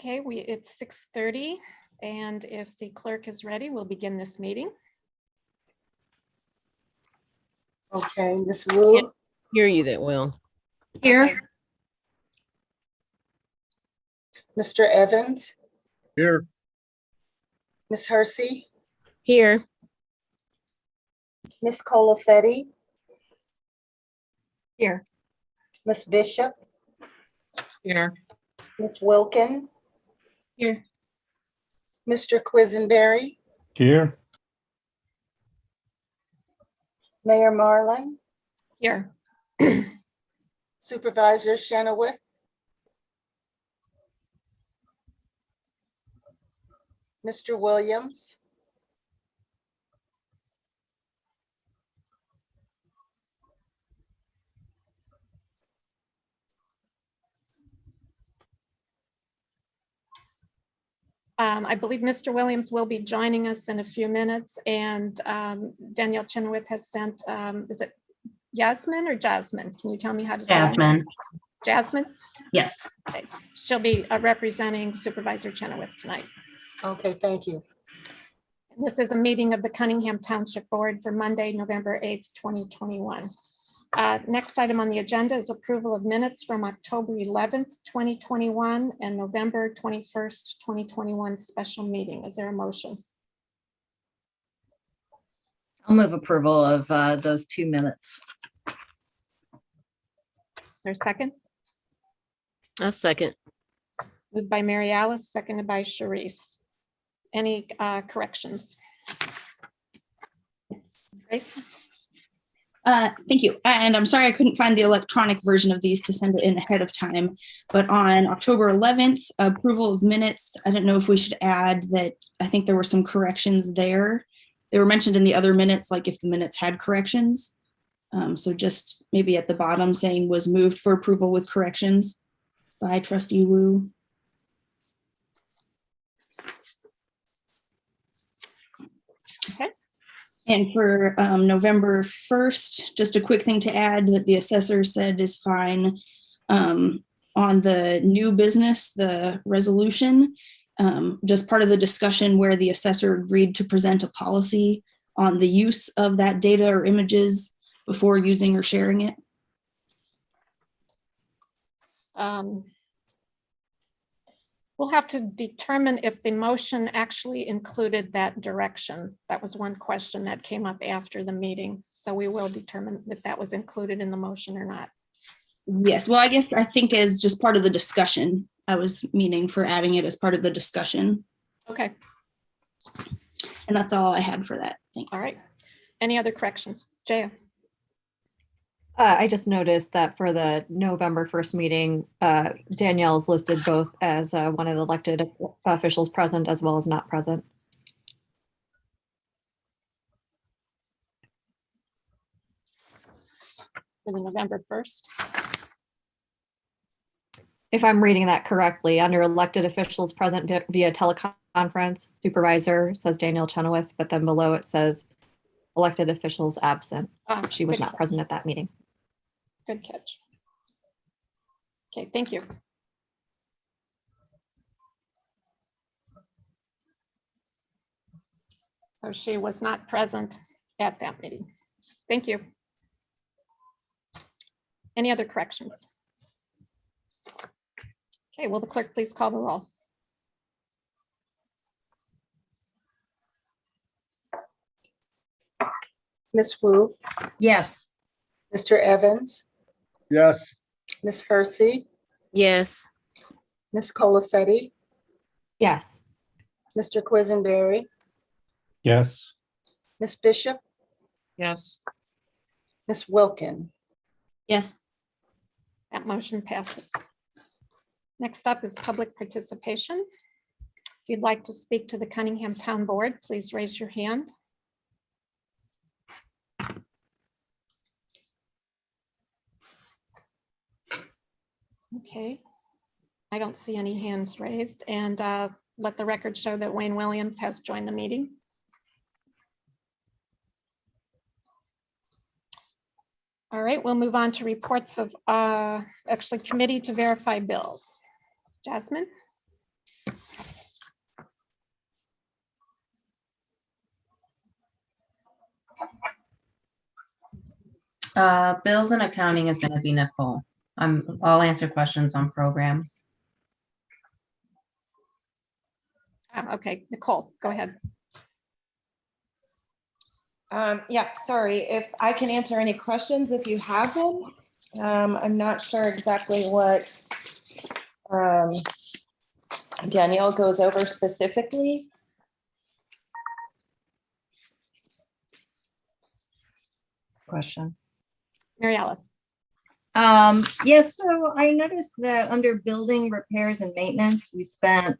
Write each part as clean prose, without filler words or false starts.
Okay, it's 6:30, and if the clerk is ready, we'll begin this meeting. Okay, Ms. Wu, Hear you that well. Here. Okay. Mr. Evans, Here. Ms. Hersey, Here. Ms. Colacetti, Here. Ms. Bishop, Here. Ms. Wilkin, Here. Mr. Quisenberry, Here. Mayor Marlin, Here. Supervisor Chenoweth, Mr. Williams, I believe Mr. Williams will be joining us in a few minutes, and Danielle Chenoweth has sent, is it Yasmin or Jasmine? Can you tell me how to say it? Jasmine. Jasmine? Yes. Okay. She'll be representing Supervisor Chenoweth tonight. okay, thank you. This is a meeting of the Cunningham Township Board for Monday, November 8th, 2021. Next item on the agenda is approval of minutes from October 11th, 2021 and November 21st, 2021 special meeting. Is there a motion? I'll move approval of those 2 minutes. Is there a second? A second. Moved by Mary Alice, seconded by Sharice. Any corrections? Grace? Thank you. And I'm sorry I couldn't find the electronic version of these to send it in ahead of time. But on October 11th, approval of minutes, I don't know if we should add that I think there were some corrections there. They were mentioned in the other minutes, like if the minutes had corrections. So just maybe at the bottom saying was moved for approval with corrections by Trustee Wu. Okay. And for November 1st, just a quick thing to add that the assessor said is fine on the new business, the resolution, just part of the discussion where the assessor agreed to present a policy on the use of that data or images before using or sharing it. We'll have to determine if the motion actually included that direction. That was one question that came up after the meeting. So we will determine if that was included in the motion or not. Yes, well, I think as just part of the discussion, I was meaning for adding it as part of the discussion. Okay, And that's all I had for that. Thanks. all right. Any other corrections? Jaya? I just noticed that for the November 1st meeting, Danielle's listed both as one of the elected officials present as well as not present. For the November 1st? If I'm reading that correctly, under elected officials present via teleconference, supervisor, it says Danielle Chenoweth, but then below it says elected officials absent. She was good not catch. present at that meeting. Good catch. Okay, thank you. So she was not present at that meeting. Thank you. Any other corrections? Okay, will the clerk please call the roll? Ms. Wu, Yes. Mr. Evans, Yes. Ms. Hersey, Yes. Ms. Colacetti, Yes. Mr. Quisenberry, Yes. Ms. Bishop, Yes. Ms. Wilkin. Yes. That motion passes. Next up is public participation. If you'd like to speak to the Cunningham Town Board, please raise your hand. Okay, I don't see any hands raised, and let the record show that Wayne Williams has joined the meeting. All right, we'll move on to reports of actually committee to verify bills. Jasmine? Bills and accounting is gonna be Nicole. I'll answer questions on programs. Okay, Nicole, go ahead. Yeah, sorry, if I can answer any questions if you have them. I'm not sure exactly what Danielle goes over specifically. Question. Mary Alice. Yes, so I noticed that under building repairs and maintenance, we spent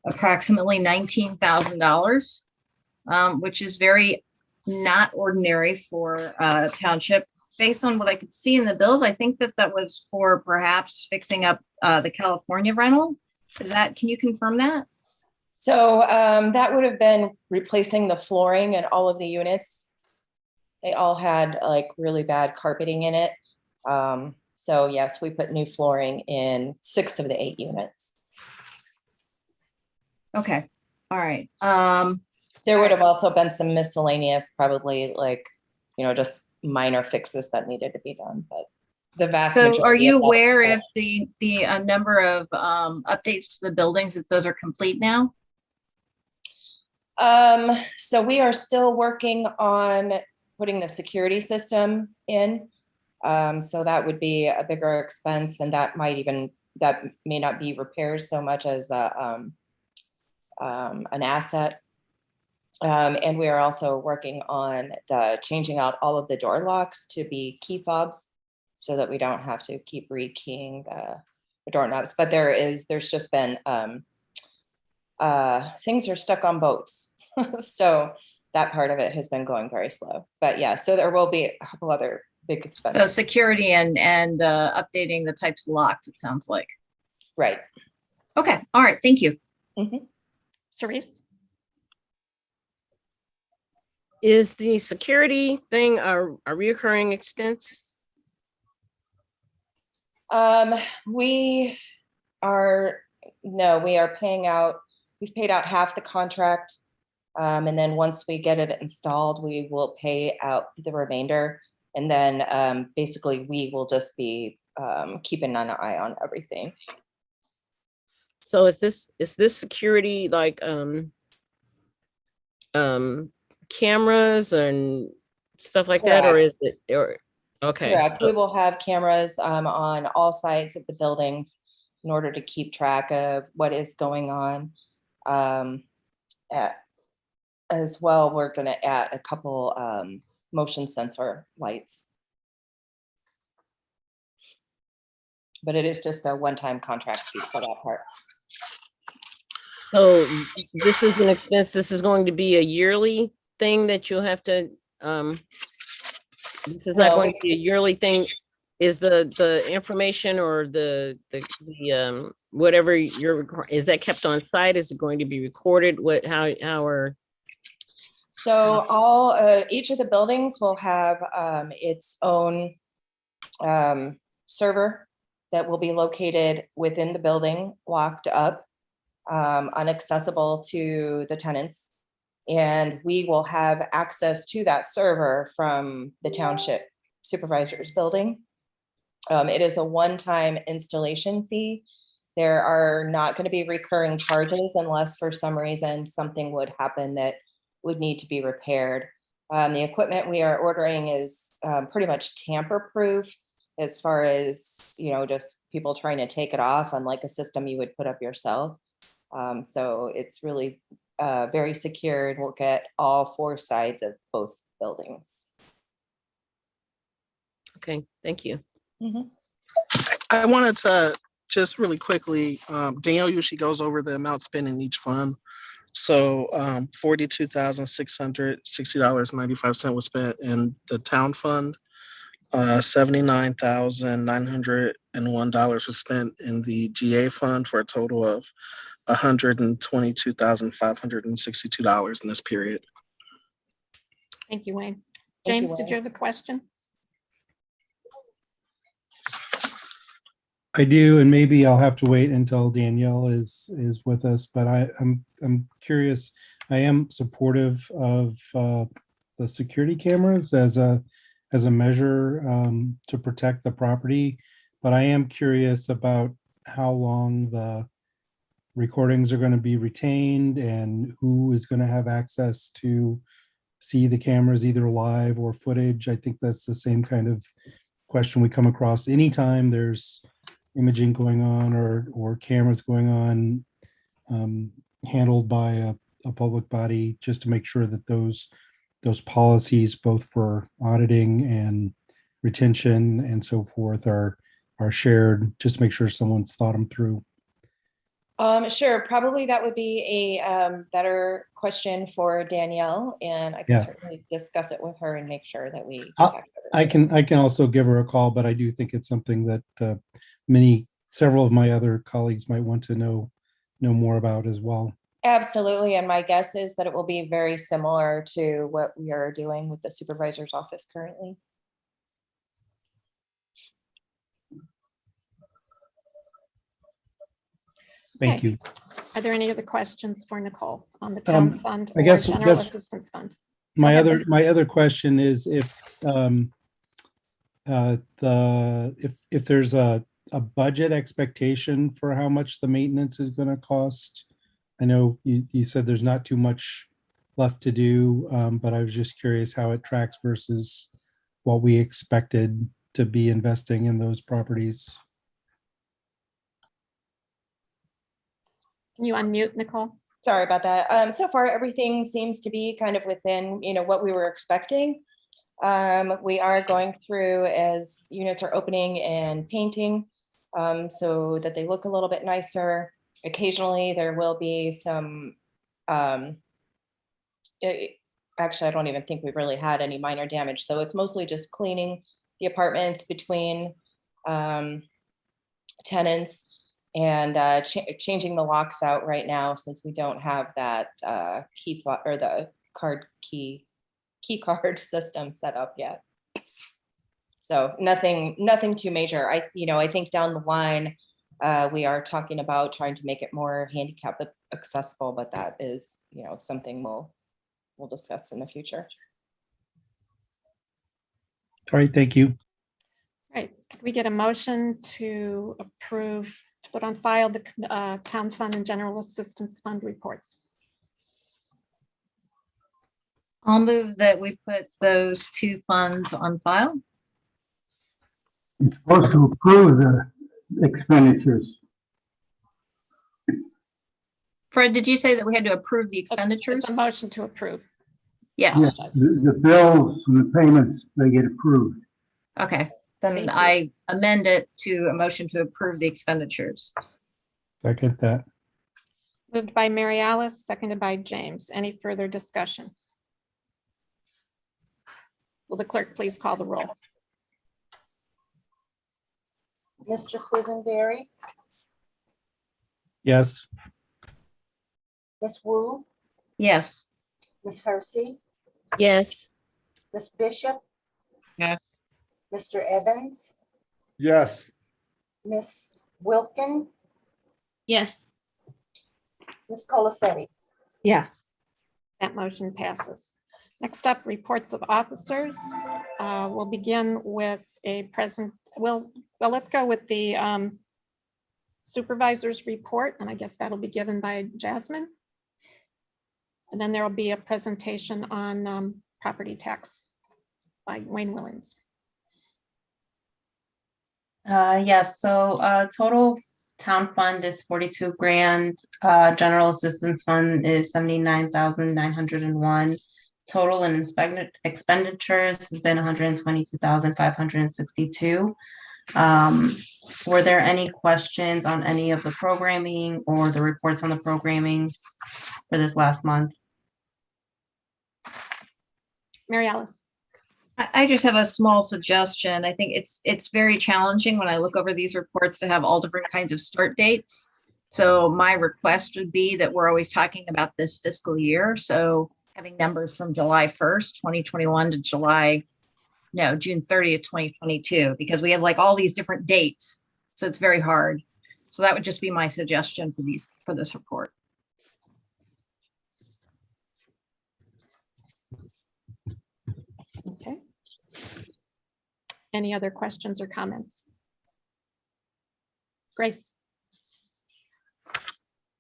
approximately $19,000, which is very not ordinary for township. Based on what I could see in the bills, I think that that was for perhaps fixing up the California rental. Can you confirm that? So that would have been replacing the flooring in all of the units. They all had like really bad carpeting in it. So yes, we put new flooring in 6 of the 8 units. Okay, all right. There would have also been some miscellaneous, probably like, just minor fixes that needed to be done, but the vast So majority. are you of that aware is- if the number of updates to the buildings, if those are complete now? So we are still working on putting the security system in. So that would be a bigger expense, and that may not be repairs so much as an asset. And we are also working on changing out all of the door locks to be key fobs, so that we don't have to keep rekeying the doorknobs. But there's just been things are stuck on boats, so that part of it has been going very slow. But yeah, so there will be a couple other big expenses. So security and updating the types of locks, it sounds like. Right. Okay, all right, thank you. Sharice. Is the security thing a reoccurring expense? We are paying out, we've paid out half the contract. And then once we get it installed, we will pay out the remainder. And then basically we will just be keeping an eye on everything. So is this security like cameras and stuff like that, or is it okay? Correct. We will have cameras on all sides of the buildings in order to keep track of what is going on. As well, we're going to add a couple motion sensor lights. But it is just a one-time contract fee for that part. So this is an expense. This is going to be a yearly thing that you'll have to. This is not going to be a yearly thing. Is the information or the whatever is that kept on site? Is it going to be recorded? How are? So each of the buildings will have its own server that will be located within the building, locked up, inaccessible to the tenants. And we will have access to that server from the township supervisor's building. It is a one-time installation fee. There are not going to be recurring charges unless for some reason something would happen that would need to be repaired. The equipment we are ordering is pretty much tamper-proof as far as, just people trying to take it off, unlike a system you would put up yourself. So it's really very secured. We'll get all 4 sides of both buildings. Okay, thank you. I wanted to just really quickly, Danielle usually goes over the amount spent in each fund. So $42,660.95 was spent in the town fund. $79,901 was spent in the GA fund for a total of $122,562 in this period. Thank you, Wayne. Thank you, James, did Wayne. you have a question? I do, and maybe I'll have to wait until Danielle is with us, but I'm curious. I am supportive of the security cameras as a as a measure to protect the property. But I am curious about how long the recordings are going to be retained and who is going to have access to see the cameras, either live or footage. I think that's the same kind of question we come across anytime there's imaging going on or cameras going on handled by a public body, just to make sure that those policies, both for auditing and retention and so forth, are shared, just to make sure someone's thought them through. Sure, probably that would be a better question for Danielle, and I can Yeah. certainly discuss it with her and make sure that we. I can also give her a call, but I do think it's something that several of my other colleagues might want to know more about as well. Absolutely, and my guess is that it will be very similar to what we are doing with the supervisor's office currently. Thank Okay. you. Are there any other questions for Nicole on the town fund I or guess general that's- assistance fund? My ahead. other question is if there's a budget expectation for how much the maintenance is going to cost. I know you said there's not too much left to do, but I was just curious how it tracks versus what we expected to be investing in those properties. Can you unmute, Nicole? Sorry about that. So far, everything seems to be kind of within, what we were expecting. We are going through as units are opening and painting so that they look a little bit nicer. Occasionally, there will be some, actually, I don't even think we've really had any minor damage. So it's mostly just cleaning the apartments between tenants and changing the locks out right now, since we don't have that key or the key card system set up yet. So nothing too major. I think down the line we are talking about trying to make it more handicap accessible, but that is something we'll discuss in the future. All right, thank you. Right, could we get a motion to approve, to put on file the town fund and general assistance fund reports? I'll move that we put those two funds on file. You're supposed to approve the expenditures. Fred, did you say that we had to approve the expenditures? It's a motion to approve. Yes. Yes, the bills and the payments, they get approved. Okay, Thank then you. I amend it to a motion to approve the expenditures. Second that. Moved by Mary Alice, seconded by James. Any further discussion? Will the clerk please call the roll? Mr. Quisenberry, Yes. Ms. Wu, Yes. Ms. Hersey, Yes. Ms. Bishop. Yeah. Mr. Evans, Yes. Ms. Wilkin, Yes. Ms. Colacetti. Yes. That motion passes. Next up, reports of officers. We'll begin with a present, well, let's go with the supervisor's report, and I guess that'll be given by Jasmine. And then there will be a presentation on property tax by Wayne Williams. Yes, so total town fund is 42 grand. General assistance fund is 79,901. Total and expenditures has been 122,562. Were there any questions on any of the programming or the reports on the programming for this last month? Mary Alice. I just have a small suggestion. I think it's very challenging when I look over these reports to have all different kinds of start dates. So my request would be that we're always talking about this fiscal year. So having numbers from July 1st, 2021 to June 30th, 2022, because we have like all these different dates. So it's very hard. So that would just be my suggestion for this report. Okay. Any other questions or comments? Grace?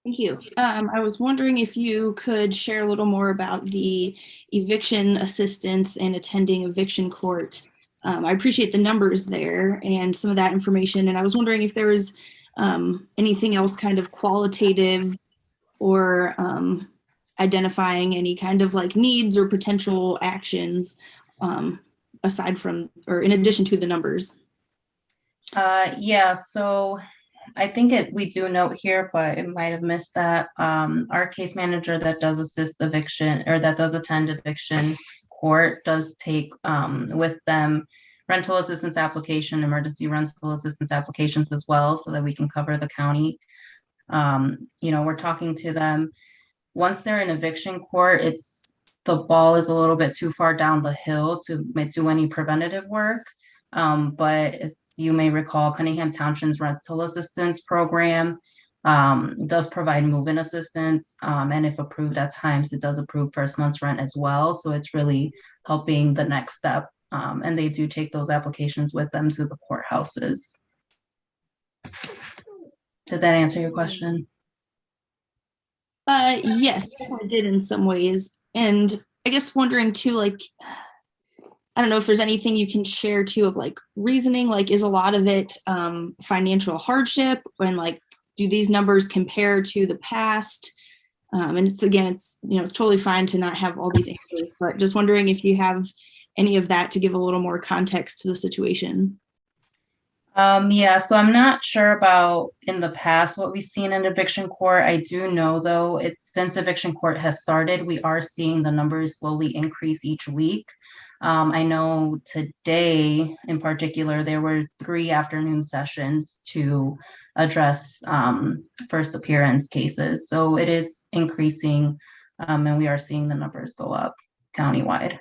Thank you. I was wondering if you could share a little more about the eviction assistance and attending eviction court. I appreciate the numbers there and some of that information. And I was wondering if there was anything else kind of qualitative or identifying any kind of like needs or potential actions aside from or in addition to the numbers. Yeah, so I think we do note here, but it might have missed that our case manager that does assist eviction or that does attend eviction court does take with them rental assistance application, emergency rental assistance applications as well, so that we can cover the county. We're talking to them. Once they're in eviction court, the ball is a little bit too far down the hill to do any preventative work. But as you may recall, Cunningham Township's rental assistance program does provide move-in assistance. And if approved at times, it does approve first month's rent as well. So it's really helping the next step. And they do take those applications with them to the courthouses. Did that answer your question? Yes, I did in some ways. And I guess wondering too, like, I don't know if there's anything you can share too of like reasoning, like is a lot of it financial hardship and like, do these numbers compare to the past? And it's totally fine to not have all these answers, but just wondering if you have any of that to give a little more context to the situation. Yeah, so I'm not sure about in the past what we've seen in eviction court. I do know though, since eviction court has started, we are seeing the numbers slowly increase each week. I know today in particular, there were 3 afternoon sessions to address first appearance cases. So it is increasing and we are seeing the numbers go up countywide.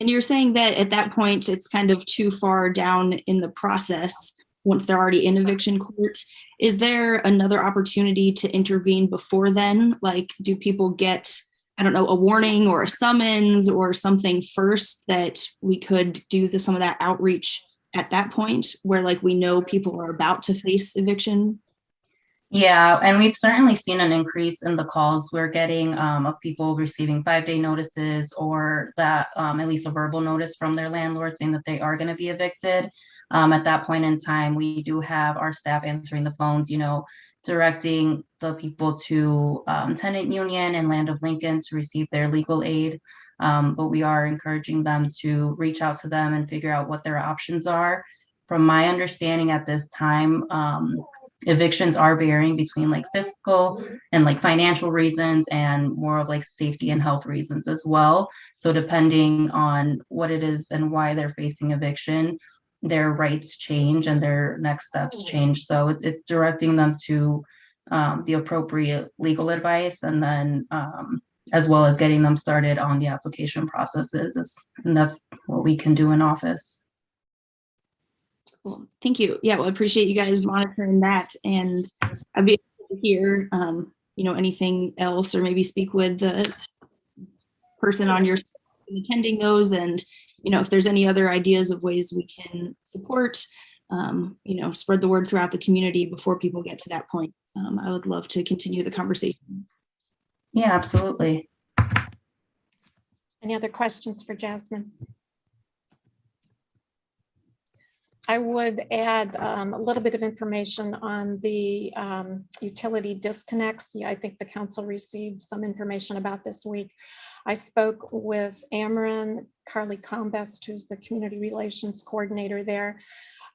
And you're saying that at that point, it's kind of too far down in the process once they're already in eviction court. Is there another opportunity to intervene before then? Like, do people get, I don't know, a warning or a summons or something first that we could do some of that outreach at that point where like we know people are about to face eviction? Yeah, and we've certainly seen an increase in the calls we're getting of people receiving 5-day notices or that at least a verbal notice from their landlord saying that they are going to be evicted. At that point in time, we do have our staff answering the phones, directing the people to tenant union and Land of Lincoln to receive their legal aid. But we are encouraging them to reach out to them and figure out what their options are. From my understanding at this time, evictions are varying between like fiscal and like financial reasons and more of like safety and health reasons as well. So depending on what it is and why they're facing eviction, their rights change and their next steps change. So it's directing them to the appropriate legal advice and then as well as getting them started on the application processes. And that's what we can do in office. Cool. Thank you. Yeah, well, I appreciate you guys monitoring that. And I'd be able to hear, anything else or maybe speak with the person on your attending those. And, if there's any other ideas of ways we can support, spread the word throughout the community before people get to that point. I would love to continue the conversation. Yeah, absolutely. Any other questions for Jasmine? I would add a little bit of information on the utility disconnects. Yeah, I think the council received some information about this week. I spoke with Ameren, Carly Combest, who's the community relations coordinator there.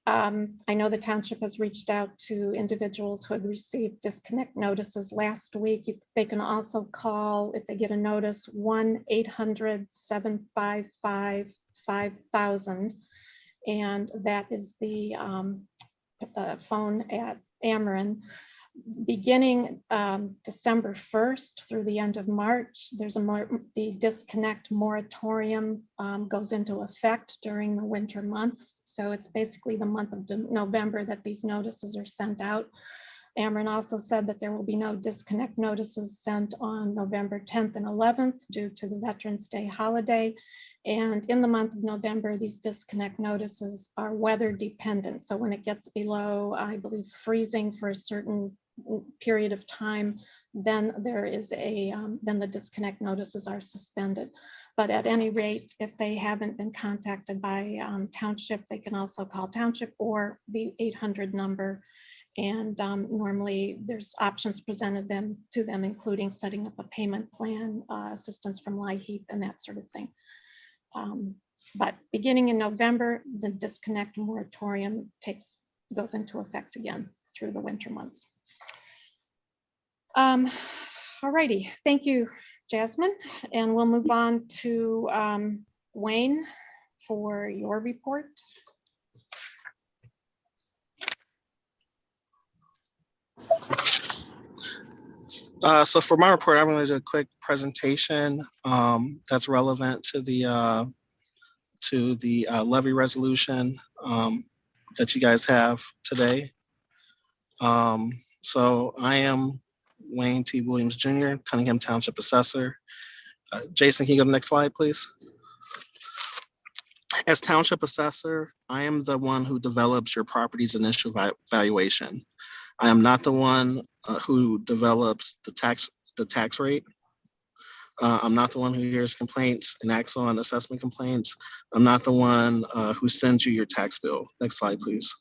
I know the township has reached out to individuals who had received disconnect notices last week. They can also call, if they get a notice, 1-800-755-5000. And that is the phone at Ameren. Beginning December 1st through the end of March, the disconnect moratorium goes into effect during the winter months. So it's basically the month of November that these notices are sent out. Ameren also said that there will be no disconnect notices sent on November 10th and 11th due to the Veterans Day holiday. And in the month of November, these disconnect notices are weather dependent. So when it gets below, I believe, freezing for a certain period of time, then there is then the disconnect notices are suspended. But at any rate, if they haven't been contacted by Township, they can also call Township or the 800 number. And normally there's options presented to them, including setting up a payment plan, assistance from LIHEAP and that sort of thing. But beginning in November, the disconnect moratorium goes into effect again through the winter months. All righty, thank you, Jasmine. And we'll move on to Wayne for your report. So for my report, I'm going to do a quick presentation that's relevant to the levy resolution that you guys have today. So I am Wayne T. Williams Jr., Cunningham Township Assessor. Jason, can you go to the next slide, please? As Township Assessor, I am the one who develops your property's initial valuation. I am not the one who develops the tax rate. I'm not the one who hears complaints and acts on assessment complaints. I'm not the one who sends you your tax bill. Next slide, please.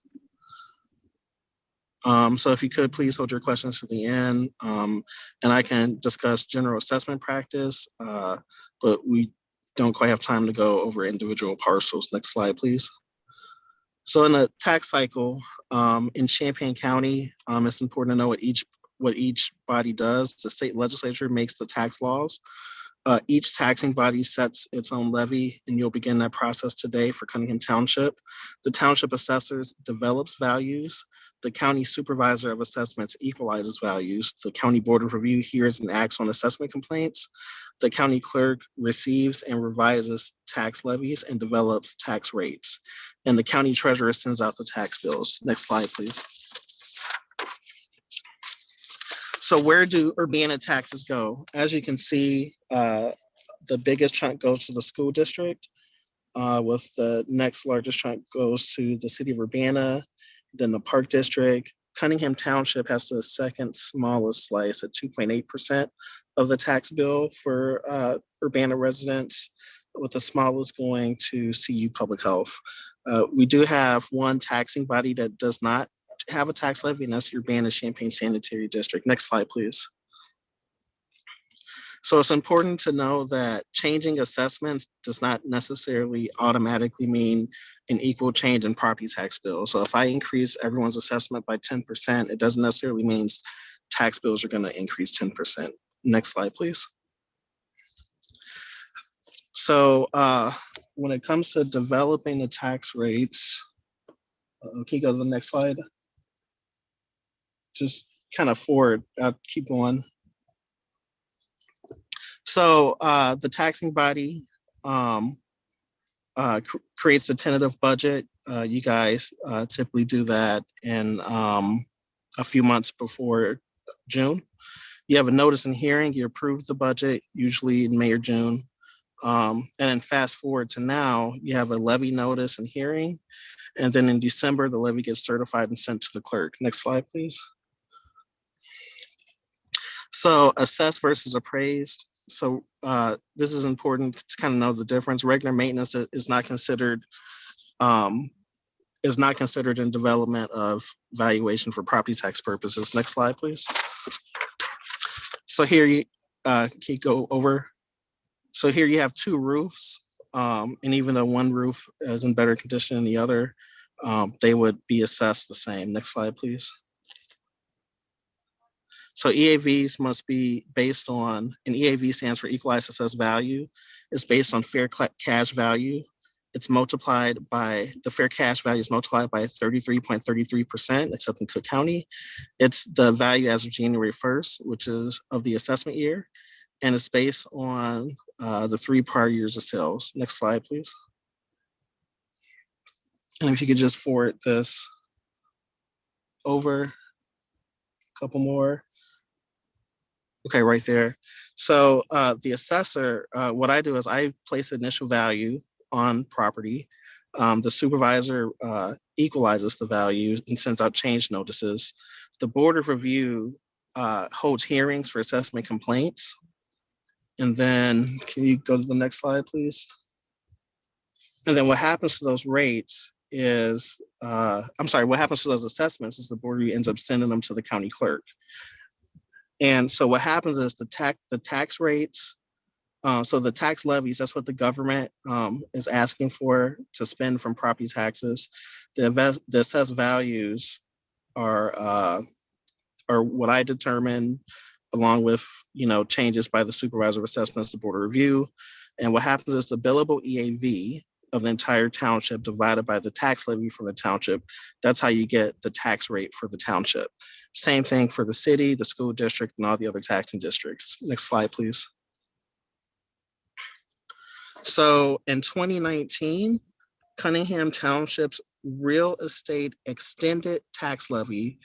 So if you could please hold your questions to the end, and I can discuss general assessment practice, but we don't quite have time to go over individual parcels. Next slide, please. So in the tax cycle in Champaign County, it's important to know what each body does. The state legislature makes the tax laws. Each taxing body sets its own levy, and you'll begin that process today for Cunningham Township. The township assessors develops values. The county supervisor of assessments equalizes values. The county board of review hears and acts on assessment complaints. The county clerk receives and revises tax levies and develops tax rates. And the county treasurer sends out the tax bills. Next slide, please. So where do Urbana taxes go? As you can see, the biggest chunk goes to the school district, with the next largest chunk goes to the city of Urbana, then the park district. Cunningham Township has the second smallest slice at 2.8% of the tax bill for Urbana residents, with the smallest going to CU Public Health. We do have one taxing body that does not have a tax levy, and that's Urbana Champaign Sanitary District. Next slide, please. So it's important to know that changing assessments does not necessarily automatically mean an equal change in property tax bill. So if I increase everyone's assessment by 10%, it doesn't necessarily mean tax bills are going to increase 10%. Next slide, please. So when it comes to developing the tax rates, can you go to the next slide? Just kind of forward, keep going. So the taxing body creates a tentative budget. You guys typically do that in a few months before June. You have a notice and hearing, you approve the budget, usually in May or June. And then fast forward to now, you have a levy notice and hearing. And then in December, the levy gets certified and sent to the clerk. Next slide, please. So assessed versus appraised. So this is important to kind of know the difference. Regular maintenance is not considered in development of valuation for property tax purposes. Next slide, please. So here you can you go over. So here you have two roofs, and even though one roof is in better condition than the other, they would be assessed the same. Next slide, please. So EAVs must be based on, and EAV stands for Equalized Assessed Value. It's based on fair cash value. It's multiplied by, the fair cash value is multiplied by 33.33%, except in Cook County. It's the value as of January 1st, which is of the assessment year. And it's based on the 3 prior years of sales. Next slide, please. And if you could just forward this over. couple more. Okay, right there. So the assessor, what I do is I place initial value on property. The supervisor equalizes the value and sends out change notices. The Board of Review holds hearings for assessment complaints. And then can you go to the next slide, please? And then what happens to those rates is, what happens to those assessments is the Board of Review ends up sending them to the county clerk. And so what happens is the tax rates, so the tax levies, that's what the government is asking for to spend from property taxes. The assessed values are what I determine along with, changes by the supervisor of assessments, the Board of Review. And what happens is the billable EAV of the entire township divided by the tax levy from the township. That's how you get the tax rate for the township. Same thing for the city, the school district, and all the other taxing districts. Next slide, please. So in 2019, Cunningham Township's real estate extended tax levy,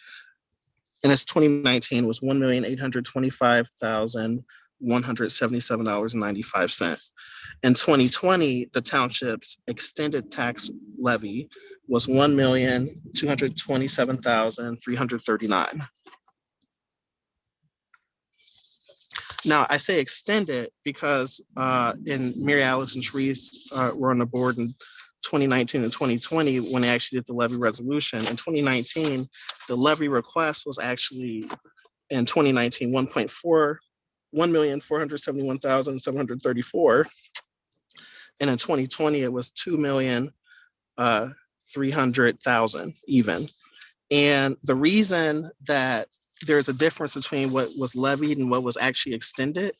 and its 2019 was $1,825,177.95. In 2020, the township's extended tax levy was $1,227,339. Now, I say extended because in Mary Alice and Sharice were on the board in 2019 and 2020 when they actually did the levy resolution. In 2019, the levy request was actually in 2019 $1,471,734, and in 2020 it was $2,300,000 even. And the reason that there's a difference between what was levied and what was actually extended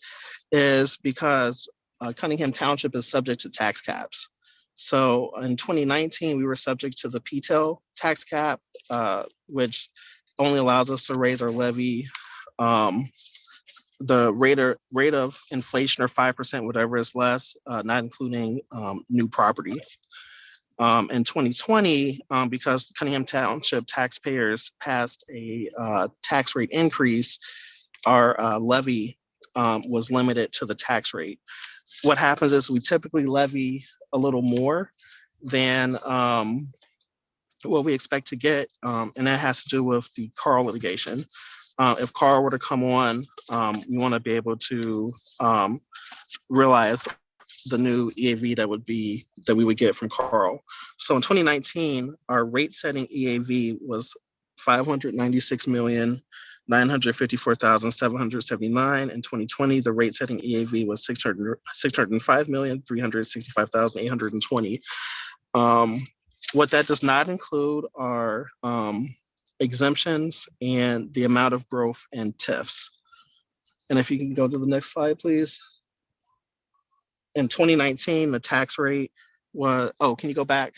is because Cunningham Township is subject to tax caps. So in 2019, we were subject to the PTEL tax cap, which only allows us to raise our levy, the rate of inflation or 5%, whatever is less, not including new property. In 2020, because Cunningham Township taxpayers passed a tax rate increase, our levy was limited to the tax rate. What happens is we typically levy a little more than what we expect to get, and that has to do with the Carl litigation. If Carl were to come on, we want to be able to realize the new EAV that we would get from Carl. So in 2019, our rate setting EAV was $596,954,779. In 2020, the rate setting EAV was $605,365,820. What that does not include are exemptions and the amount of growth and TIFs. And if you can go to the next slide, please. In 2019, the tax rate was, can you go back?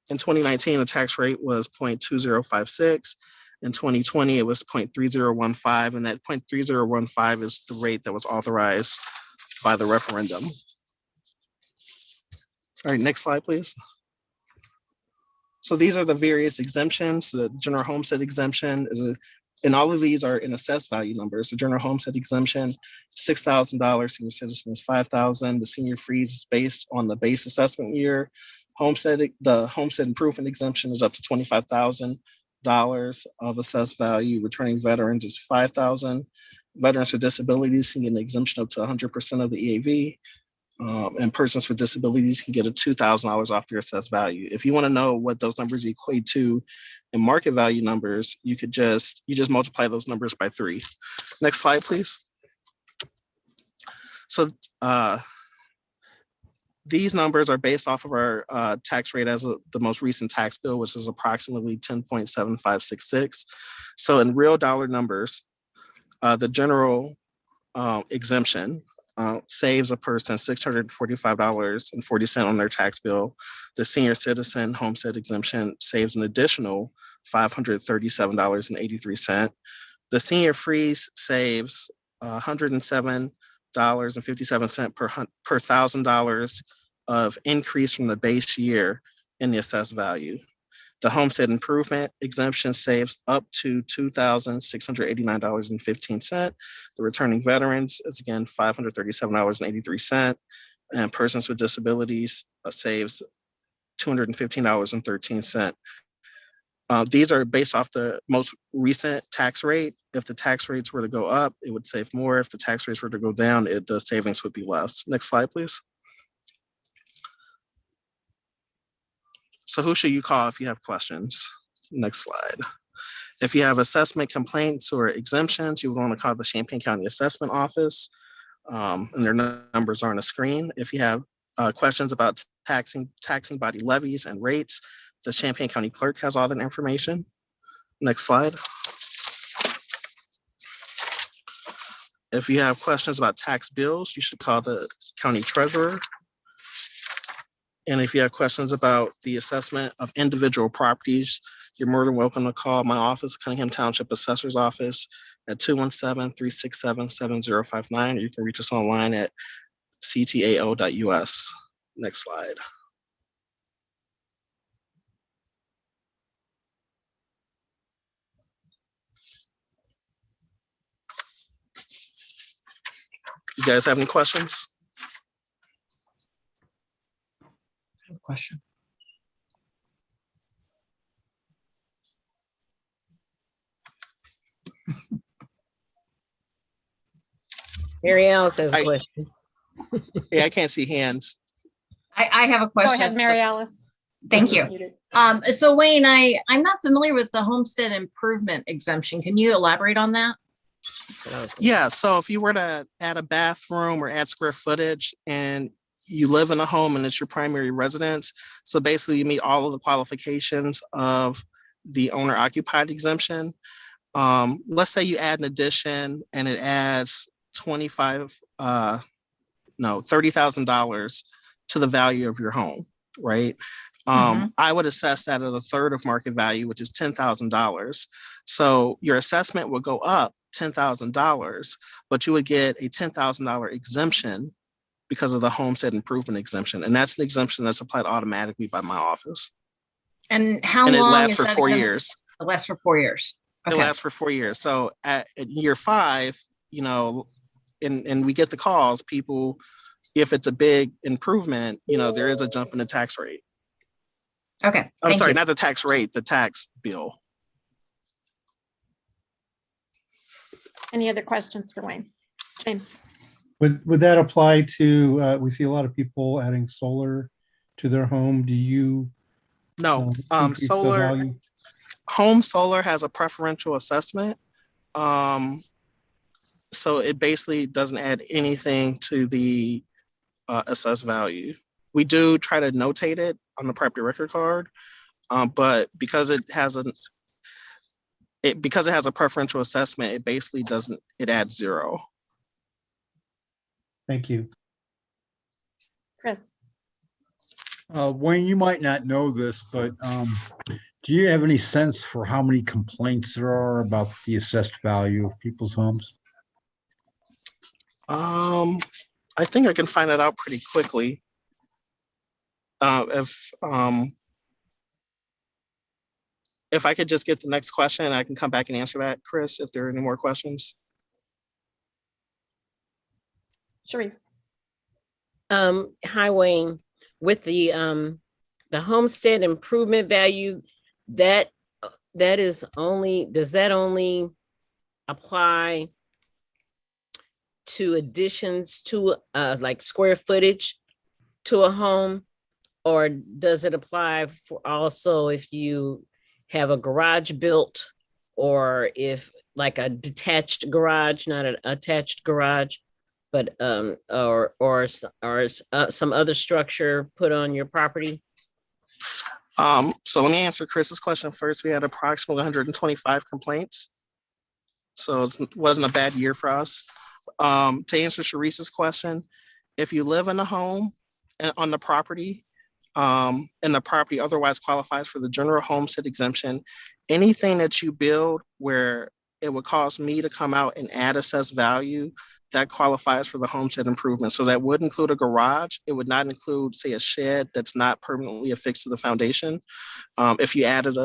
In 2019, the tax rate was 0.2056. In 2020, it was 0.3015, and that 0.3015 is the rate that was authorized by the referendum. All right, next slide, please. So these are the various exemptions. The general homestead exemption is and all of these are in assessed value numbers. The general homestead exemption, $6,000, senior citizens, $5,000. The senior freeze is based on the base assessment year. The homestead improvement exemption is up to $25,000 of assessed value. Returning veterans is $5,000. Veterans with disabilities can get an exemption up to 100% of the EAV. And persons with disabilities can get a $2,000 off their assessed value. If you want to know what those numbers equate to in market value numbers, you just multiply those numbers by 3. Next slide, please. So these numbers are based off of our tax rate as of the most recent tax bill, which is approximately 10.7566. So in real dollar numbers, the general exemption saves a person $645.40 on their tax bill. The senior citizen homestead exemption saves an additional $537.83. The senior freeze saves $107.57 per $1,000 of increase from the base year in the assessed value. The homestead improvement exemption saves up to $2,689.15. The returning veterans is again $537.83. And persons with disabilities saves $215.13. These are based off the most recent tax rate. If the tax rates were to go up, it would save more. If the tax rates were to go down, the savings would be less. Next slide, please. So who should you call if you have questions? Next slide. If you have assessment complaints or exemptions, you would want to call the Champaign County Assessment Office, and their numbers are on the screen. If you have questions about taxing body levies and rates, the Champaign County Clerk has all that information. Next slide. If you have questions about tax bills, you should call the County Treasurer. And if you have questions about the assessment of individual properties, you're more than welcome to call my office, Cunningham Township Assessor's Office at 217-367-7059, or you can reach us online at ctao.us. Next slide. You guys have any questions? Question. Mary Alice has a question. Yeah, I can't see hands. I have a Go question. ahead, Mary Alice. Thank you. So Wayne, I'm not familiar with the homestead improvement exemption. Can you elaborate on that? Yeah, so if you were to add a bathroom or add square footage and you live in a home and it's your primary residence, so basically you meet all of the qualifications of the owner occupied exemption. Let's say you add an addition and it adds $30,000 to the value of your home, right? I would assess that at a third of market value, which is $10,000. So your assessment would go up $10,000, but you would get a $10,000 exemption because of the homestead improvement exemption. And that's an exemption that's applied automatically by my office. And how And it long lasts is for that 4 exemption? years. It lasts for 4 years. It Okay. lasts for 4 years. So at year 5, and we get the calls, people, if it's a big improvement, there is a jump in the tax rate. Okay. I'm sorry, you. not the tax rate, the tax bill. Any other questions for Wayne? James? Would that apply to, we see a lot of people adding solar to their home. Do you? No, increase the value? home solar has a preferential assessment. So it basically doesn't add anything to the assessed value. We do try to notate it on the property record card, but because it has a preferential assessment, it basically doesn't, it adds 0. Thank you. Chris? Wayne, you might not know this, but do you have any sense for how many complaints there are about the assessed value of people's homes? I think I can find that out pretty quickly. If I could just get the next question, I can come back and answer that, Chris, if there are any more questions. Sharice? Hi, Wayne. With the homestead improvement value, that is only, does that only apply to additions to like square footage to a home, or does it apply for also if you have a garage built, or if like a detached garage, not an attached garage, but or some other structure put on your property? So let me answer Chris's question first. We had approximately 125 complaints, so it wasn't a bad year for us. To answer Sharice's question, if you live in a home on the property, and the property otherwise qualifies for the general homestead exemption, anything that you build where it would cause me to come out and add assessed value that qualifies for the homestead improvement. So that would include a garage. It would not include, say, a shed that's not permanently affixed to the foundation. If you added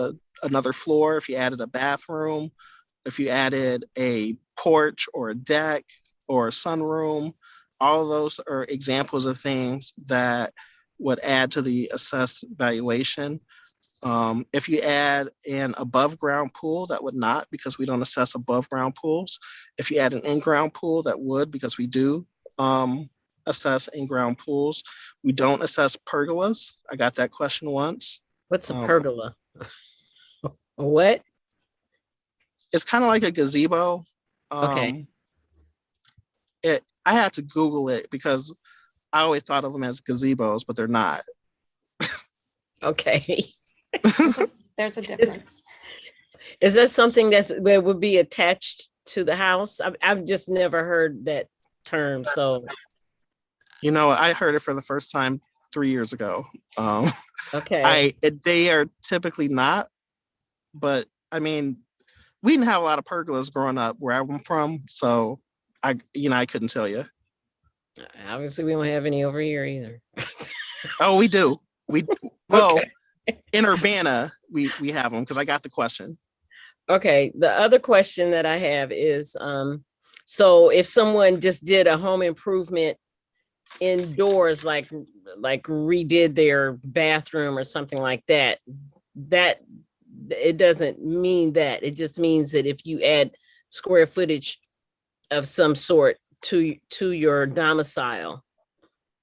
another floor, if you added a bathroom, if you added a porch or a deck or a sunroom, all of those are examples of things that would add to the assessed valuation. If you add an above ground pool, that would not, because we don't assess above ground pools. If you add an in-ground pool, that would, because we do assess in-ground pools. We don't assess pergolas. I got that question once. What's a pergola? What? It's kind of like a gazebo. Okay. I had to Google it because I always thought of them as gazebos, but they're not. Okay. There's a difference. Is that something that would be attached to the house? I've just never heard that term. So, You know, I heard it for the first time 3 years ago. okay. They are typically not, but I mean, we didn't have a lot of pergolas growing up where I'm from, so I couldn't tell you. Obviously, we don't have any over here either. Oh, we do. Well, Okay. in Urbana, we have them because I got the question. Okay. The other question that I have is, so if someone just did a home improvement indoors, like redid their bathroom or something like that, that it doesn't mean that. It just means that if you add square footage of some sort to your domicile,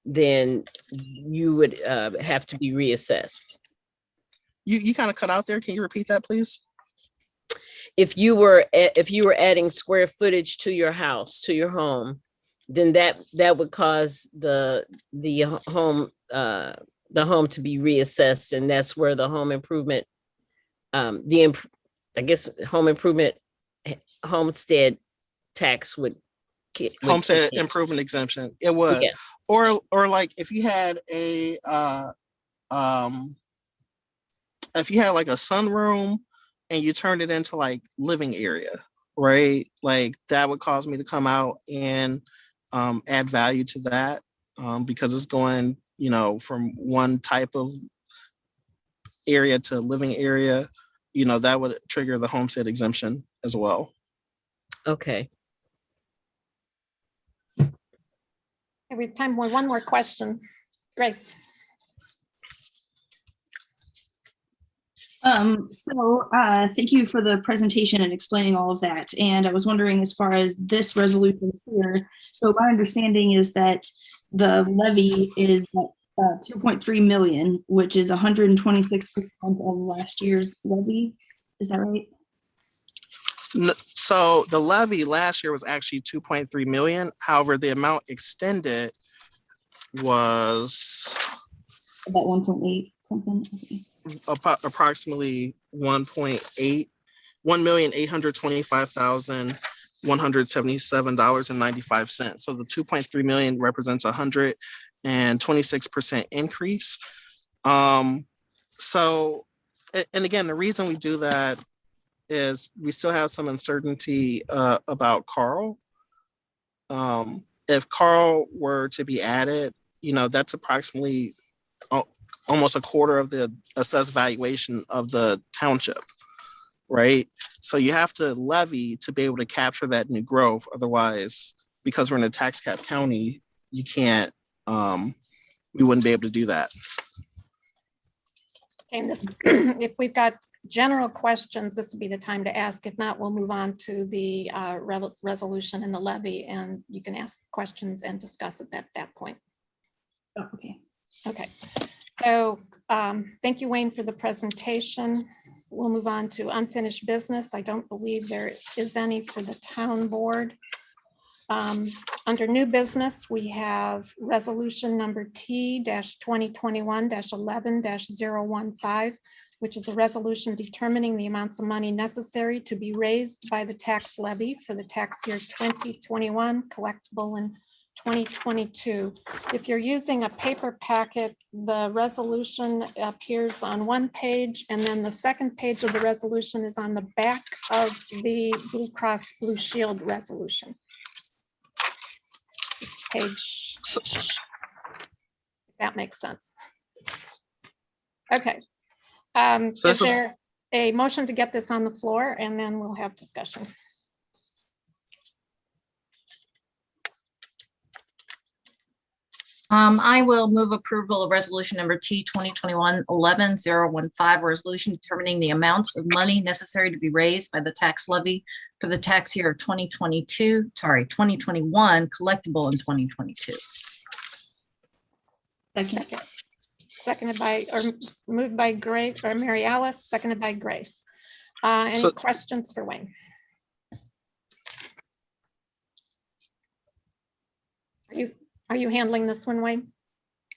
then you would have to be reassessed. You kind of cut out there. Can you repeat that, please? If you were adding square footage to your house, to your home, then that would cause the home to be reassessed, and that's where the home improvement, home improvement homestead tax would Homestead improvement exemption. It would. Yeah. Or like if you had like a sunroom and you turned it into like living area, right? Like that would cause me to come out and add value to that because it's going, from one type of area to living area, that would trigger the homestead exemption as well. Okay. We have time for one more question. Grace. Thank you for the presentation and explaining all of that. And I was wondering, as far as this resolution here, so my understanding is that the levy is at 2.3 million, which is 126% of last year's levy. Is that right? So the levy last year was actually 2.3 million. However, the amount extended was about 1.8 something. Okay. Approximately 1,825,177.95. So the 2.3 million represents 126% increase. So, and again, the reason we do that is we still have some uncertainty about Carl. If Carl were to be added, that's approximately almost a quarter of the assessed valuation of the township, right? So you have to levy to be able to capture that new growth. Otherwise, because we're in a tax cap county, you can't, we wouldn't be able to do that. And this, if we've got general questions, this would be the time to ask. If not, we'll move on to the resolution and the levy, and you can ask questions and discuss it at that point. Oh, okay. Okay. So thank you, Wayne, for the presentation. We'll move on to unfinished business. I don't believe there is any for the town board. Under new business, we have resolution number T-2021-11-015, which is a resolution determining the amounts of money necessary to be raised by the tax levy for the tax year 2021, collectible in 2022. If you're using a paper packet, the resolution appears on one page, and then the second page of the resolution is on the back of the Blue Cross Blue Shield resolution. page. That makes sense. Okay. So Is this is- there a motion to get this on the floor, and then we'll have discussion? I will move approval of resolution number T 2021-11-015, a resolution determining the amounts of money necessary to be raised by the tax levy for the tax year of 2021, collectible in 2022. Second. Seconded by, or moved by Grace, or Mary Alice, seconded by Grace. Any So- questions for Wayne? Are you handling this one, Wayne?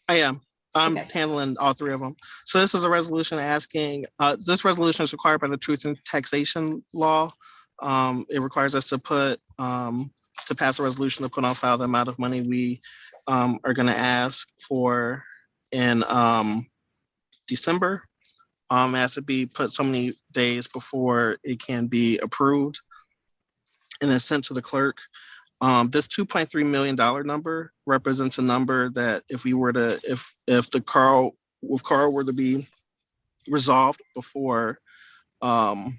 I am. I'm Okay. handling all three of them. So this is a resolution asking, this resolution is required by the Truth in Taxation law. It requires us to put, to pass a resolution to put on file the amount of money we are going to ask for in December. It has to be put so many days before it can be approved and then sent to the clerk. This $2.3 million number represents a number that if we were to, if the Carl were to be resolved before the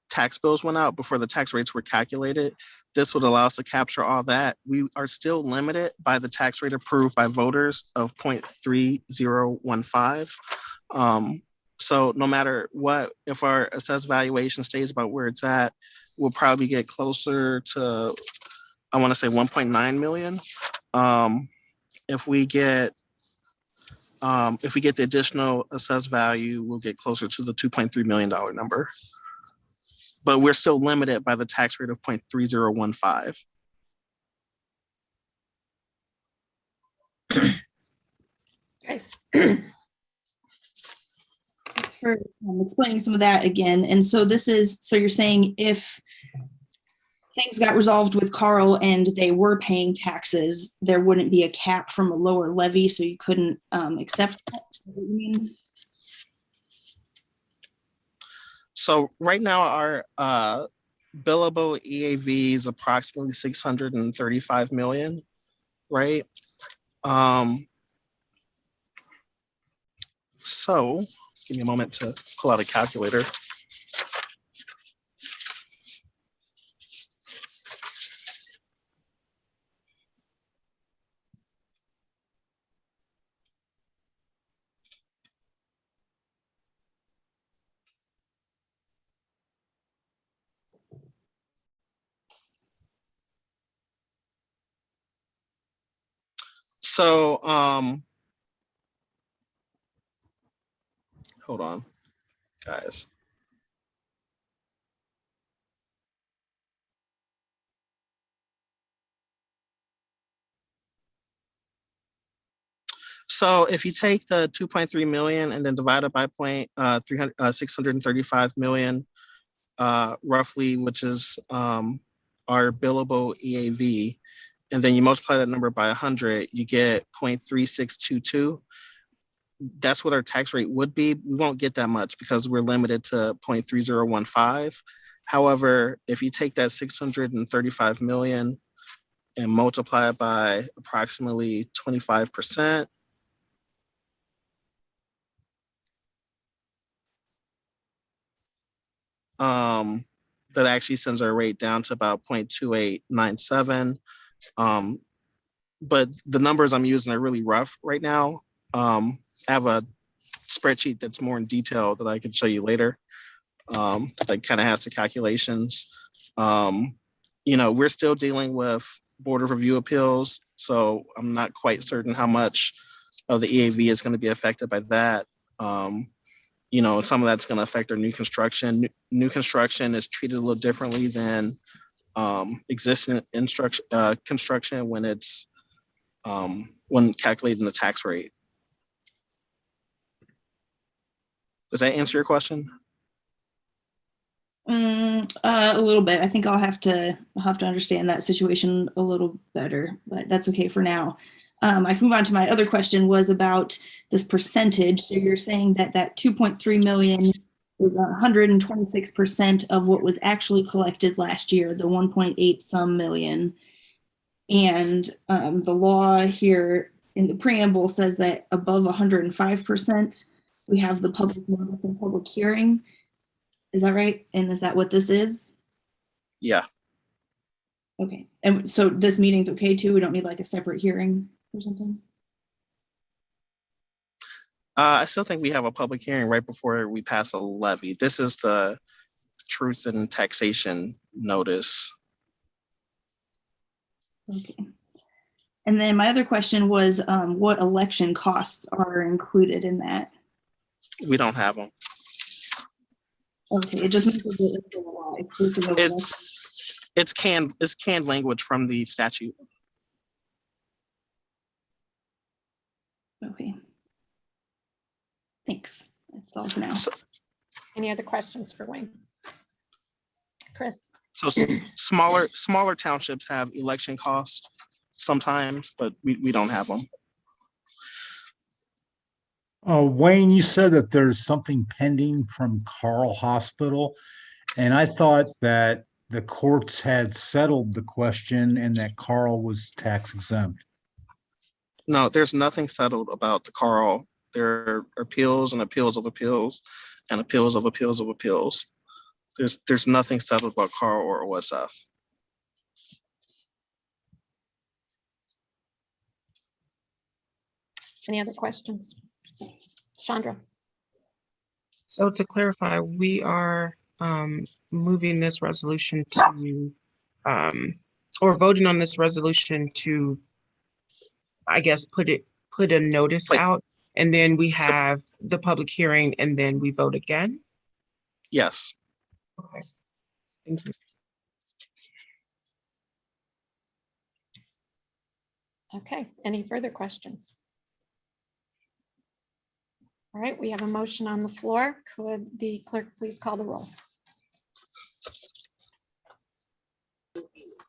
tax bills went out, before the tax rates were calculated, this would allow us to capture all that. We are still limited by the tax rate approved by voters of 0.3015. So no matter what, if our assessed valuation stays about where it's at, we'll probably get closer to, I want to say 1.9 million. If we get the additional assessed value, we'll get closer to the $2.3 million number. But we're still limited by the tax rate of 0.3015. Grace. Thanks for explaining some of that again. And so so you're saying if things got resolved with Carl and they were paying taxes, there wouldn't be a cap from a lower levy, so you couldn't accept that? Is that what you mean? So right now our billable EAV is approximately 635 million, right? So give me a moment to pull out a calculator. So hold on, guys. So if you take the 2.3 million and then divide it by 635 million, roughly, which is our billable EAV, and then you multiply that number by 100, you get 0.3622. That's what our tax rate would be. We won't get that much because we're limited to 0.3015. However, if you take that 635 million and multiply it by approximately 25%, that actually sends our rate down to about 0.2897. But the numbers I'm using are really rough right now. I have a spreadsheet that's more in detail that I can show you later. That kind of has the calculations. We're still dealing with Board of Review appeals, so I'm not quite certain how much of the EAV is going to be affected by that. Some of that's going to affect our new construction. New construction is treated a little differently than existing construction when it's when calculating the tax rate. Does that answer your question? A little bit. I think I'll have to understand that situation a little better, but that's okay for now. I can move on to my other question was about this percentage. So you're saying that 2.3 million is 126% of what was actually collected last year, the 1.8 some million. And the law here in the preamble says that above 105%, we have the public notice and public hearing. Is that right? And is that what this is? Yeah. Okay. And so this meeting's okay too? We don't need like a separate hearing or something? I still think we have a public hearing right before we pass a levy. This is the truth and taxation notice. Okay. And then my other question was what election costs are included in that? We don't have them. Okay, it just means that the law exclusive of election. It's canned language from the statute. Okay. Thanks. That's all for now. Any other questions for Wayne? Chris? So smaller townships have election costs sometimes, but we don't have them. Wayne, you said that there's something pending from Carl Hospital, and I thought that the courts had settled the question and that Carl was tax exempt. No, there's nothing settled about the Carl. There are appeals and appeals of appeals and appeals of appeals of appeals. There's nothing settled about Carl or OSF. Any other questions? Chandra? So to clarify, we are moving this resolution to, or voting on this resolution to, I guess, put a notice out, and then we have the public hearing, and then we vote again? Yes. Okay. Thank you. Okay, any further questions? All right, we have a motion on the floor. Could the clerk please call the roll?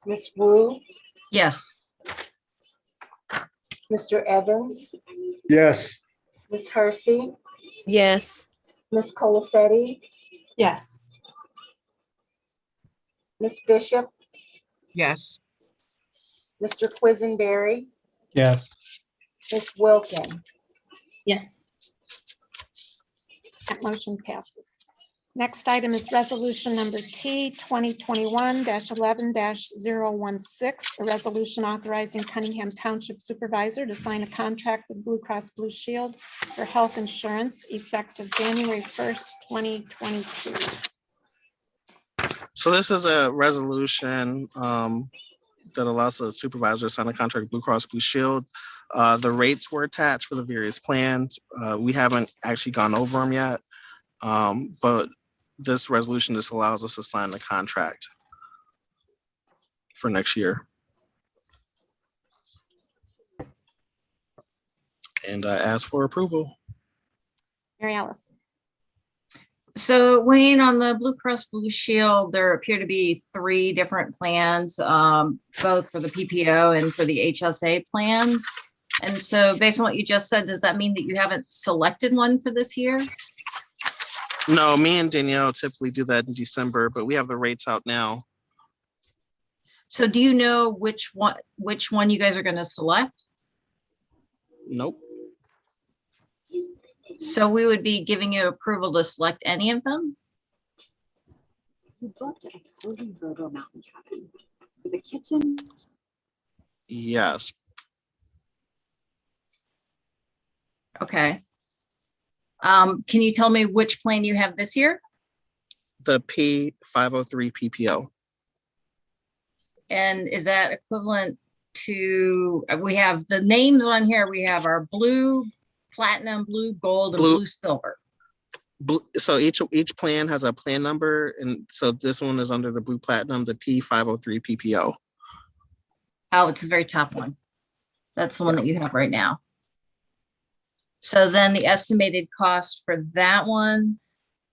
Ms. Wu, Yes. Mr. Evans, Yes. Ms. Hersey, Yes. Ms. Colacetti, Yes. Ms. Bishop, Yes. Mr. Quisenberry, Yes. Ms. Wilkin. Yes. That motion passes. Next item is resolution number T 2021-11-016, a resolution authorizing Cunningham Township Supervisor to sign a contract with Blue Cross Blue Shield for health insurance effective January 1st, 2022. So this is a resolution that allows the supervisor to sign a contract with Blue Cross Blue Shield. The rates were attached for the various plans. We haven't actually gone over them yet, but this resolution just allows us to sign the contract for next year. And I ask for approval. Mary Alice. So Wayne, on the Blue Cross Blue Shield, there appear to be 3 different plans, both for the PPO and for the HSA plans. And so based on what you just said, does that mean that you haven't selected one for this year? No, me and Danielle typically do that in December, but we have the rates out now. So do you know which one you guys are going to select? Nope. So we would be giving you approval to select any of them? You booked a cozy Virgo mountain cabin with a kitchen. Yes. Okay. Can you tell me which plan you have this year? The P503 PPO. And is that equivalent to, we have the names on here, we have our blue, platinum, blue, gold, and blue silver. So each plan has a plan number, and so this one is under the blue platinum, the P503 PPO. Oh, it's the very top one. That's the one that you have right now. So then the estimated cost for that one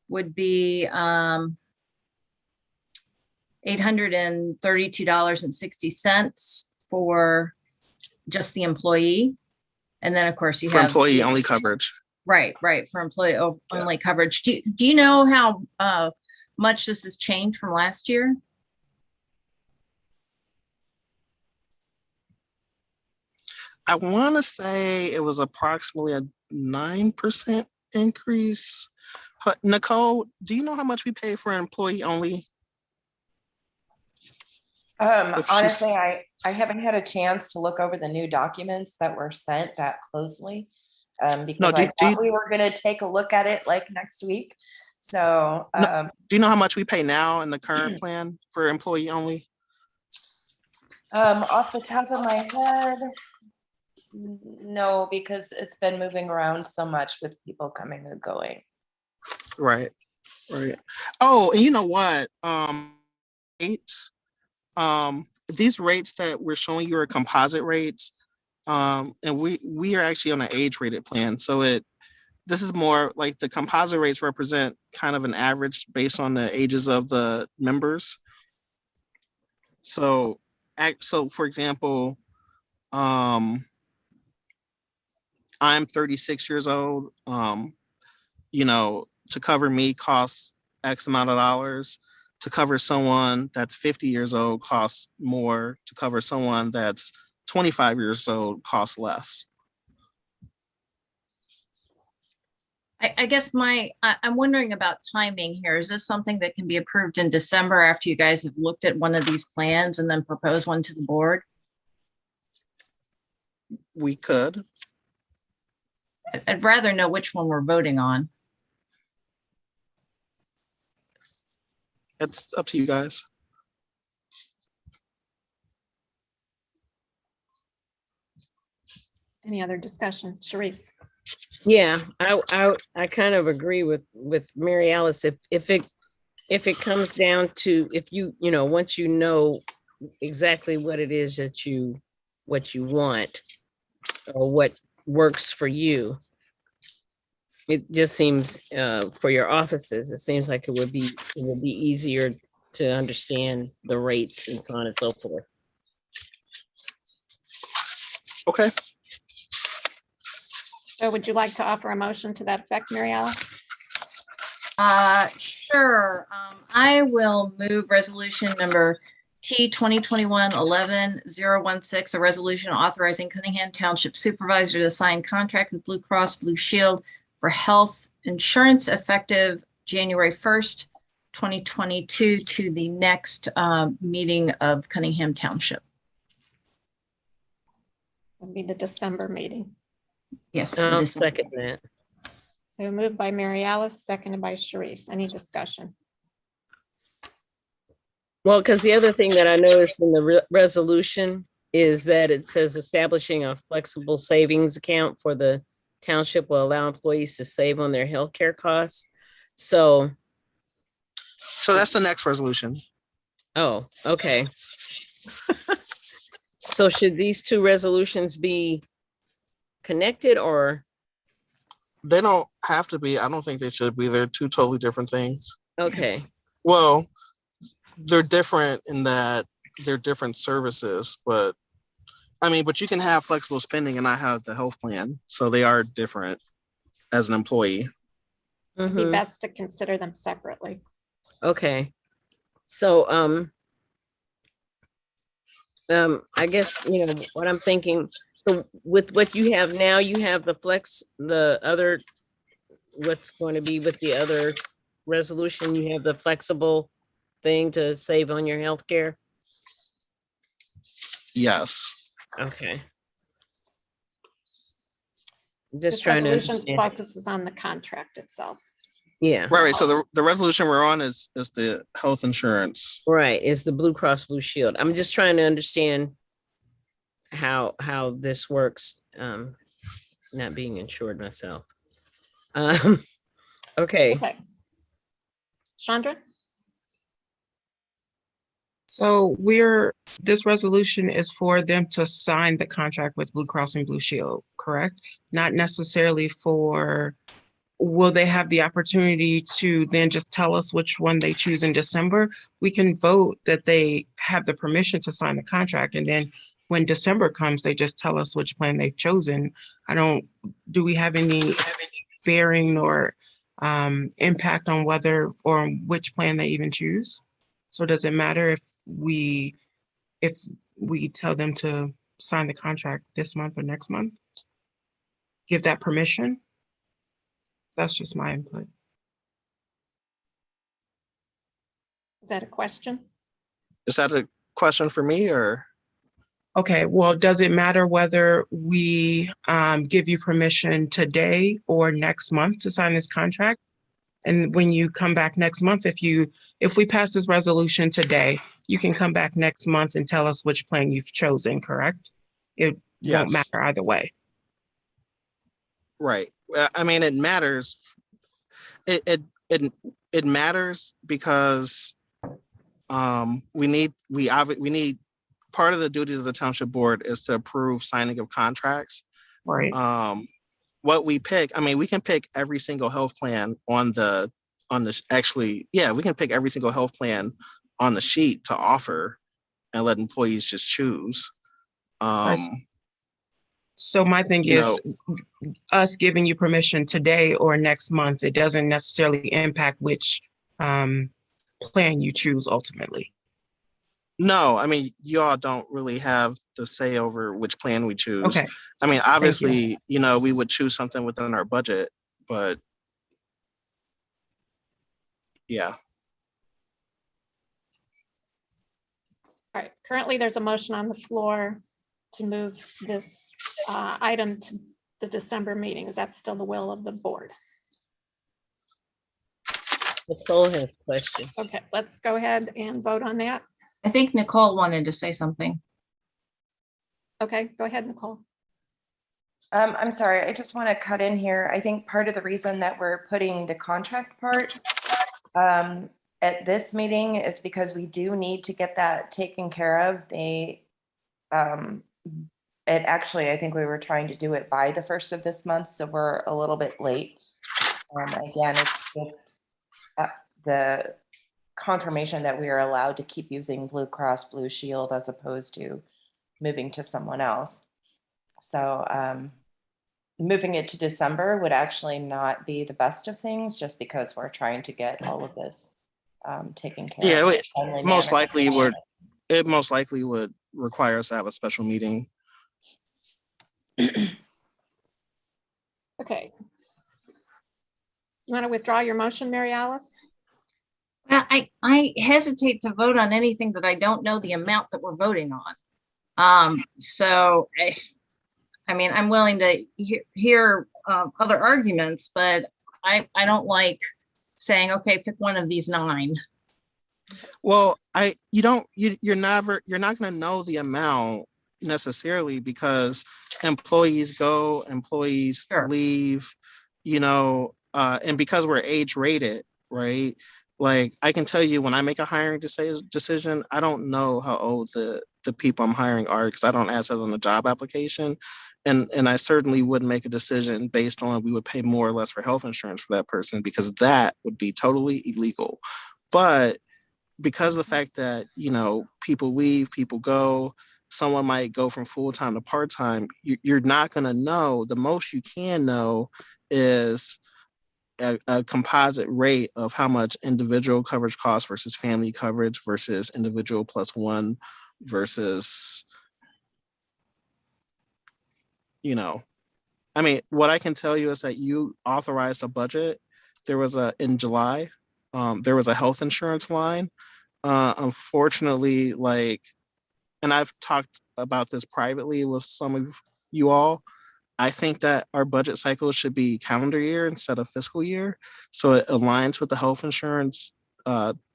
would be $832.60 for just the employee. And then of course you For have employee only coverage. Right, for employee only coverage. Do you know how much this has changed from last year? I want to say it was approximately a 9% increase. Nicole, do you know how much we pay for an employee only? If she's- Honestly, I haven't had a chance to look over the new documents that were sent that closely. Because I thought we were gonna take a look at it like next week. So, Do you know how much we pay now in the current plan for employee only? off the top of my head, no, because it's been moving around so much with people coming and going. Right. Oh, and you know what? Rates. These rates that we're showing you are composite rates. And we are actually on an age rated plan. So this is more like the composite rates represent kind of an average based on the ages of the members. So for example, I'm 36 years old. To cover me costs X amount of dollars. To cover someone that's 50 years old costs more. To cover someone that's 25 years old costs less. I guess I'm wondering about timing here. Is this something that can be approved in December after you guys have looked at one of these plans and then propose one to the board? We could. I'd rather know which one we're voting on. It's up to you guys. Any other discussion? Sharice? Yeah, I kind of agree with Mary Alice. If it comes down to, once you know exactly what it is that you want or what works for you, it just seems for your offices, it seems like it would be easier to understand the rates and so on and so forth. Okay. So would you like to offer a motion to that effect, Mary Alice? Sure. I will move resolution number T 2021-11-016, a resolution authorizing Cunningham Township Supervisor to sign contract with Blue Cross Blue Shield for health insurance effective January 1st, 2022 to the next meeting of Cunningham Township. It'll be the December meeting. Yes. I'll second that. So moved by Mary Alice, seconded by Sharice. Any discussion? Well, because the other thing that I noticed in the resolution is that it says establishing a flexible savings account for the township will allow employees to save on their healthcare costs. So that's the next resolution. Oh, okay. So should these two resolutions be connected or? They don't have to be. I don't think they should be. They're two totally different things. Okay. Well, they're different in that they're different services, but you can have flexible spending and not have the health plan. So they are different as an employee. It'd be best to consider them separately. Okay. So, I guess, what I'm thinking, so with what you have now, you have what's going to be with the other resolution, you have the flexible thing to save on your health care? Yes. Okay. Just This trying to resolution understand. focuses on the contract itself. Yeah. Right. So the resolution we're on is the health insurance. Right. It's the Blue Cross Blue Shield. I'm just trying to understand how this works. Not being insured myself. Okay. Okay. Chandra? So this resolution is for them to sign the contract with Blue Cross and Blue Shield, correct? Not necessarily will they have the opportunity to then just tell us which one they choose in December? We can vote that they have the permission to sign the contract, and then when December comes, they just tell us which plan they've chosen. Do we have any bearing or impact on whether or which plan they even choose? So does it matter if we tell them to sign the contract this month or next month? Give that permission? That's just my input. Is that a question? Is that a question for me or? Okay, well, does it matter whether we give you permission today or next month to sign this contract? And when you come back next month, if we pass this resolution today, you can come back next month and tell us which plan you've chosen, correct? It won't Yes. matter either way. Right. Well, I mean, it matters. It matters because we need part of the duties of the township board is to approve signing of contracts. Right. What we pick, I mean, we can pick every single health plan we can pick every single health plan on the sheet to offer and let employees just choose. So my thing is, us giving you permission today or next month, it doesn't necessarily impact which plan you choose ultimately. No, I mean, you all don't really have the say over which plan we choose. Okay. I mean, obviously, we would choose something within our budget, but yeah. All right, currently there's a motion on the floor to move this item to the December meeting. Is that still the will of the board? Nicole has a question. Okay, let's go ahead and vote on that. I think Nicole wanted to say something. Okay, go ahead, Nicole. I'm sorry, I just want to cut in here. I think part of the reason that we're putting the contract part at this meeting is because we do need to get that taken care of. I think we were trying to do it by the 1st of this month, so we're a little bit late. Again, it's just the confirmation that we are allowed to keep using Blue Cross Blue Shield as opposed to moving to someone else. So moving it to December would actually not be the best of things, just because we're trying to get all of this taken care of. It most likely would require us to have a special meeting. Okay. You want to withdraw your motion, Mary Alice? Well, I hesitate to vote on anything that I don't know the amount that we're voting on. I mean, I'm willing to hear other arguments, but I don't like saying, okay, pick one of these 9. Well, you're not going to know the amount necessarily because employees go, employees leave, and because we're age rated, right? Like I can tell you when I make a hiring decision, I don't know how old the people I'm hiring are because I don't ask that on the job application. And I certainly wouldn't make a decision based on we would pay more or less for health insurance for that person because that would be totally illegal. But because of the fact that, people leave, people go, someone might go from full-time to part-time, you're not going to know. The most you can know is a composite rate of how much individual coverage costs versus family coverage versus individual plus one versus, I mean, what I can tell you is that you authorized a budget. In July, there was a health insurance line. Unfortunately, and I've talked about this privately with some of you all, I think that our budget cycle should be calendar year instead of fiscal year. So it aligns with the health insurance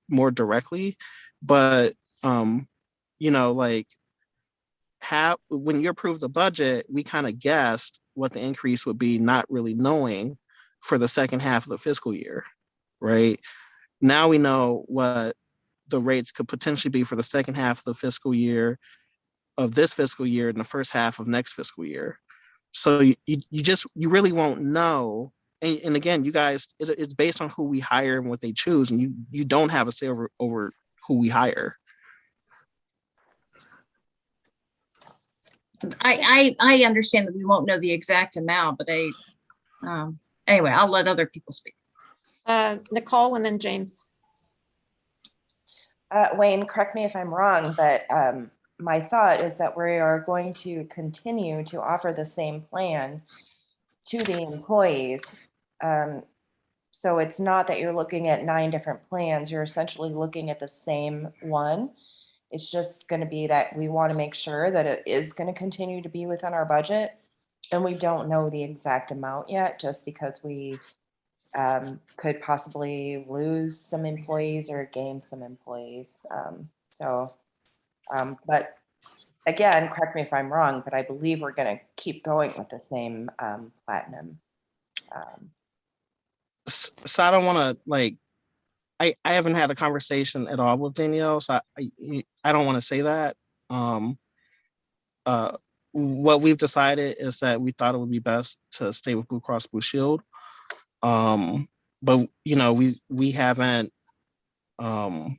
more directly. But, when you approve the budget, we kind of guessed what the increase would be, not really knowing for the second half of the fiscal year, right? Now we know what the rates could potentially be for the second half of the fiscal year of this fiscal year and the first half of next fiscal year. So you really won't know. And again, you guys, it's based on who we hire and what they choose. And you don't have a say over who we hire. I understand that we won't know the exact amount, but anyway, I'll let other people speak. Nicole and then James. Wayne, correct me if I'm wrong, but my thought is that we are going to continue to offer the same plan to the employees. So it's not that you're looking at 9 different plans, you're essentially looking at the same one. It's just going to be that we want to make sure that it is going to continue to be within our budget. And we don't know the exact amount yet, just because we could possibly lose some employees or gain some employees. But again, correct me if I'm wrong, but I believe we're going to keep going with the same platinum. So I don't want to I haven't had a conversation at all with Danielle, so I don't want to say that. What we've decided is that we thought it would be best to stay with Blue Cross Blue Shield. But you know, we haven't, I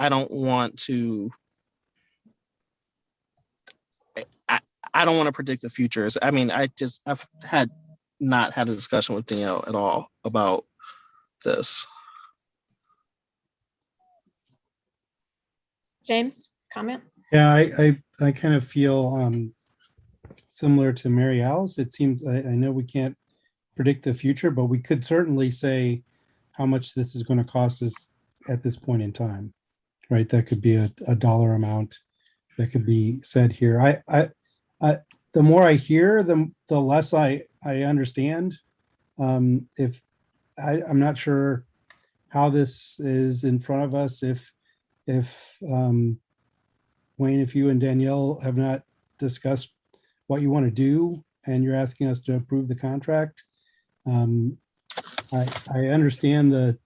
don't want to, I don't want to predict the future. I mean, I've not had a discussion with Danielle at all about this. James, comment? Yeah, I kind of feel similar to Mary Alice. It seems, I know we can't predict the future, but we could certainly say how much this is going to cost us at this point in time, right? That could be a dollar amount that could be said here. The more I hear, the less I understand. I'm not sure how this is in front of us. If Wayne, if you and Danielle have not discussed what you want to do and you're asking us to approve the contract, I understand the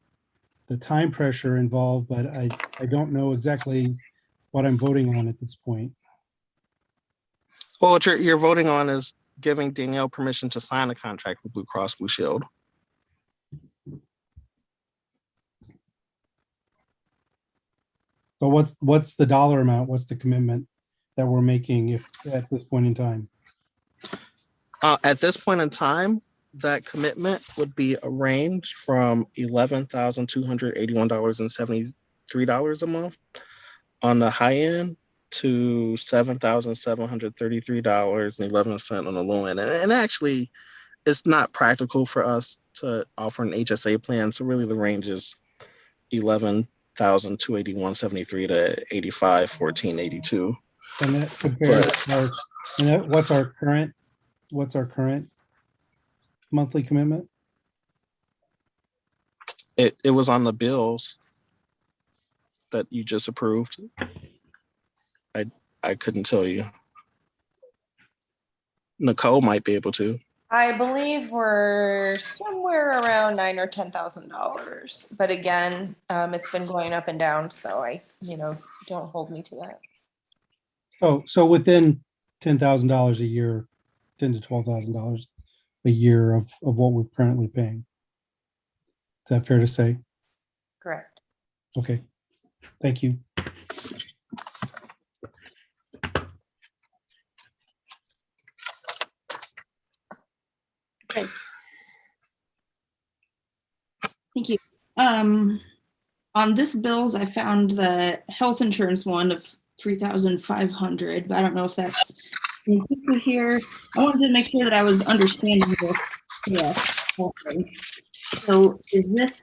time pressure involved, but I don't know exactly what I'm voting on at this point. Well, what you're voting on is giving Danielle permission to sign a contract with Blue Cross Blue Shield. But what's the dollar amount? What's the commitment that we're making at this point in time? At this point in time, that commitment would be a range from $11,281.73 a month on the high end to $7,733.11 on the low end. And actually, it's not practical for us to offer an HSA plan. So really the range is $11,281.73 to $85,482. And that compares what's our current monthly commitment? It was on the bills that you just approved. I couldn't tell you. Nicole might be able to. I believe we're somewhere around $9,000 or $10,000, but again, it's been going up and down, so don't hold me to that. So within $10,000 a year, $10,000 to $12,000 a year of what we're currently paying. Is that fair to say? Correct. Okay, thank you. Grace. Thank you. On this bills, I found the health insurance one of $3,500, but I don't know if that's included here. I wanted to make sure that I was understanding this. Yeah. Okay. So is this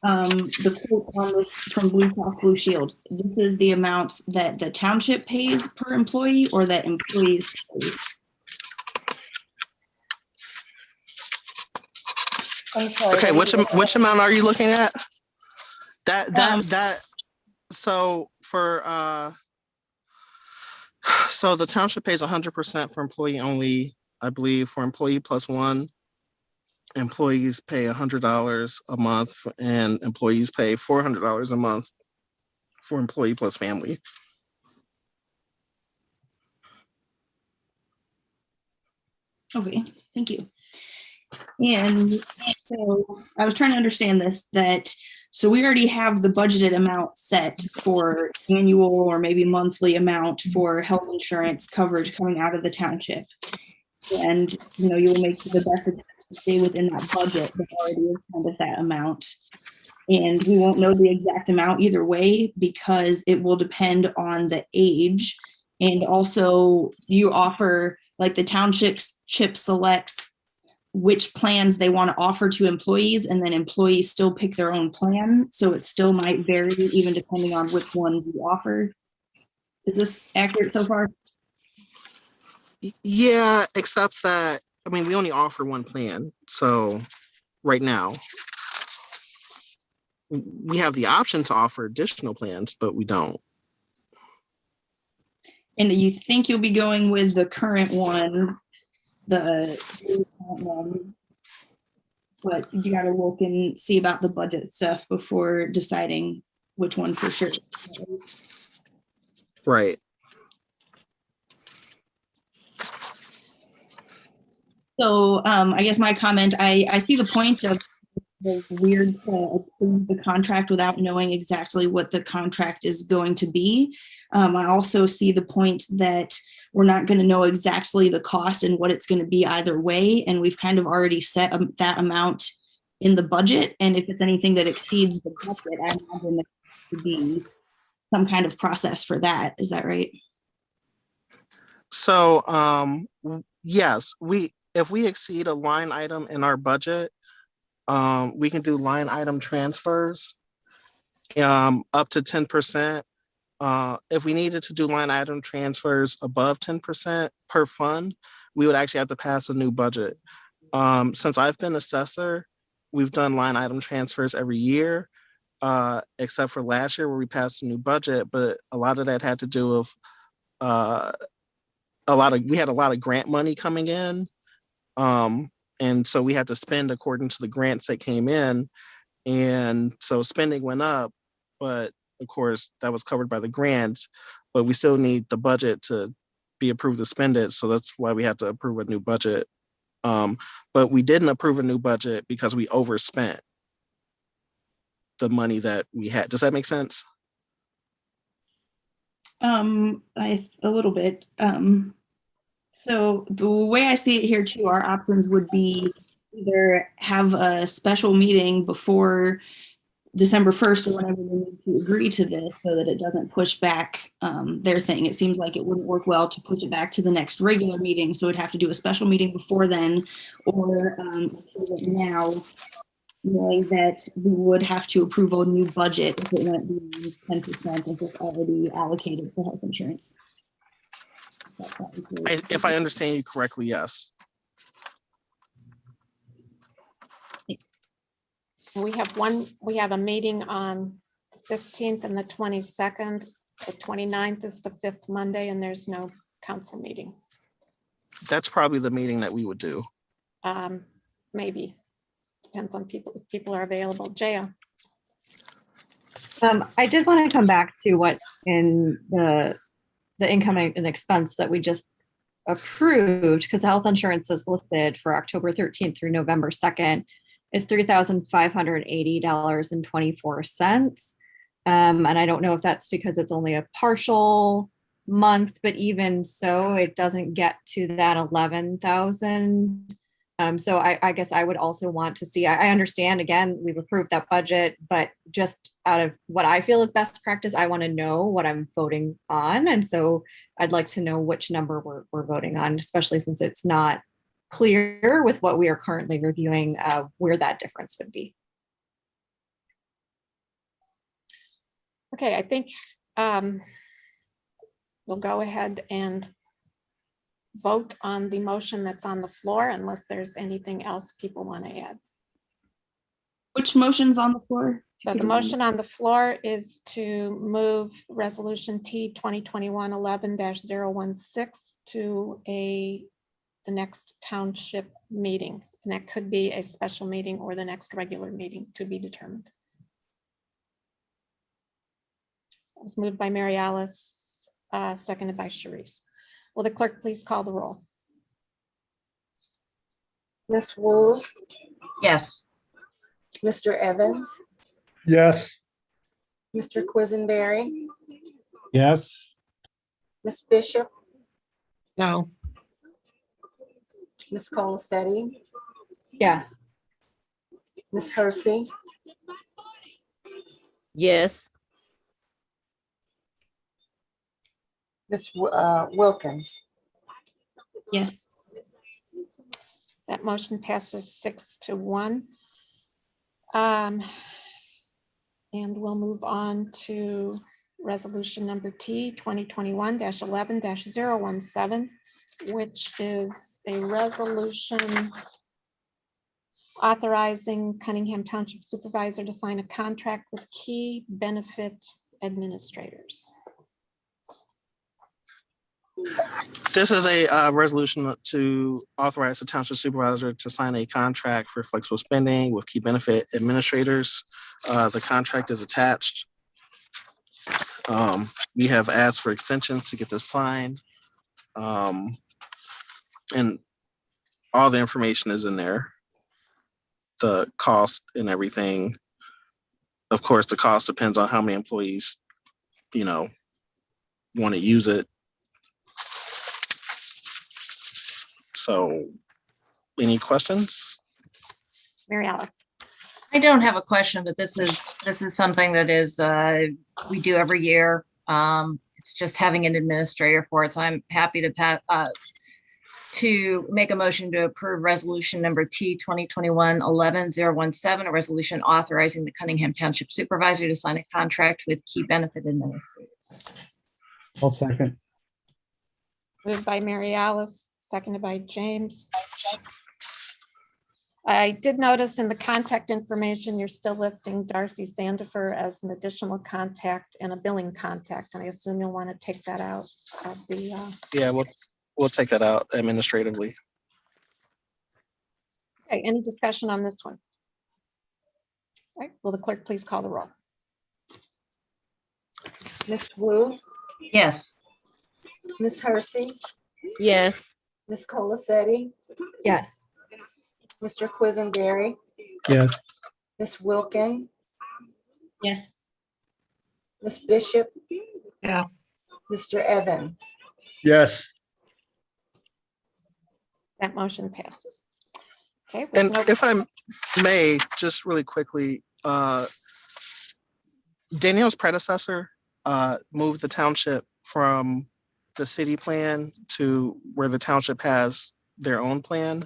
the quote on this from Blue Cross Blue Shield? This is the amount that the township pays per employee, or that employees pay? I'm sorry. Okay, which amount are you looking at? So the township pays 100% for employee only. I believe for employee plus one, employees pay $100 a month, and employees pay $400 a month for employee plus family. Okay, thank you. And so I was trying to understand this, so we already have the budgeted amount set for annual or maybe monthly amount for health insurance coverage coming out of the township. And, you will make the best attempts to stay within that budget that already is kind of that amount. And we won't know the exact amount either way because it will depend on the age. And also you offer, like the township selects which plans they want to offer to employees, and then employees still pick their own plan. So it still might vary even depending on which ones you offer. Is this accurate so far? Yeah, except that, I mean, we only offer one plan. So right now, we have the option to offer additional plans, but we don't. And you think you'll be going with the current one, the one, but you got to look and see about the budget stuff before deciding which one for sure. Right. So I guess my comment, I see the point of the weird to approve the contract without knowing exactly what the contract is going to be. I also see the point that we're not going to know exactly the cost and what it's going to be either way. And we've kind of already set that amount in the budget. And if it's anything that exceeds the budget, I imagine there to be some kind of process for that. Is that right? So yes, if we exceed a line item in our budget, we can do line item transfers up to 10%. If we needed to do line item transfers above 10% per fund, we would actually have to pass a new budget. Since I've been assessor, we've done line item transfers every year, except for last year where we passed a new budget, but a lot of that had to do with we had a lot of grant money coming in. And so we had to spend according to the grants that came in. And so spending went up, but of course that was covered by the grants, but we still need the budget to be approved to spend it. So that's why we had to approve a new budget. But we didn't approve a new budget because we overspent the money that we had. Does that make sense? A little bit. So the way I see it here too, our options would be either have a special meeting before December 1st or whenever we need to agree to this so that it doesn't push back their thing. It seems like it wouldn't work well to push it back to the next regular meeting. So we'd have to do a special meeting before then, or now, knowing that we would have to approve a new budget if it went beyond 10% if it's already allocated for health insurance. If I understand you correctly, yes. We have a meeting on the 15th and the 22nd. The 29th is the 5th Monday, and there's no council meeting. That's probably the meeting that we would do. Maybe. Depends on people, if people are available. Jaya. I did want to come back to what's in the income and expense that we just approved, because health insurance is listed for October 13th through November 2nd is $3,580.24. And I don't know if that's because it's only a partial month, but even so, it doesn't get to that 11,000. So I guess I would also want to see, I understand, again, we've approved that budget, but just out of what I feel is best practice, I want to know what I'm voting on. And so I'd like to know which number we're voting on, especially since it's not clear with what we are currently reviewing where that difference would be. Okay, I think we'll go ahead and vote on the motion that's on the floor unless there's anything else people want to add. Which motion's on the floor? So the motion on the floor is to move resolution T 2021-11-016 to the next township meeting. And that could be a special meeting or the next regular meeting to be determined. It was moved by Mary Alice, seconded by Sharice. Will the clerk please call the roll? Ms. Wu, Yes. Mr. Evans, Yes. Mr. Quisenberry, Yes. Ms. Bishop, No. Ms. Colacetti, Yes. Ms. Hersey, Yes. Ms. Wilkins. Yes. That motion passes 6-1. And we'll move on to resolution number T 2021-11-017, which is a resolution authorizing Cunningham Township Supervisor to sign a contract with key benefit administrators. This is a resolution to authorize the township supervisor to sign a contract for flexible spending with key benefit administrators. The contract is attached. We have asked for extensions to get this signed. And all the information is in there. The cost and everything. Of course, the cost depends on how many employees, want to use it. So, any questions? Mary Alice. I don't have a question, but this is something that is, we do every year. It's just having an administrator for it. So I'm happy to make a motion to approve resolution number T 2021-11-017, a resolution authorizing the Cunningham Township Supervisor to sign a contract with key benefit administrators. I'll second. Moved by Mary Alice, seconded by James. I did notice in the contact information, you're still listing Darcy Sandifer as an additional contact and a billing contact, and I assume you'll want to take that out of the. Yeah, we'll take that out administratively. Okay, any discussion on this one? All right, will the clerk please call the roll? Ms. Wu, Yes. Ms. Hersey, Yes. Ms. Colacetti, Yes. Mr. Quisenberry, Yes. Ms. Wilkin, Yes. Ms. Bishop, Yeah. Mr. Evans. Yes. That motion passes. Okay. with And no- if I may, just really quickly, Danielle's predecessor moved the township from the city plan to where the township has their own plan.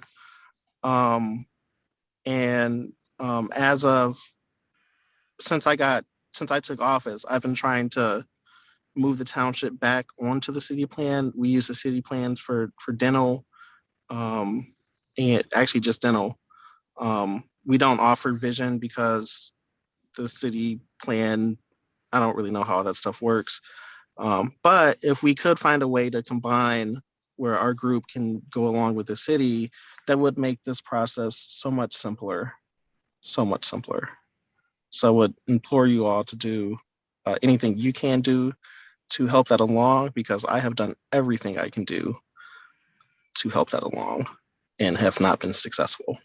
Since I took office, I've been trying to move the township back onto the city plan. We use the city plans for dental, and actually just dental. We don't offer vision because the city plan, I don't really know how all that stuff works. But if we could find a way to combine where our group can go along with the city, that would make this process so much simpler, so much simpler. So I would implore you all to do anything you can do to help that along, because I have done everything I can do to help that along and have not been successful.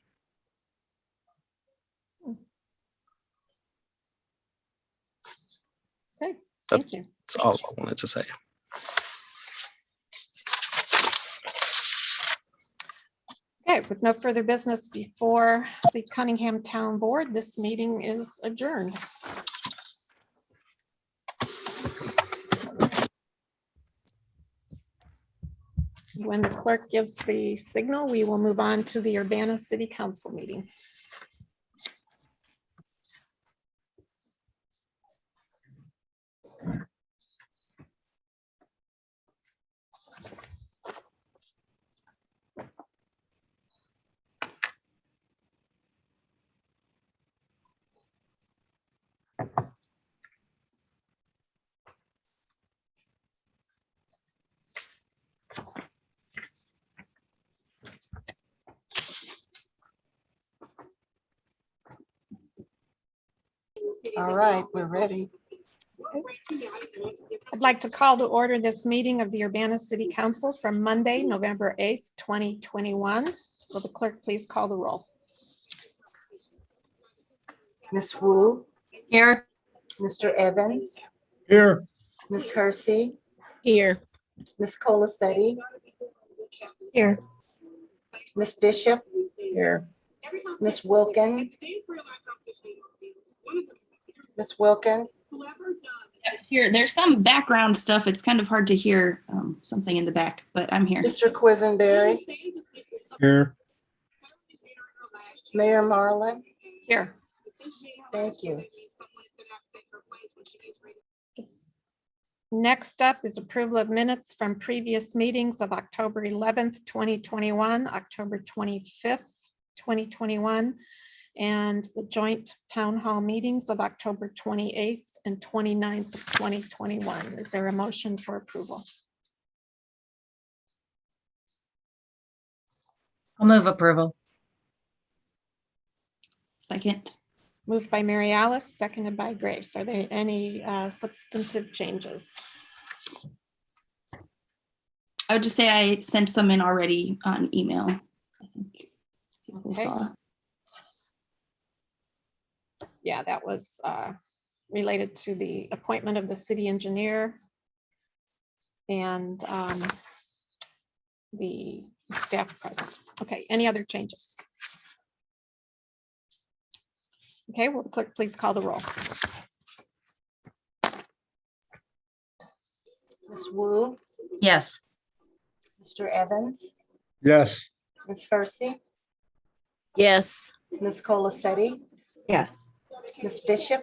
Okay, thank you. That's all I wanted to say. Okay, with no further business before the Cunningham Town Board, this meeting is adjourned. When the clerk gives the signal, we will move on to the Urbana City Council meeting. All right, we're ready. I'd like to call to order this meeting of the Urbana City Council from Monday, November 8th, 2021. Will the clerk please call the roll? Ms. Wu, Here. Mr. Evans, Here. Ms. Hersey, Here. Ms. Colacetti, Here. Ms. Bishop, Here. Ms. Wilkin. Ms. Wilkin, Here, there's some background stuff. It's kind of hard to hear something in the back, but I'm here. Mr. Quisenberry, Here, Mayor Marlin. Here. Thank you. Next up is approval of minutes from previous meetings of October 11th, 2021, October 25th, 2021, and the joint town hall meetings of October 28th and 29th of 2021. Is there a motion for approval? I'll move approval. Second. Moved by Mary Alice, seconded by Grace. Are there any substantive changes? I would just say I sent some in already on email. I think people Okay. saw. Yeah, that was related to the appointment of the city engineer and the staff present. Okay, any other changes? Okay, will the clerk please call the roll? Ms. Wu, Yes. Mr. Evans, Yes. Ms. Hersey, Yes. Ms. Colacetti, Yes. Ms. Bishop,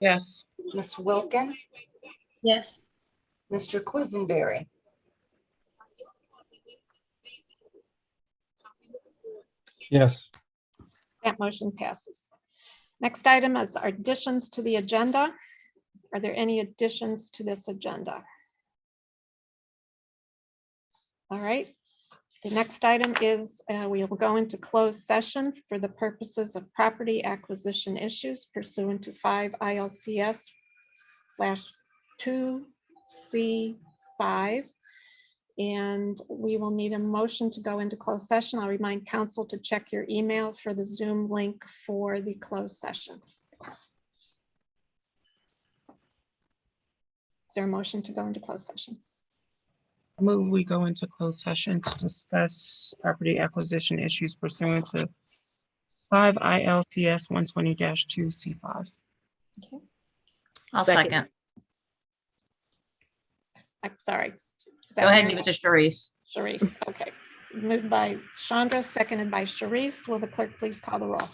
Yes. Ms. Wilkin, Yes. Mr. Quisenberry. yes. That motion passes. Next item is our additions to the agenda. Are there any additions to this agenda? All right. The next item is we will go into closed session for the purposes of property acquisition issues pursuant to 5 ILCS/2C5. And we will need a motion to go into closed session. I'll remind council to check your email for the Zoom link for the closed session. Is there a motion to go into closed session? Move we go into closed session to discuss property acquisition issues pursuant to 5 ILCS 120-2C5. Okay. I'll Second. second. I'm sorry. Is that Go ahead and Mary? give it to Sharice. Sharice, okay. Moved by Chandra, seconded by Sharice. Will the clerk please call the roll?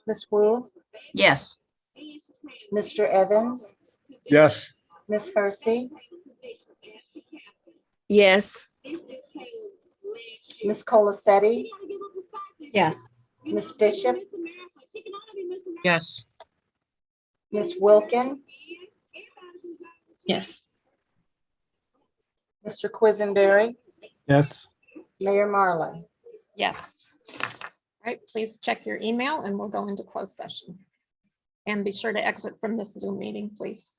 Ms. Wu, Yes. Mr. Evans, Yes. Ms. Hersey, Yes. Ms. Colacetti, Yes. Ms. Bishop, Yes. Ms. Wilkin, Yes. Mr. Quisenberry, Yes. Mayor Marlin. Yes. All right, please check your email and we'll go into closed session. And be sure to exit from this Zoom meeting, please.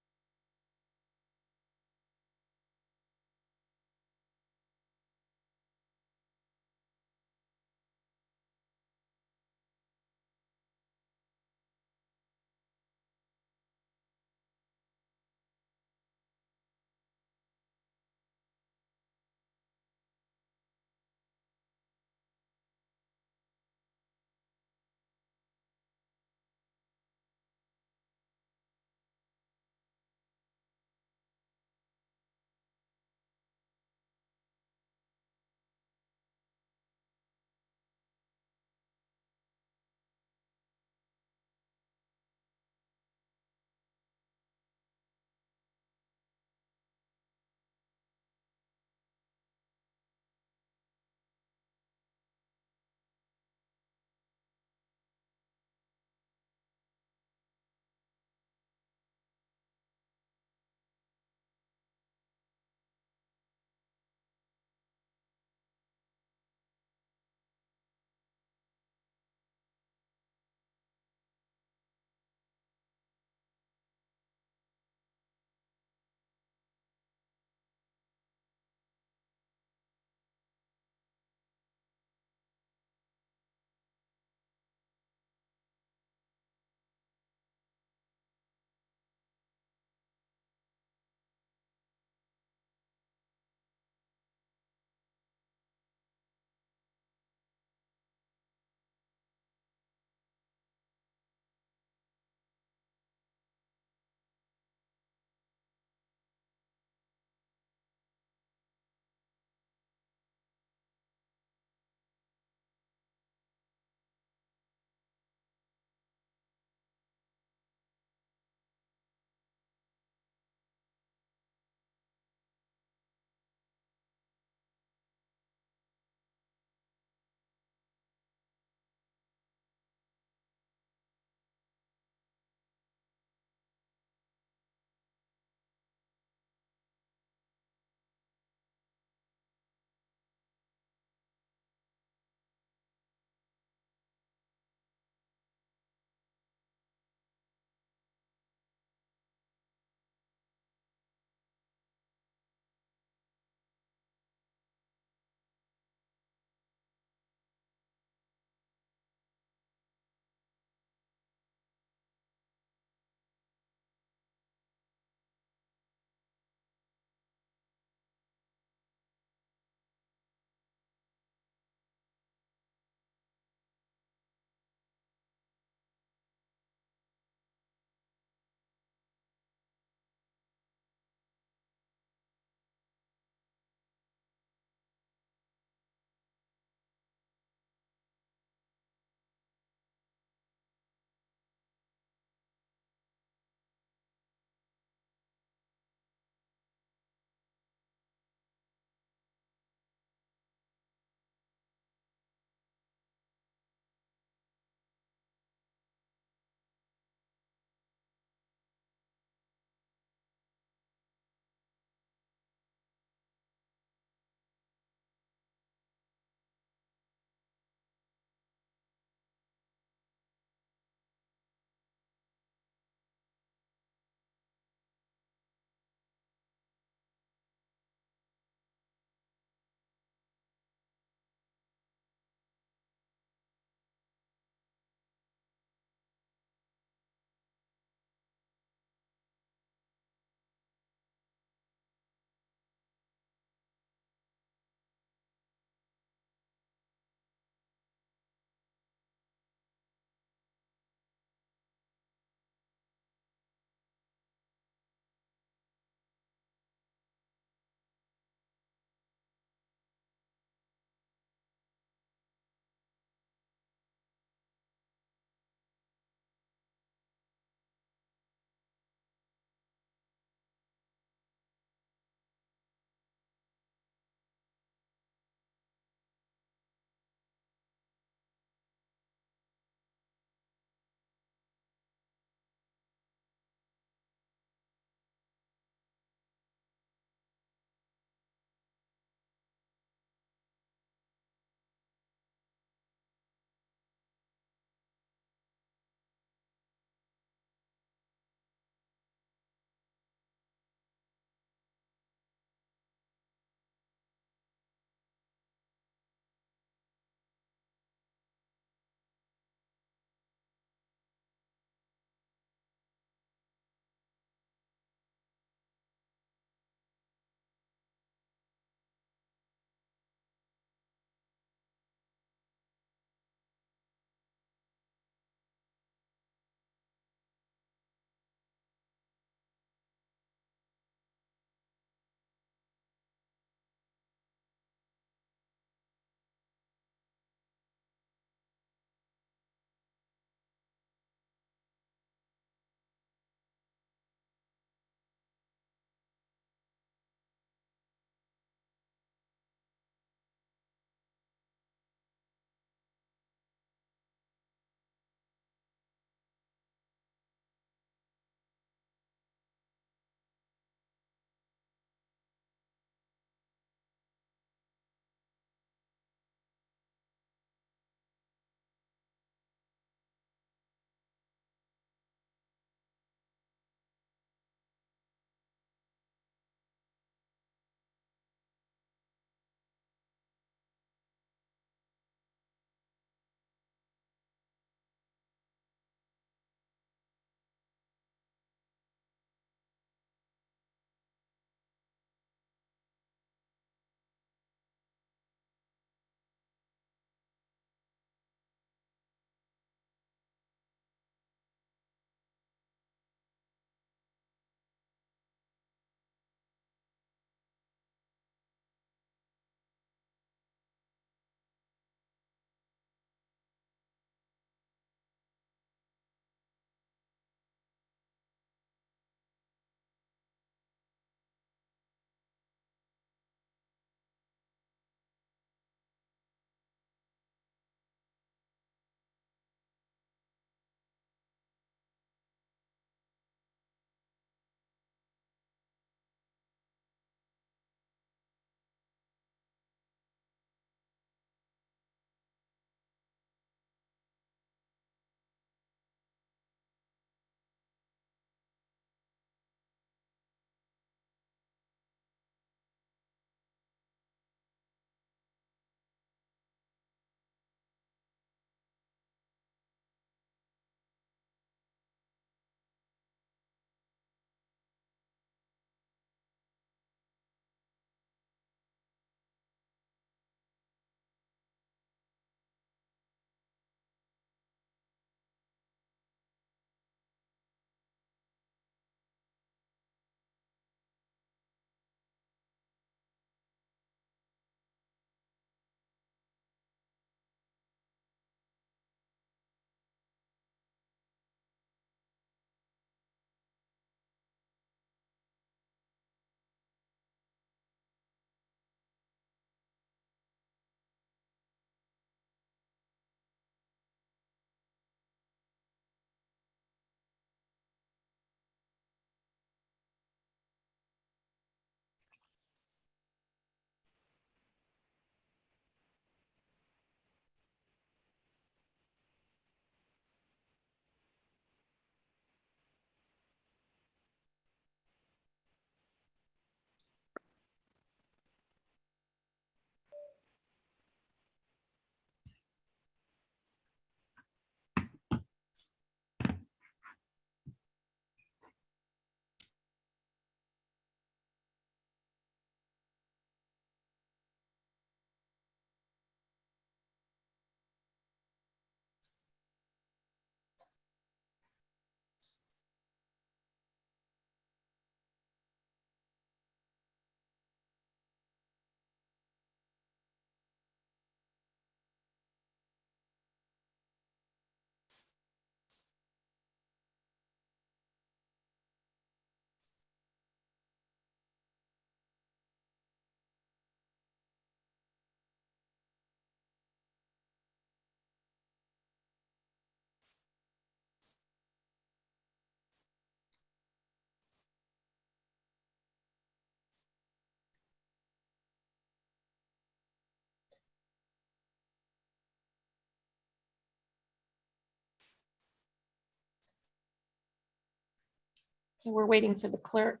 Okay, we're waiting for the clerk.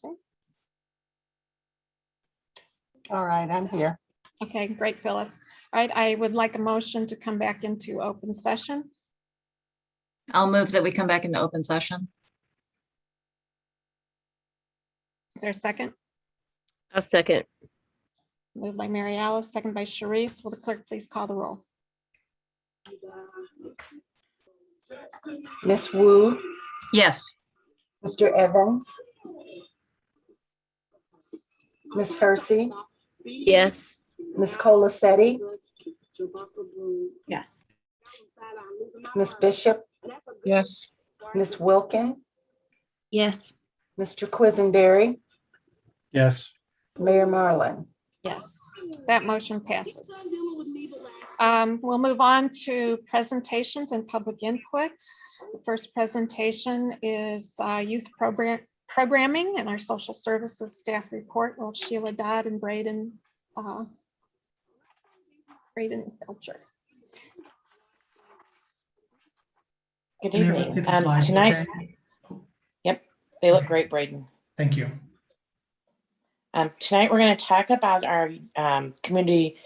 Okay. All right, I'm here. Okay, great, Phyllis. All right, I would like a motion to come back into open session. I'll move that we come back into open session. Is there a second? A second. Moved by Mary Alice, second by Sharice. Will the clerk please call the roll? Miss Wu, Yes. Mr. Evans, Miss Hersey, Yes. Miss Colacetti, Yes. Miss Bishop, Yes. Miss Wilkin, Yes. Mr. Quisenberry, Yes. Mayor Marlin. Yes, that motion passes. We'll move on to presentations and public input. The first presentation is youth programming and our social services staff report. Well, Sheila Dodd and Braden Belcher. Good Can everyone evening. see the slides Tonight, okay? yep, they look great, Braden. Thank you. Tonight, we're going to talk about our community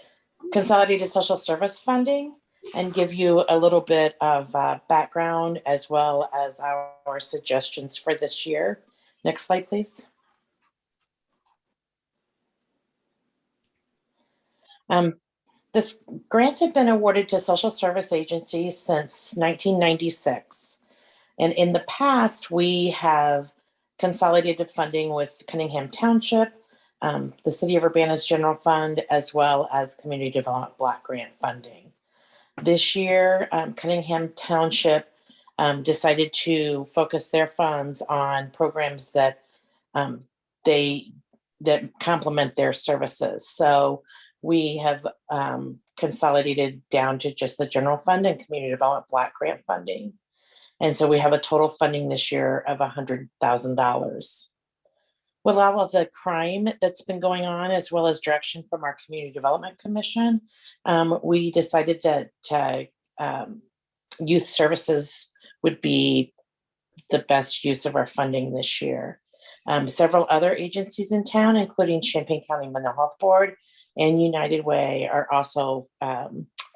consolidated social service funding and give you a little bit of background as well as our suggestions for this year. Next slide, please. This grants have been awarded to social service agencies since 1996. And in the past, we have consolidated funding with Cunningham Township, the City of Urbana's general fund, as well as Community Development Block Grant funding. This year, Cunningham Township decided to focus their funds on programs that that complement their services. So we have consolidated down to just the general fund and Community Development Block Grant funding. And so we have a total funding this year of $100,000. With all of the crime that's been going on, as well as direction from our Community Development Commission, we decided that youth services would be the best use of our funding this year. Several other agencies in town, including Champaign County Mental Health Board and United Way, are also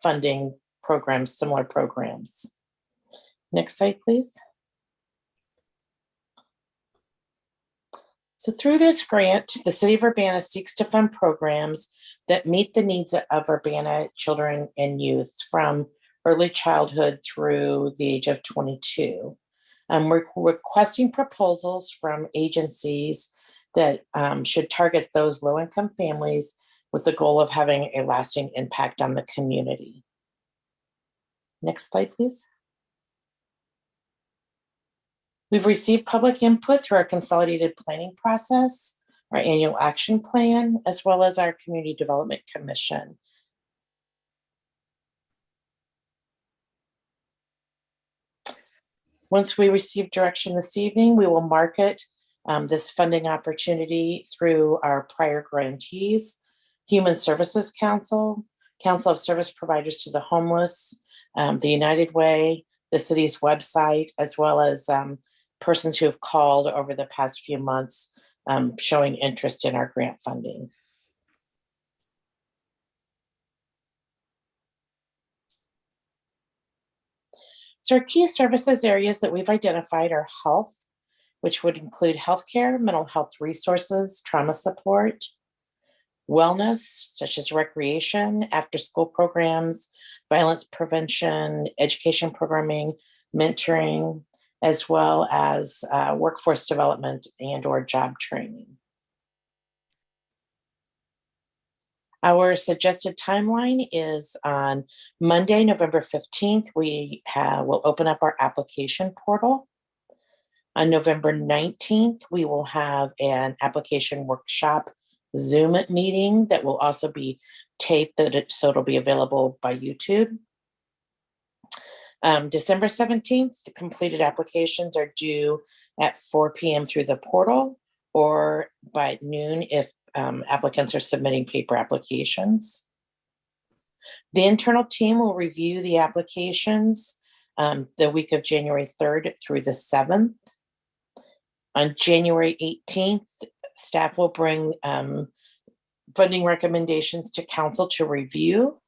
funding programs, similar programs. Next slide, please. So through this grant, the City of Urbana seeks to fund programs that meet the needs of Urbana children and youth from early childhood through the age of 22. We're requesting proposals from agencies that should target those low-income families with the goal of having a lasting impact on the community. Next slide, please. We've received public input through our consolidated planning process, our annual action plan, as well as our Community Development Commission. Once we receive direction this evening, we will market this funding opportunity through our prior grantees, Human Services Council, Council of Service Providers to the Homeless, the United Way, the city's website, as well as persons who have called over the past few months showing interest in our grant funding. So our key services areas that we've identified are health, which would include healthcare, mental health resources, trauma support, wellness, such as recreation, after-school programs, violence prevention, education programming, mentoring, as well as workforce development and/or job training. Our suggested timeline is on Monday, November 15th. We will open up our application portal. On November 19th, we will have an application workshop Zoom meeting that will also be taped, so it'll be available by YouTube. December 17th, the completed applications are due at 4 p.m. through the portal, or by noon if applicants are submitting paper applications. The internal team will review the applications the week of January 3rd through the 7th. On January 18th, staff will bring funding recommendations to council to review.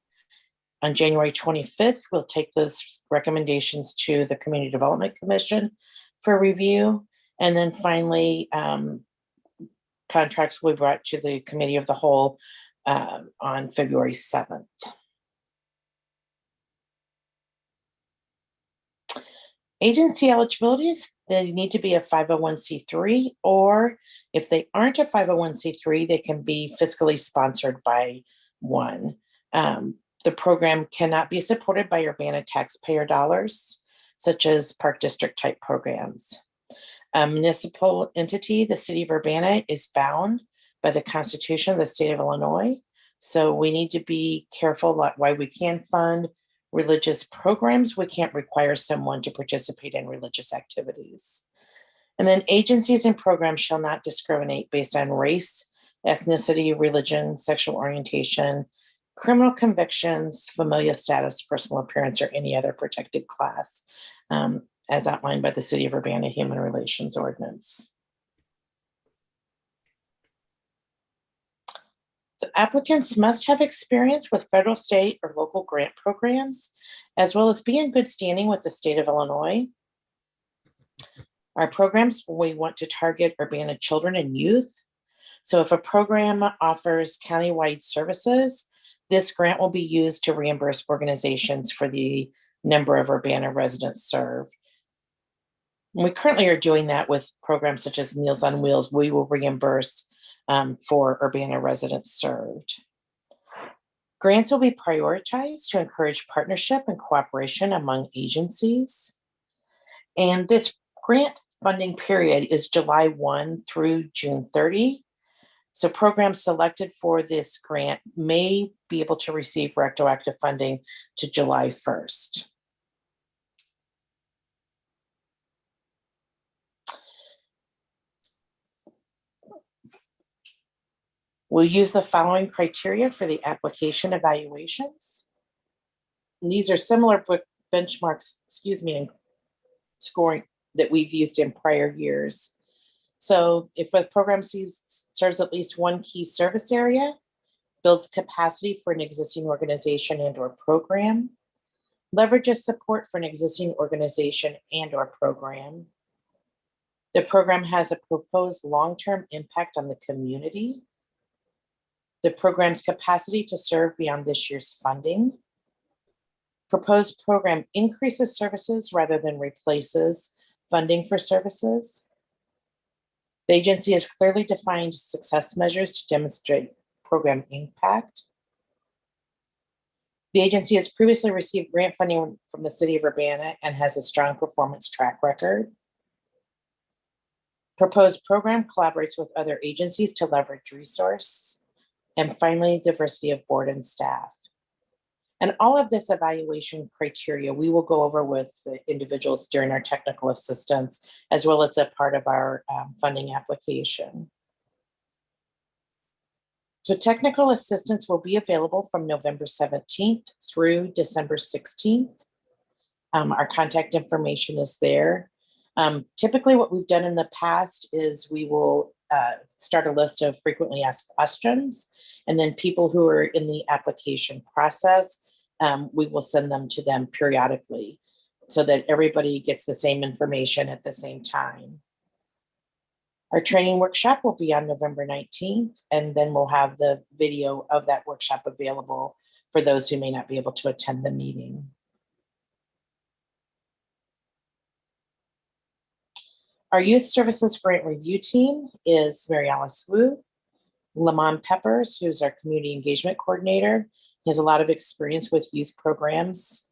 On January 25th, we'll take those recommendations to the Community Development Commission for review. And then finally, contracts will be brought to the Committee of the Whole on February 7th. Agency eligibilities, they need to be a 501c3, or if they aren't a 501c3, they can be fiscally sponsored by one. The program cannot be supported by Urbana taxpayer dollars, such as Park District type programs. A municipal entity, the city of Urbana, is bound by the Constitution of the state of Illinois. So we need to be careful why we can fund religious programs. We can't require someone to participate in religious activities. And then agencies and programs shall not discriminate based on race, ethnicity, religion, sexual orientation, criminal convictions, familial status, personal appearance, or any other protected class, as outlined by the City of Urbana Human Relations Ordinance. So applicants must have experience with federal, state, or local grant programs, as well as be in good standing with the state of Illinois. Our programs, we want to target Urbana children and youth. So if a program offers countywide services, this grant will be used to reimburse organizations for the number of Urbana residents served. We currently are doing that with programs such as Meals on Wheels. We will reimburse for Urbana residents served. Grants will be prioritized to encourage partnership and cooperation among agencies. And this grant funding period is July 1 through June 30. So programs selected for this grant may be able to receive retroactive funding to July 1st. We'll use the following criteria for the application evaluations. And these are similar benchmarks, and scoring that we've used in prior years. So if a program serves at least one key service area, builds capacity for an existing organization and or program, leverages support for an existing organization and or program, the program has a proposed long-term impact on the community, the program's capacity to serve beyond this year's funding, proposed program increases services rather than replaces funding for services. The agency has clearly defined success measures to demonstrate program impact. The agency has previously received grant funding from the City of Urbana and has a strong performance track record. Proposed program collaborates with other agencies to leverage resource. And finally, diversity of board and staff. And all of this evaluation criteria, we will go over with the individuals during our technical assistance, as well as a part of our funding application. So technical assistance will be available from November 17th through December 16th. Our contact information is there. Typically what we've done in the past is we will start a list of frequently asked questions, and then people who are in the application process, we will send them to them periodically so that everybody gets the same information at the same time. Our training workshop will be on November 19th, and then we'll have the video of that workshop available for those who may not be able to attend the meeting. Our Youth Services Grant Review Team is Mary Alice Wu, Lamont Peppers, who's our Community Engagement Coordinator. He has a lot of experience with youth programs,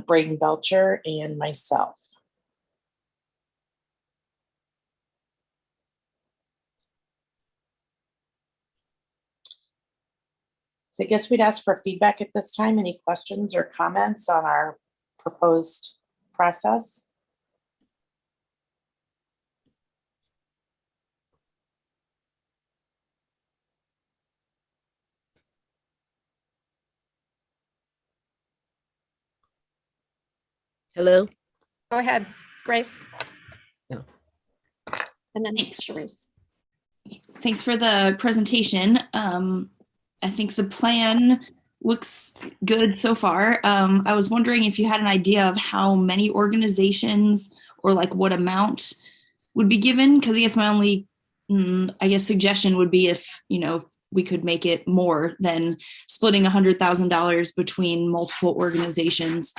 Braden Belcher, and myself. So I guess we'd ask for feedback at this time. Any questions or comments on our proposed process? Hello? Go ahead, Grace. No. And then Thanks. Sharice. Thanks for the presentation. I think the plan looks good so far. I was wondering if you had an idea of how many organizations or like what amount would be given, because I guess my only, suggestion would be if, we could make it more than splitting $100,000 between multiple organizations.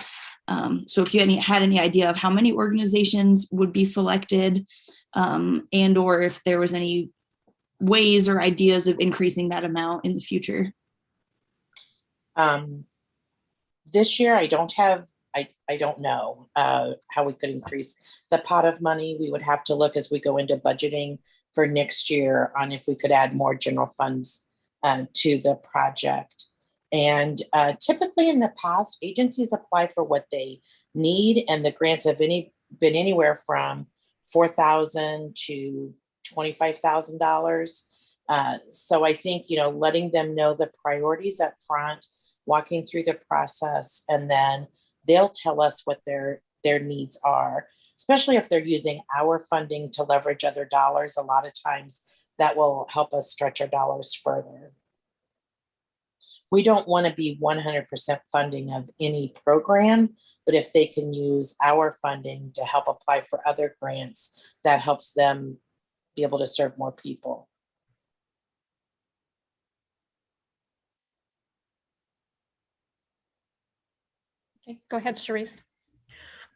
So if you had any idea of how many organizations would be selected, and or if there was any ways or ideas of increasing that amount in the future. This year, I don't know how we could increase the pot of money. We would have to look as we go into budgeting for next year on if we could add more general funds to the project. And typically in the past, agencies apply for what they need, and the grants have been anywhere from $4,000 to $25,000. So I think, letting them know the priorities up front, walking through the process, and then they'll tell us what their needs are, especially if they're using our funding to leverage other dollars. A lot of times that will help us stretch our dollars further. We don't want to be 100% funding of any program, but if they can use our funding to help apply for other grants, that helps them be able to serve more people. Okay, go ahead, Sharice.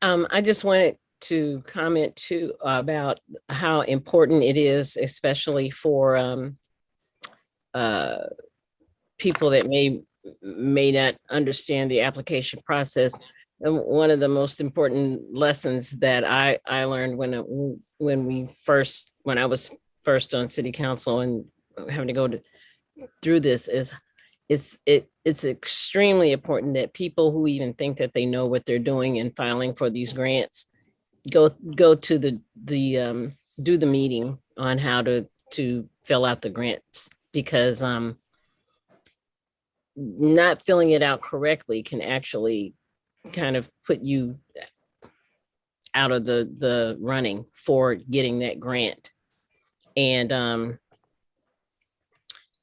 I just wanted to comment too about how important it is, especially for people that may not understand the application process. And one of the most important lessons that I learned when I was first on city council and having to go through this is it's extremely important that people who even think that they know what they're doing in filing for these grants go to do the meeting on how to fill out the grants, because not filling it out correctly can actually kind of put you out of the running for getting that grant. And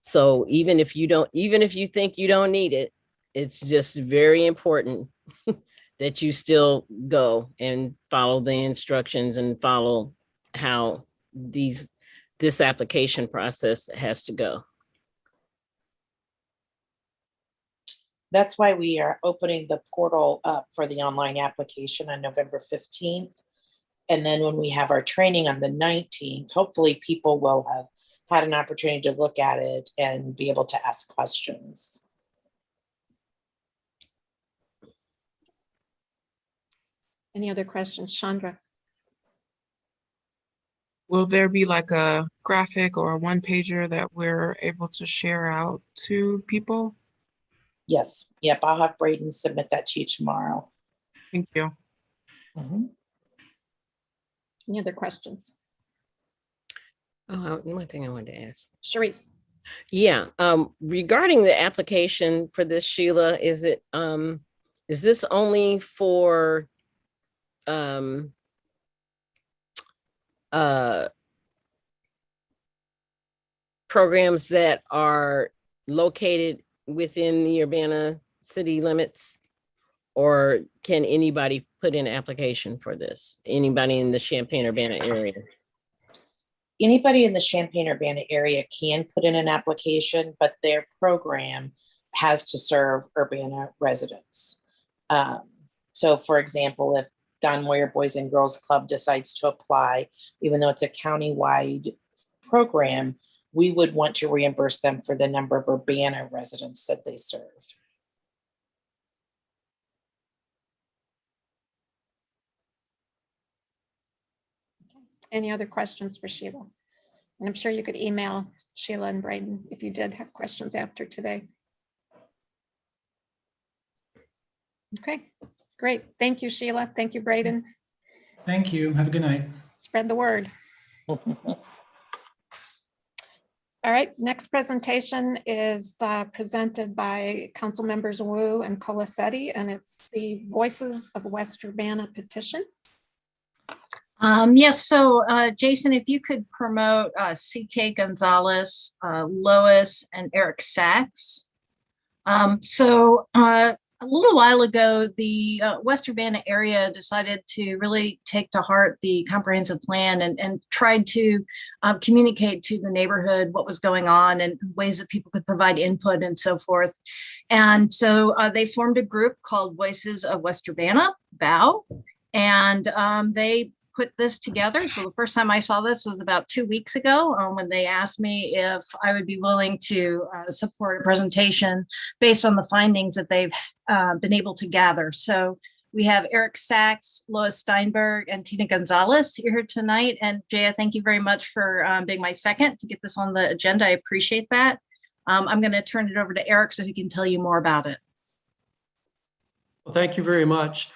so even if you think you don't need it, it's just very important that you still go and follow the instructions and follow how this application process has to go. That's why we are opening the portal up for the online application on November 15th. And then when we have our training on the 19th, hopefully people will have had an opportunity to look at it and be able to ask questions. Any other questions, Chandra? Will there be like a graphic or a one-pager that we're able to share out to people? Yes. Yep. I'll have Braden submit that to you tomorrow. Thank you. Mm-hmm. Any other questions? Oh, one thing I wanted to ask. Sharice. Yeah. Regarding the application for this, Sheila, is this only for programs that are located within the Urbana city limits, or can anybody put in an application for this? Anybody in the Champaign-Urbana area? Anybody in the Champaign-Urbana area can put in an application, but their program has to serve Urbana residents. So for example, if Don Moyer Boys and Girls Club decides to apply, even though it's a county-wide program, we would want to reimburse them for the number of Urbana residents that they serve. Any other questions for Sheila? And I'm sure you could email Sheila and Braden if you did have questions after today. Okay, great. Thank you, Sheila. Thank you, Braden. Thank you. Have a good night. Spread the word. All right, next presentation is presented by Council Members Wu and Colasetti, and it's the Voices of West Urbana petition. Yes, so Jason, if you could promote CK Gonzalez, Lois, and Eric Sachs. A little while ago, the West Urbana area decided to really take to heart the comprehensive plan and tried to communicate to the neighborhood what was going on and ways that people could provide input and so forth. And so they formed a group called Voices of West Urbana, VOW, and they put this together. So the first time I saw this was about 2 weeks ago when they asked me if I would be willing to support a presentation based on the findings that they've been able to gather. So we have Eric Sachs, Lois Steinberg, and Tina Gonzalez here tonight. And Jaya, thank you very much for being my second to get this on the agenda. I appreciate that. I'm going to turn it over to Eric so he can tell you more about it. Well, thank you very much.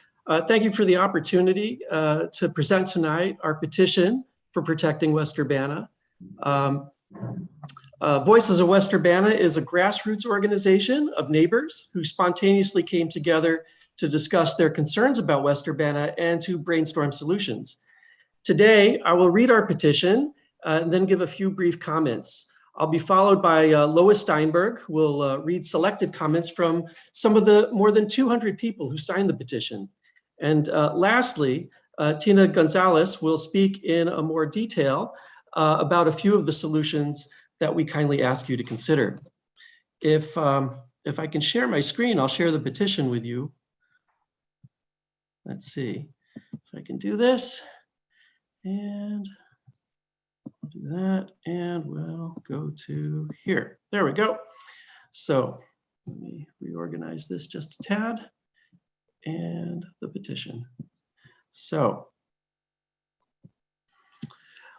Thank you for the opportunity to present tonight our petition for protecting West Urbana. Voices of West Urbana is a grassroots organization of neighbors who spontaneously came together to discuss their concerns about West Urbana and to brainstorm solutions. Today, I will read our petition and then give a few brief comments. I'll be followed by Lois Steinberg, who will read selected comments from some of the more than 200 people who signed the petition. And lastly, Tina Gonzalez will speak in a more detail about a few of the solutions that we kindly ask you to consider. If I can share my screen, I'll share the petition with you. Let's see if I can do this. And I'll do that, and we'll go to here. There we go. So let me reorganize this just a tad. And the petition. So,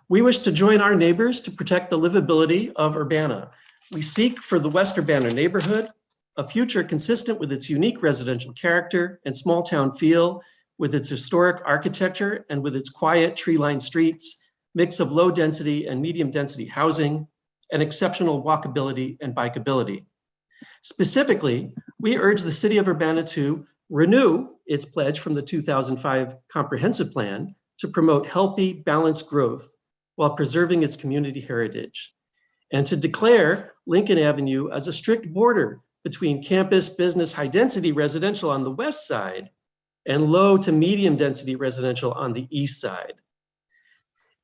we wish to join our neighbors to protect the livability of Urbana. We seek for the West Urbana neighborhood a future consistent with its unique residential character and small town feel, with its historic architecture and with its quiet tree-lined streets, mix of low density and medium density housing, and exceptional walkability and bikeability. Specifically, we urge the city of Urbana to renew its pledge from the 2005 comprehensive plan to promote healthy, balanced growth while preserving its community heritage, and to declare Lincoln Avenue as a strict border between campus, business, high density residential on the west side and low to medium density residential on the east side,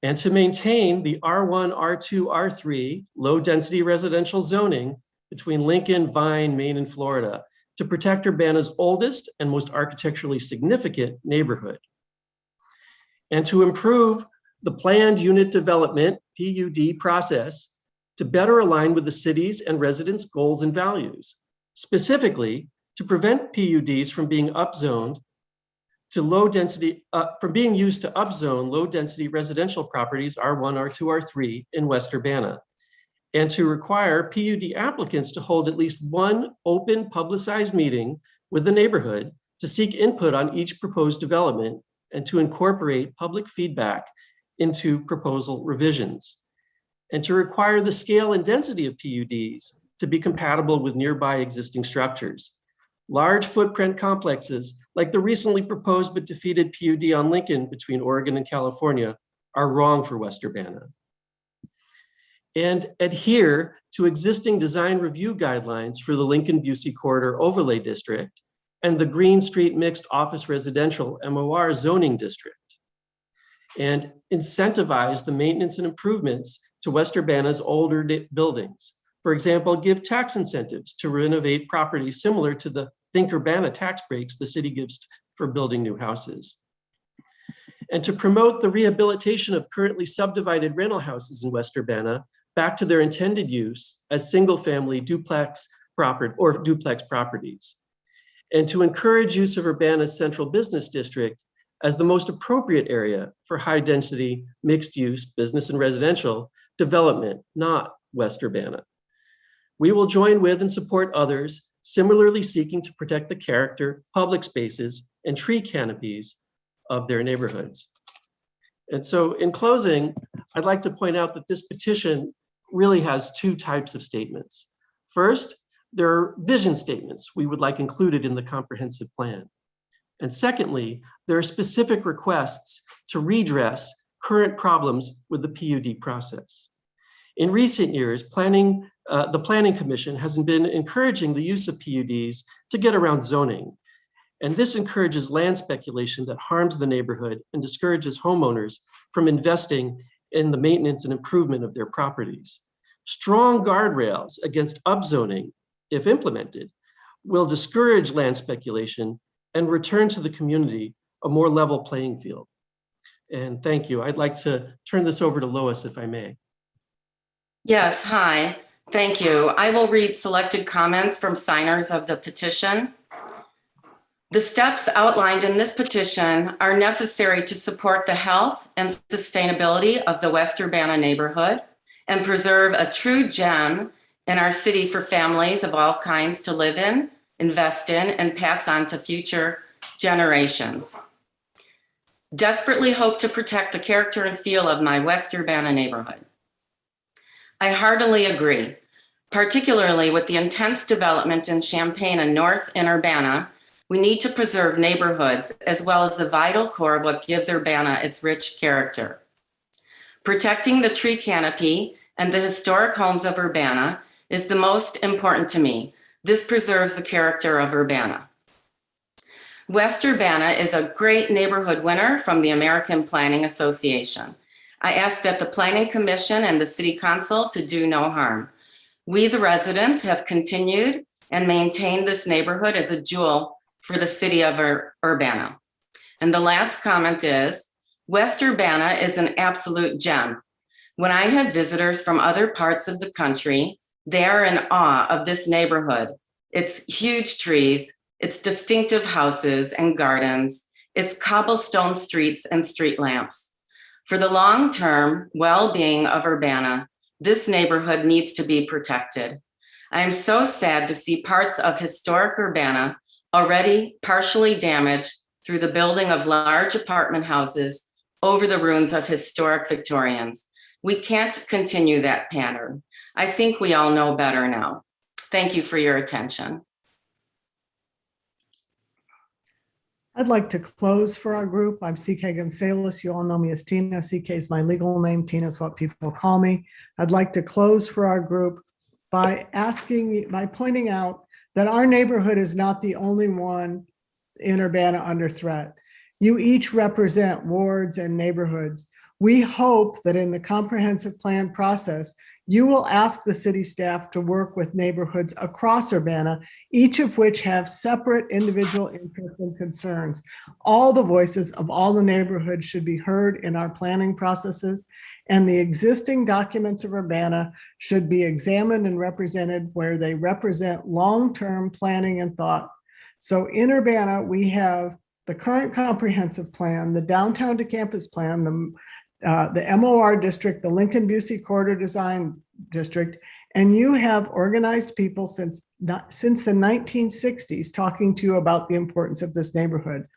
and to maintain the R1, R2, R3 low density residential zoning between Lincoln, Vine, Maine, and Florida, to protect Urbana's oldest and most architecturally significant neighborhood, and to improve the planned unit development, PUD, process to better align with the city's and residents' goals and values, specifically to prevent PUDs from being upzoned to low density, from being used to upzone low density residential properties R1, R2, R3 in West Urbana, and to require PUD applicants to hold at least one open publicized meeting with the neighborhood to seek input on each proposed development and to incorporate public feedback into proposal revisions, and to require the scale and density of PUDs to be compatible with nearby existing structures. Large footprint complexes like the recently proposed but defeated PUD on Lincoln between Oregon and California are wrong for West Urbana. And adhere to existing design review guidelines for the Lincoln-Busey Corridor Overlay District and the Green Street Mixed Office Residential MOR Zoning District, and incentivize the maintenance and improvements to West Urbana's older buildings. For example, give tax incentives to renovate properties similar to the Think Urbana tax breaks the city gives for building new houses. And to promote the rehabilitation of currently subdivided rental houses in West Urbana back to their intended use as single-family duplex properties, and to encourage use of Urbana's central business district as the most appropriate area for high-density, mixed-use business and residential development, not West Urbana. We will join with and support others similarly seeking to protect the character, public spaces, and tree canopies of their neighborhoods. And so in closing, I'd like to point out that this petition really has two types of statements. First, there are vision statements we would like included in the comprehensive plan. And secondly, there are specific requests to redress current problems with the PUD process. In recent years, the Planning Commission has been encouraging the use of PUDs to get around zoning. And this encourages land speculation that harms the neighborhood and discourages homeowners from investing in the maintenance and improvement of their properties. Strong guardrails against upzoning, if implemented, will discourage land speculation and return to the community a more level playing field. And thank you. I'd like to turn this over to Lois, if I may. Yes, hi, thank you. I will read selected comments from signers of the petition. The steps outlined in this petition are necessary to support the health and sustainability of the West Urbana neighborhood and preserve a true gem in our city for families of all kinds to live in, invest in, and pass on to future generations. Desperately hope to protect the character and feel of my West Urbana neighborhood. I heartily agree, particularly with the intense development in Champaign and North in Urbana. We need to preserve neighborhoods as well as the vital core of what gives Urbana its rich character. Protecting the tree canopy and the historic homes of Urbana is the most important to me. This preserves the character of Urbana. West Urbana is a great neighborhood winner from the American Planning Association. I ask that the Planning Commission and the City Council to do no harm. We, the residents, have continued and maintained this neighborhood as a jewel for the city of Urbana. And the last comment is, West Urbana is an absolute gem. When I have visitors from other parts of the country, they are in awe of this neighborhood. Its huge trees, its distinctive houses and gardens, its cobblestone streets and street lamps. For the long-term well-being of Urbana, this neighborhood needs to be protected. I am so sad to see parts of historic Urbana already partially damaged through the building of large apartment houses over the ruins of historic Victorians. We can't continue that pattern. I think we all know better now. Thank you for your attention. I'd like to close for our group. I'm CK Gonzalez. You all know me as Tina. CK is my legal name. Tina is what people call me. I'd like to close for our group by pointing out that our neighborhood is not the only one in Urbana under threat. You each represent wards and neighborhoods. We hope that in the comprehensive plan process, you will ask the city staff to work with neighborhoods across Urbana, each of which have separate individual interests and concerns. All the voices of all the neighborhoods should be heard in our planning processes, and the existing documents of Urbana should be examined and represented where they represent long-term planning and thought. So in Urbana, we have the current comprehensive plan, the downtown to campus plan, the MOR district, the Lincoln-Busey Corridor Design District, and you have organized people since the 1960s talking to you about the importance of this neighborhood.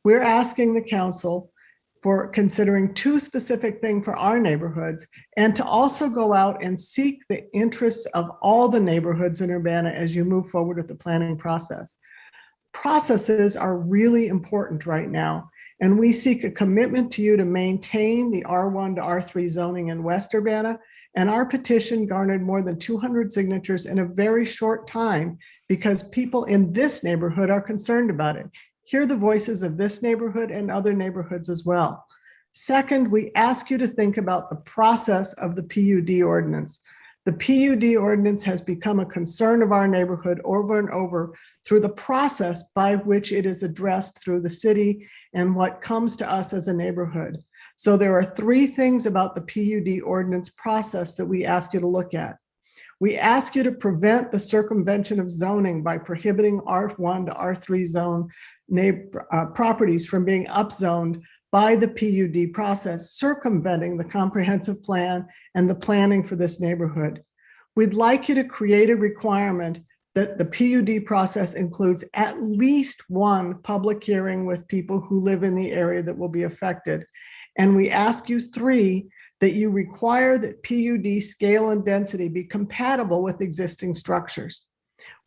We're asking the council for considering two specific things for our neighborhoods and to also go out and seek the interests of all the neighborhoods in Urbana as you move forward with the planning process. Processes are really important right now. And we seek a commitment to you to maintain the R1 to R3 zoning in West Urbana. And our petition garnered more than 200 signatures in a very short time because people in this neighborhood are concerned about it. Hear the voices of this neighborhood and other neighborhoods as well. Second, we ask you to think about the process of the PUD ordinance. The PUD ordinance has become a concern of our neighborhood over and over through the process by which it is addressed through the city and what comes to us as a neighborhood. So there are three things about the PUD ordinance process that we ask you to look at. We ask you to prevent the circumvention of zoning by prohibiting R1 to R3 zone properties from being upzoned by the PUD process, circumventing the comprehensive plan and the planning for this neighborhood. We'd like you to create a requirement that the PUD process includes at least one public hearing with people who live in the area that will be affected. And we ask you, three, that you require that PUD scale and density be compatible with existing structures.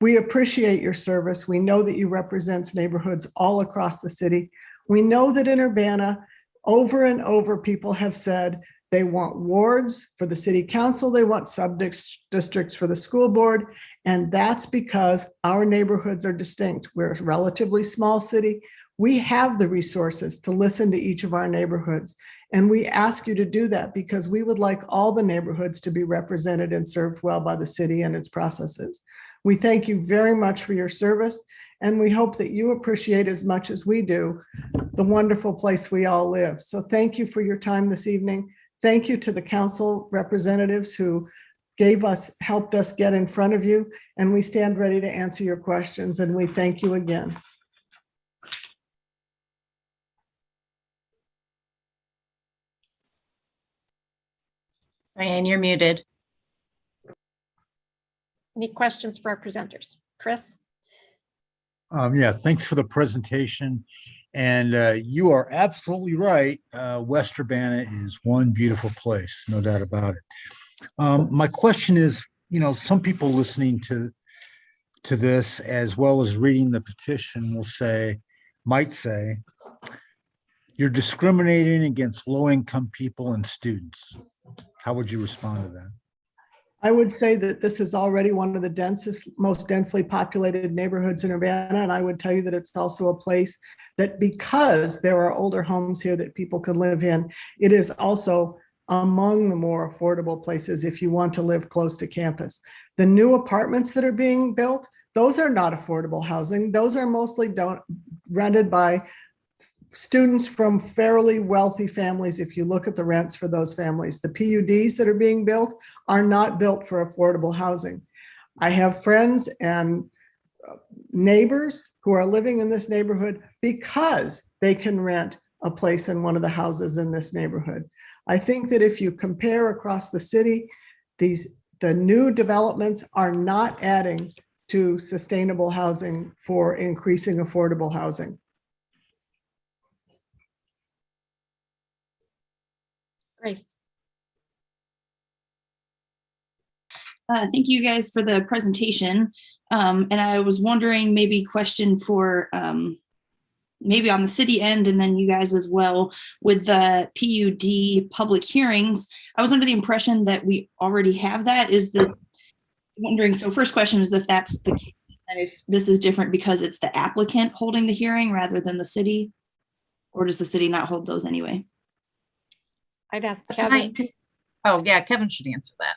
We appreciate your service. We know that you represent neighborhoods all across the city. We know that in Urbana, over and over, people have said they want wards for the city council, they want sub-districts for the school board, and that's because our neighborhoods are distinct. We're a relatively small city. We have the resources to listen to each of our neighborhoods, and we ask you to do that because we would like all the neighborhoods to be represented and served well by the city and its processes. We thank you very much for your service, and we hope that you appreciate as much as we do the wonderful place we all live. So thank you for your time this evening. Thank you to the council representatives who helped us get in front of you, and we stand ready to answer your questions, and we thank you again. Diane, you're muted. Any questions for our presenters? Chris? Yeah, thanks for the presentation. And you are absolutely right. West Urbana is one beautiful place, no doubt about it. My question is, some people listening to this, as well as reading the petition, might say, you're discriminating against low-income people and students. How would you respond to that? I would say that this is already one of the most densely populated neighborhoods in Urbana, and I would tell you that it's also a place that, because there are older homes here that people can live in, it is also among the more affordable places if you want to live close to campus. The new apartments that are being built, those are not affordable housing. Those are mostly rented by students from fairly wealthy families. If you look at the rents for those families, the PUDs that are being built are not built for affordable housing. I have friends and neighbors who are living in this neighborhood because they can rent a place in one of the houses in this neighborhood. I think that if you compare across the city, the new developments are not adding to sustainable housing for increasing affordable housing. Grace. Thank you guys for the presentation. And I was wondering, maybe question for maybe on the city end and then you guys as well, with the PUD public hearings. I was under the impression that we already have that. So first question is if that's the case, and if this is different because it's the applicant holding the hearing rather than the city, or does the city not hold those anyway? I'd ask Kevin. Oh, yeah, Kevin should answer that.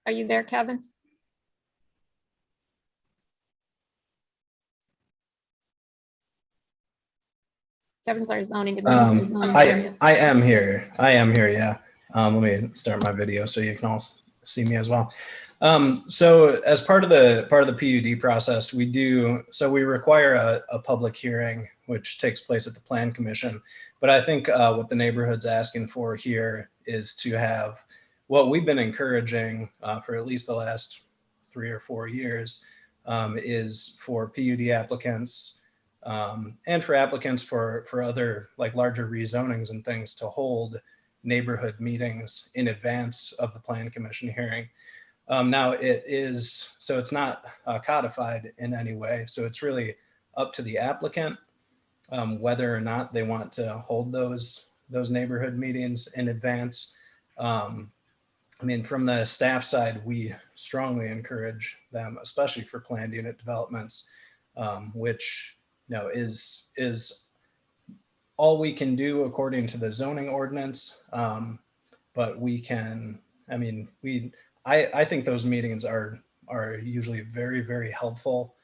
Are you there, Kevin? Kevin's our zoning administrator. I am here. Yeah. Let me start my video so you can all see me as well. So as part of the PUD process, we require a public hearing, which takes place at the Plan Commission. But I think what the neighborhood's asking for here is to have what we've been encouraging for at least the last 3 or 4 years is for PUD applicants and for applicants for other like larger rezonings and things to hold neighborhood meetings in advance of the Plan Commission hearing. Now it's not codified in any way. So it's really up to the applicant whether or not they want to hold those neighborhood meetings in advance. I mean, from the staff side, we strongly encourage them, especially for planned unit developments, which is all we can do according to the zoning ordinance. But we can, I think those meetings are usually very, very helpful.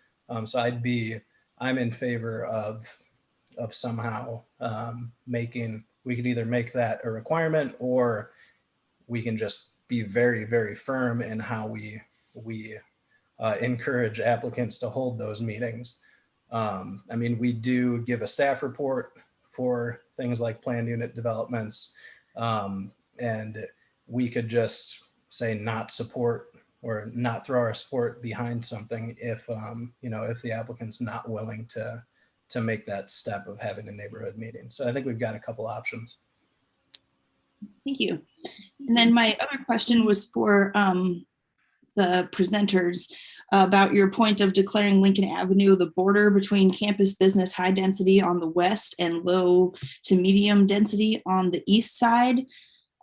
So I'm in favor of somehow we could either make that a requirement, or we can just be very, very firm in how we encourage applicants to hold those meetings. We do give a staff report for things like planned unit developments, and we could just say not support or not throw our support behind something if the applicant's not willing to make that step of having a neighborhood meeting. So I think we've got a couple options. Thank you. And then my other question was for the presenters about your point of declaring Lincoln Avenue the border between campus business high density on the west and low to medium density on the east side.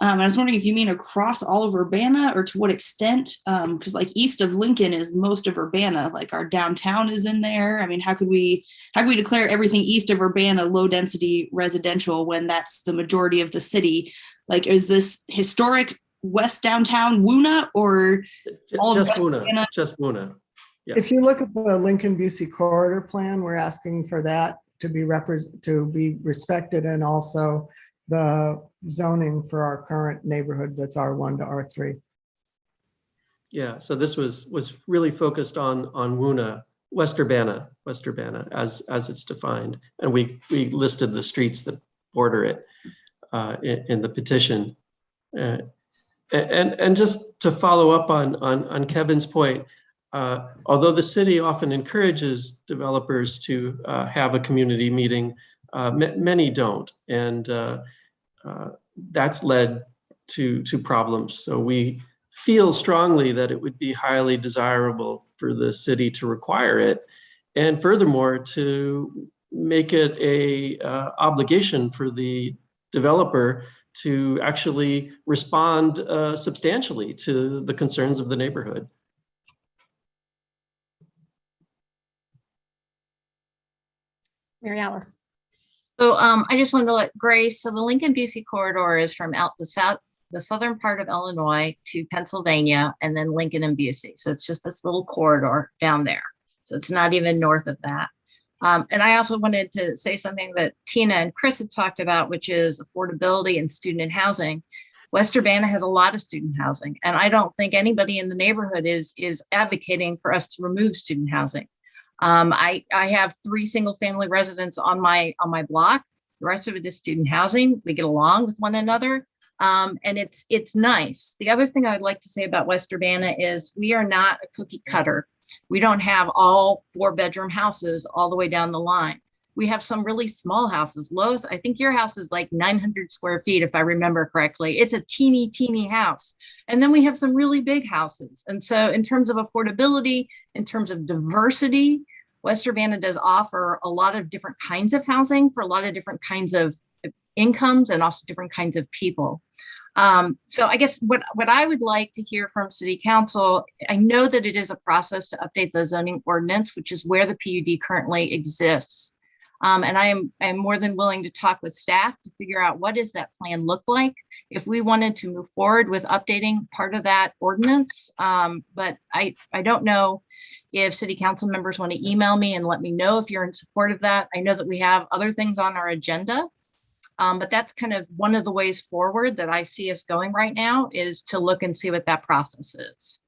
I was wondering if you mean across all of Urbana or to what extent, because like east of Lincoln is most of Urbana, like our downtown is in there. I mean, how could we declare everything east of Urbana low density residential when that's the majority of the city? Like, is this historic West downtown Woona or all of Just West Woona, Urbana? just Woona. Yeah. If you look at the Lincoln Busey corridor plan, we're asking for that to be respected, and also the zoning for our current neighborhood that's R1 to R3. Yeah, so this was really focused on Woona, West Urbana, as it's defined, and we listed the streets that border it in the petition. And just to follow up on Kevin's point, although the city often encourages developers to have a community meeting, many don't, and that's led to problems. So we feel strongly that it would be highly desirable for the city to require it, and furthermore to make it a obligation for the developer to actually respond substantially to the concerns of the neighborhood. Mary Alice. So I just wanted to let Grace, so the Lincoln Busey corridor is from out the southern part of Illinois to Pennsylvania, and then Lincoln and Busey. So it's just this little corridor down there. So it's not even north of that. And I also wanted to say something that Tina and Chris had talked about, which is affordability and student housing. West Urbana has a lot of student housing, and I don't think anybody in the neighborhood is advocating for us to remove student housing. I have 3 single-family residents on my block. The rest of it is student housing. We get along with one another, and it's nice. The other thing I'd like to say about West Urbana is we are not a cookie cutter. We don't have all 4-bedroom houses all the way down the line. We have some really small houses. Lowe's, I think your house is like 900 square feet, if I remember correctly. It's a teeny house. And then we have some really big houses. And so in terms of affordability, in terms of diversity, West Urbana does offer a lot of different kinds of housing for a lot of different kinds of incomes and also different kinds of people. So I guess what I would like to hear from City Council, I know that it is a process to update the zoning ordinance, which is where the PUD currently exists. And I am more than willing to talk with staff to figure out what does that plan look like if we wanted to move forward with updating part of that ordinance. But I don't know if City Council members want to email me and let me know if you're in support of that. I know that we have other things on our agenda. But that's kind of one of the ways forward that I see us going right now, is to look and see what that process is.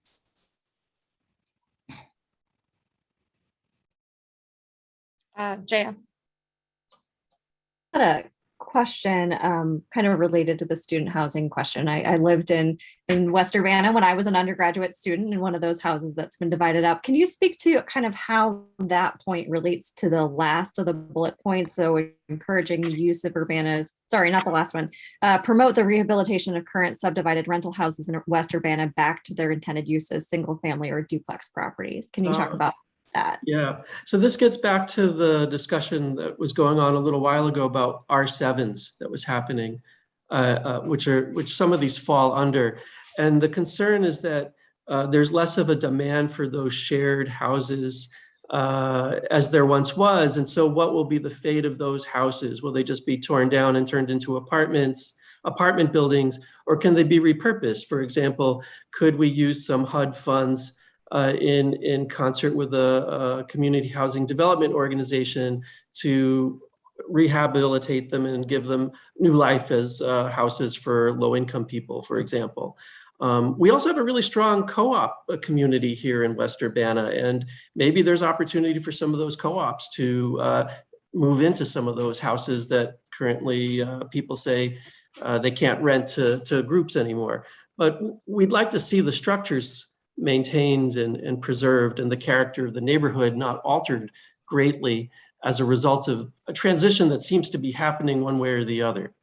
Jaya. I had a question kind of related to the student housing question. I lived in West Urbana when I was an undergraduate student in one of those houses that's been divided up. Can you speak to kind of how that point relates to the last of the bullet points? So encouraging the use of Urbana's, sorry, not the last one, promote the rehabilitation of current subdivided rental houses in West Urbana back to their intended use as single family or duplex properties. Can you talk about that? Yeah, so this gets back to the discussion that was going on a little while ago about R7s that was happening, which some of these fall under. And the concern is that there's less of a demand for those shared houses as there once was. And so what will be the fate of those houses? Will they just be torn down and turned into apartment buildings, or can they be repurposed? For example, could we use some HUD funds in concert with a community housing development organization to rehabilitate them and give them new life as houses for low-income people, for example. We also have a really strong co-op community here in West Urbana, and maybe there's opportunity for some of those co-ops to move into some of those houses that currently people say they can't rent to groups anymore. But we'd like to see the structures maintained and preserved, and the character of the neighborhood not altered greatly as a result of a transition that seems to be happening one way or the other.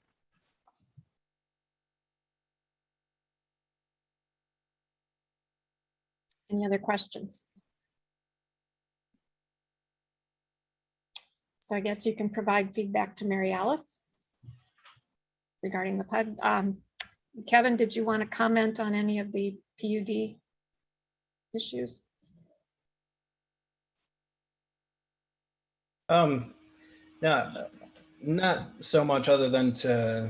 Any other questions? So I guess you can provide feedback to Mary Alice regarding the PUD. Kevin, did you want to comment on any of the PUD issues? Not so much, other than to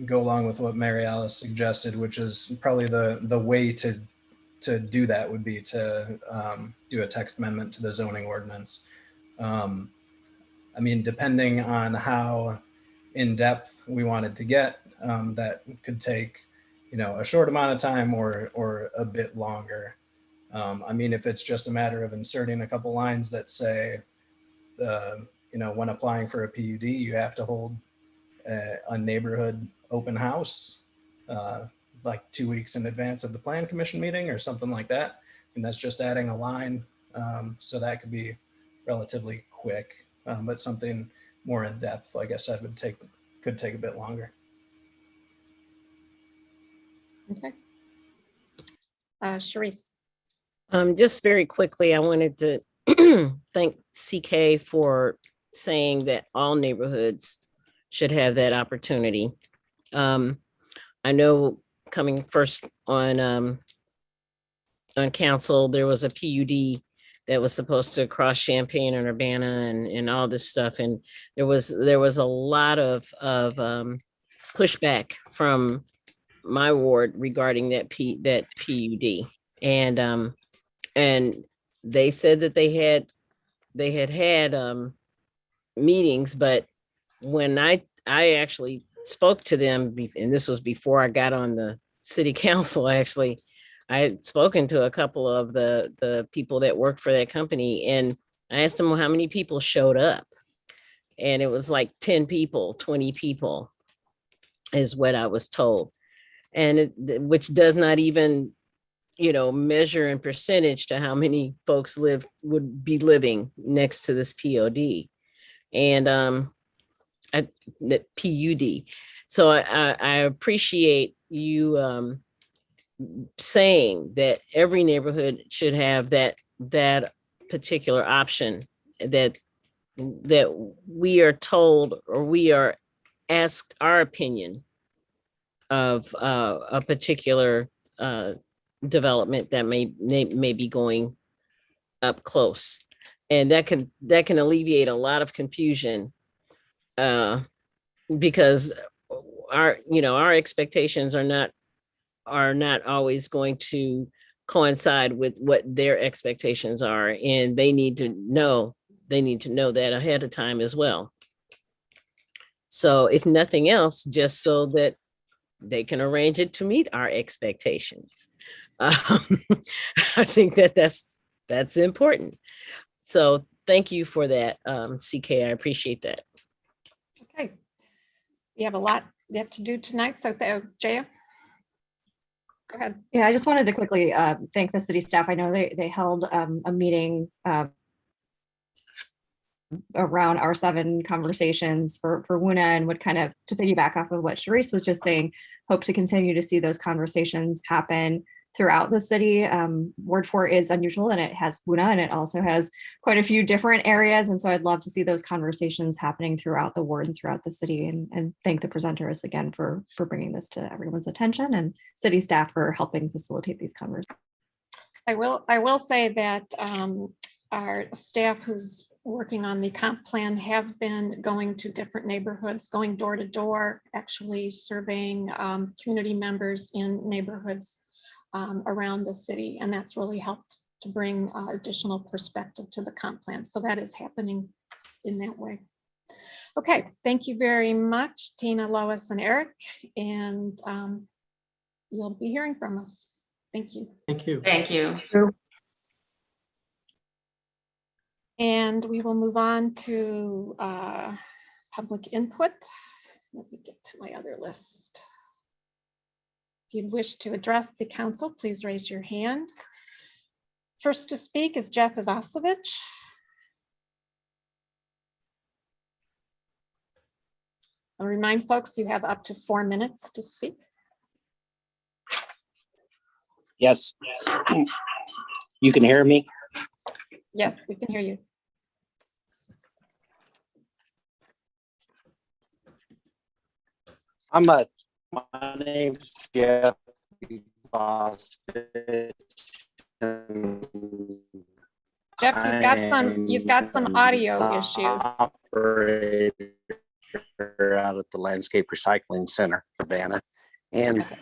go along with what Mary Alice suggested, which is probably the way to do that would be to do a text amendment to the zoning ordinance. I mean, depending on how in depth we wanted to get, that could take, a short amount of time or a bit longer. I mean, if it's just a matter of inserting a couple lines that say, when applying for a PUD, you have to hold a neighborhood open house like 2 weeks in advance of the plan commission meeting or something like that. And that's just adding a line. So that could be relatively quick, but something more in depth, like I said, could take a bit longer. Okay. Sharice. Just very quickly, I wanted to thank CK for saying that all neighborhoods should have that opportunity. I know coming first on council, there was a PUD that was supposed to cross Champaign and Urbana and all this stuff, and there was a lot of pushback from my ward regarding that PUD, and they said that they had meetings, but when I actually spoke to them, and this was before I got on the city council, actually, I had spoken to a couple of the people that worked for that company, and I asked them, well, how many people showed up? And it was like 10 people, 20 people is what I was told. And which does not even, measure in percentage to how many folks would be living next to this POD and the PUD. So I appreciate you saying that every neighborhood should have that particular option, that we are told or we are asked our opinion of a particular development that may be going up close, and that can alleviate a lot of confusion because our expectations are not always going to coincide with what their expectations are, and they need to know that ahead of time as well. So if nothing else, just so that they can arrange it to meet our expectations. I think that's important. So thank you for that, CK. I appreciate that. Okay. We have a lot yet to do tonight. So Jaya, go ahead. Yeah, I just wanted to quickly thank the city staff. I know they held a meeting around R7 conversations for WUNA, and would kind of, to piggyback off of what Sharice was just saying, hope to continue to see those conversations happen throughout the city. Ward 4 is unusual, and it has WUNA, and it also has quite a few different areas. And so I'd love to see those conversations happening throughout the ward and throughout the city, and thank the presenters again for bringing this to everyone's attention, and city staff for helping facilitate these conversations. I will say that our staff who's working on the comp plan have been going to different neighborhoods, going door to door, actually surveying community members in neighborhoods around the city. And that's really helped to bring additional perspective to the comp plan. So that is happening in that way. Okay, thank you very much, Tina, Lois, and Eric. And you'll be hearing from us. Thank you. Thank you. Thank you. And we will move on to public input. Let me get to my other list. If you'd wish to address the council, please raise your hand. First to speak is Jeff Ivasovich. I'll remind folks you have up to 4 minutes to speak. Yes. You can hear me? Yes, we can hear you. My name's Jeff. Jeff, you've got some audio issues. Operator out at the Landscape Recycling Center, Urbana. And Okay.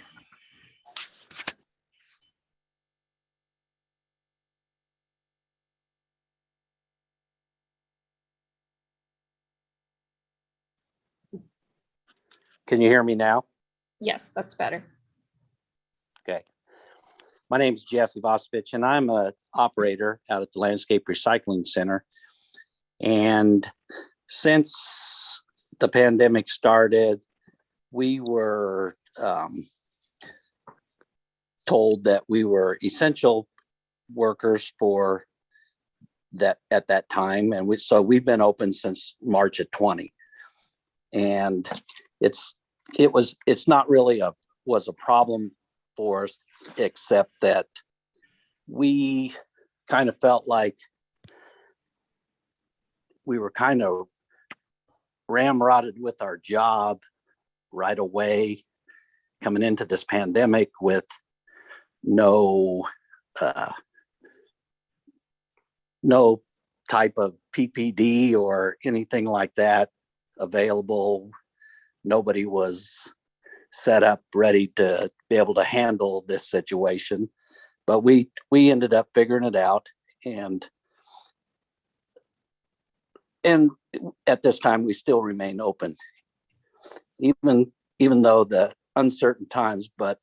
can you hear me now? Yes, that's better. Okay. My name's Jeff Ivosovich, and I'm an operator out at the Landscape Recycling Center. And since the pandemic started, we were told that we were essential workers for that at that time. And so we've been open since March of 20. And it's not really was a problem for us, except that we kind of felt like we were kind of ramrodded with our job right away coming into this pandemic with no type of PPD or anything like that available. Nobody was set up ready to be able to handle this situation, but we ended up figuring it out, and at this time we still remain open, even though the uncertain times. But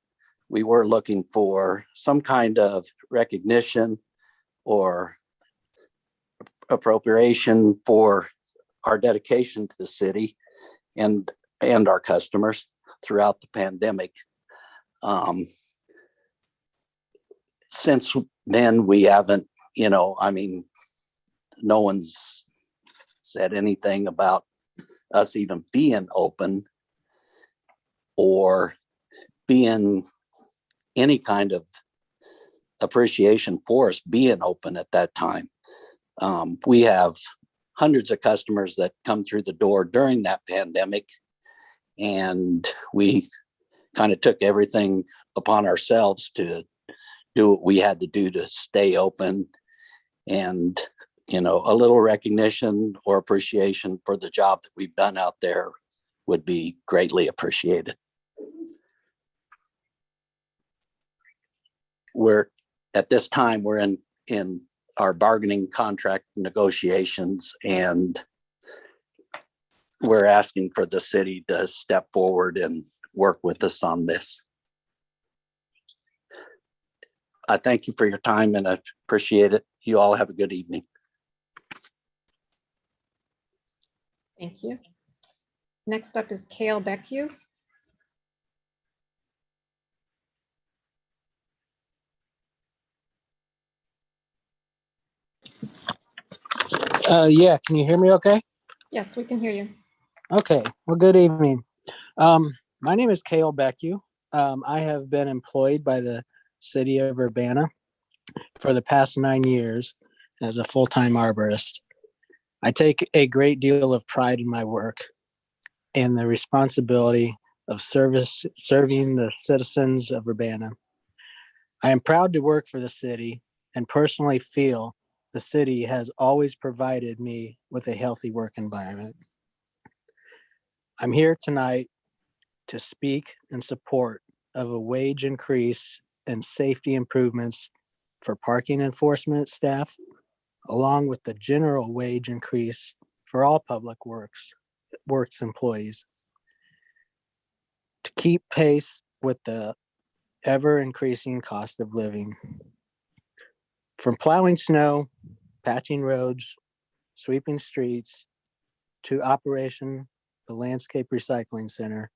we were looking for some kind of recognition or appropriation for our dedication to the city and our customers throughout the pandemic. Since then, we haven't, no one's said anything about us even being open or being any kind of appreciation for us being open at that time. We have hundreds of customers that come through the door during that pandemic, and we kind of took everything upon ourselves to do what we had to do to stay open. And a little recognition or appreciation for the job that we've done out there would be greatly appreciated. At this time, we're in our bargaining contract negotiations, and we're asking for the city to step forward and work with us on this. I thank you for your time, and I appreciate it. You all have a good evening. Thank you. Next up is Cale Beckwith. Yeah, can you hear me okay? Yes, we can hear you. Okay, well, good evening. My name is Cale Beckwith. I have been employed by the city of Urbana for the past 9 years as a full-time arborist. I take a great deal of pride in my work and the responsibility of serving the citizens of Urbana. I am proud to work for the city and personally feel the city has always provided me with a healthy work environment. I'm here tonight to speak in support of a wage increase and safety improvements for parking enforcement staff, along with the general wage increase for all public works employees, to keep pace with the ever increasing cost of living. From plowing snow, patching roads, sweeping streets, to operation the Landscape Recycling Center,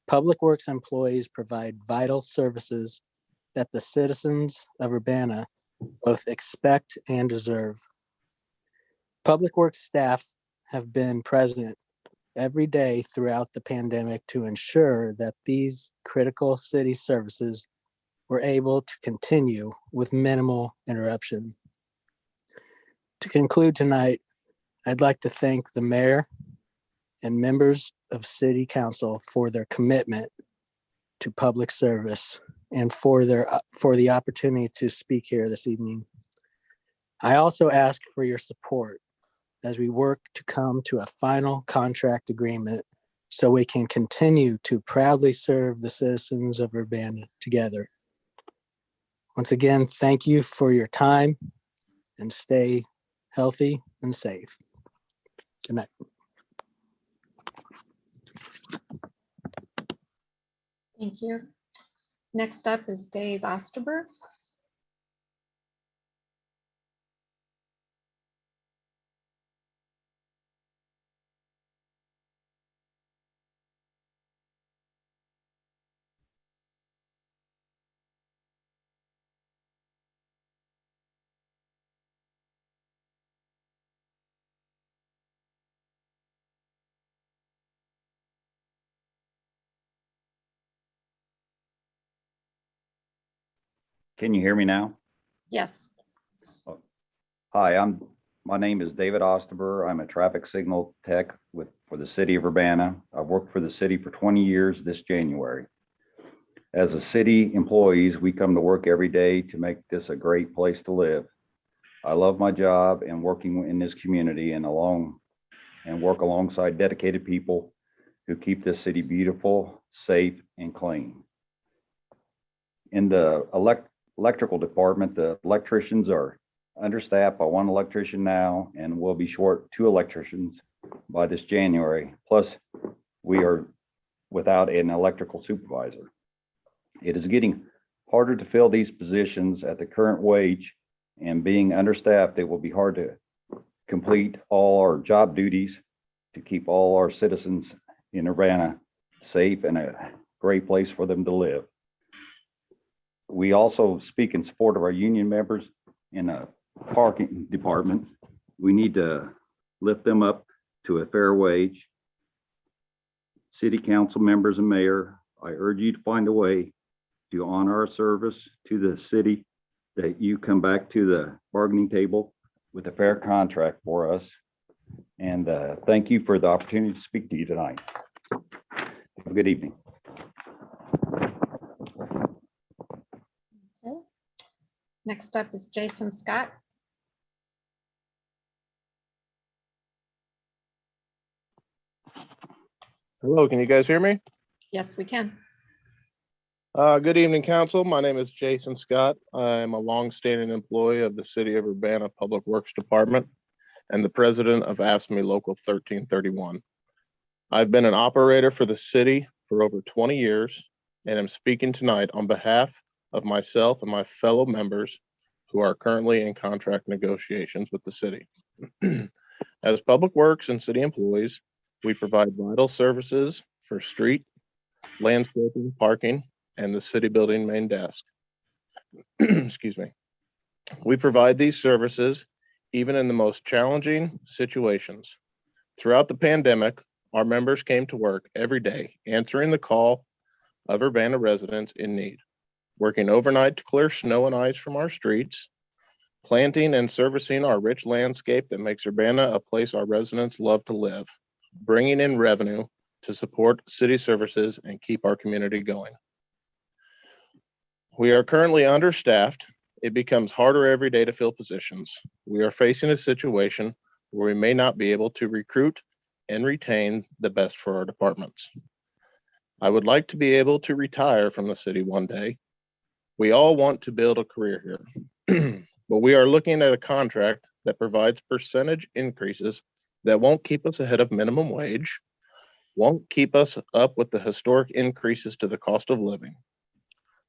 Public Works employees provide vital services that the citizens of Urbana both expect and deserve. Public Works staff have been present every day throughout the pandemic to ensure that these critical city services were able to continue with minimal interruption. To conclude tonight, I'd like to thank the mayor and members of City Council for their commitment to public service and for the opportunity to speak here this evening. I also ask for your support as we work to come to a final contract agreement so we can continue to proudly serve the citizens of Urbana together. Once again, thank you for your time and stay healthy and safe. Good night. Thank you. Next up is Dave Osterberg. Can you hear me now? Yes. Hi, my name is David Osterber. I'm a traffic signal tech for the city of Urbana. I've worked for the city for 20 years this January. As a city employees, we come to work every day to make this a great place to live. I love my job and working in this community and work alongside dedicated people who keep this city beautiful, safe, and clean. In the electrical department, the electricians are understaffed by one electrician now, and we'll be short 2 electricians by this January. Plus, we are without an electrical supervisor. It is getting harder to fill these positions at the current wage, and being understaffed, it will be hard to complete all our job duties to keep all our citizens in Urbana safe and a great place for them to live. We also speak in support of our union members in a parking department. We need to lift them up to a fair wage. City council members and mayor, I urge you to find a way to honor our service to the city, that you come back to the bargaining table with a fair contract for us. And thank you for the opportunity to speak to you tonight. Have a good evening. Okay. Next up is Jason Scott. Hello, can you guys hear me? Yes, we can. Good evening, council. My name is Jason Scott. I'm a longstanding employee of the City of Urbana Public Works Department and the president of AFSCME Local 1331. I've been an operator for the city for over 20 years and am speaking tonight on behalf of myself and my fellow members who are currently in contract negotiations with the city. As public works and city employees, we provide vital services for street, landscaping, parking, and the city building main desk. Excuse me. We provide these services even in the most challenging situations. Throughout the pandemic, our members came to work every day, answering the call of Urbana residents in need, working overnight to clear snow and ice from our streets, planting and servicing our rich landscape that makes Urbana a place our residents love to live, bringing in revenue to support city services and keep our community going. We are currently understaffed. It becomes harder every day to fill positions. We are facing a situation where we may not be able to recruit and retain the best for our departments. I would like to be able to retire from the city one day. We all want to build a career here, but we are looking at a contract that provides percentage increases that won't keep us ahead of minimum wage, won't keep us up with the historic increases to the cost of living.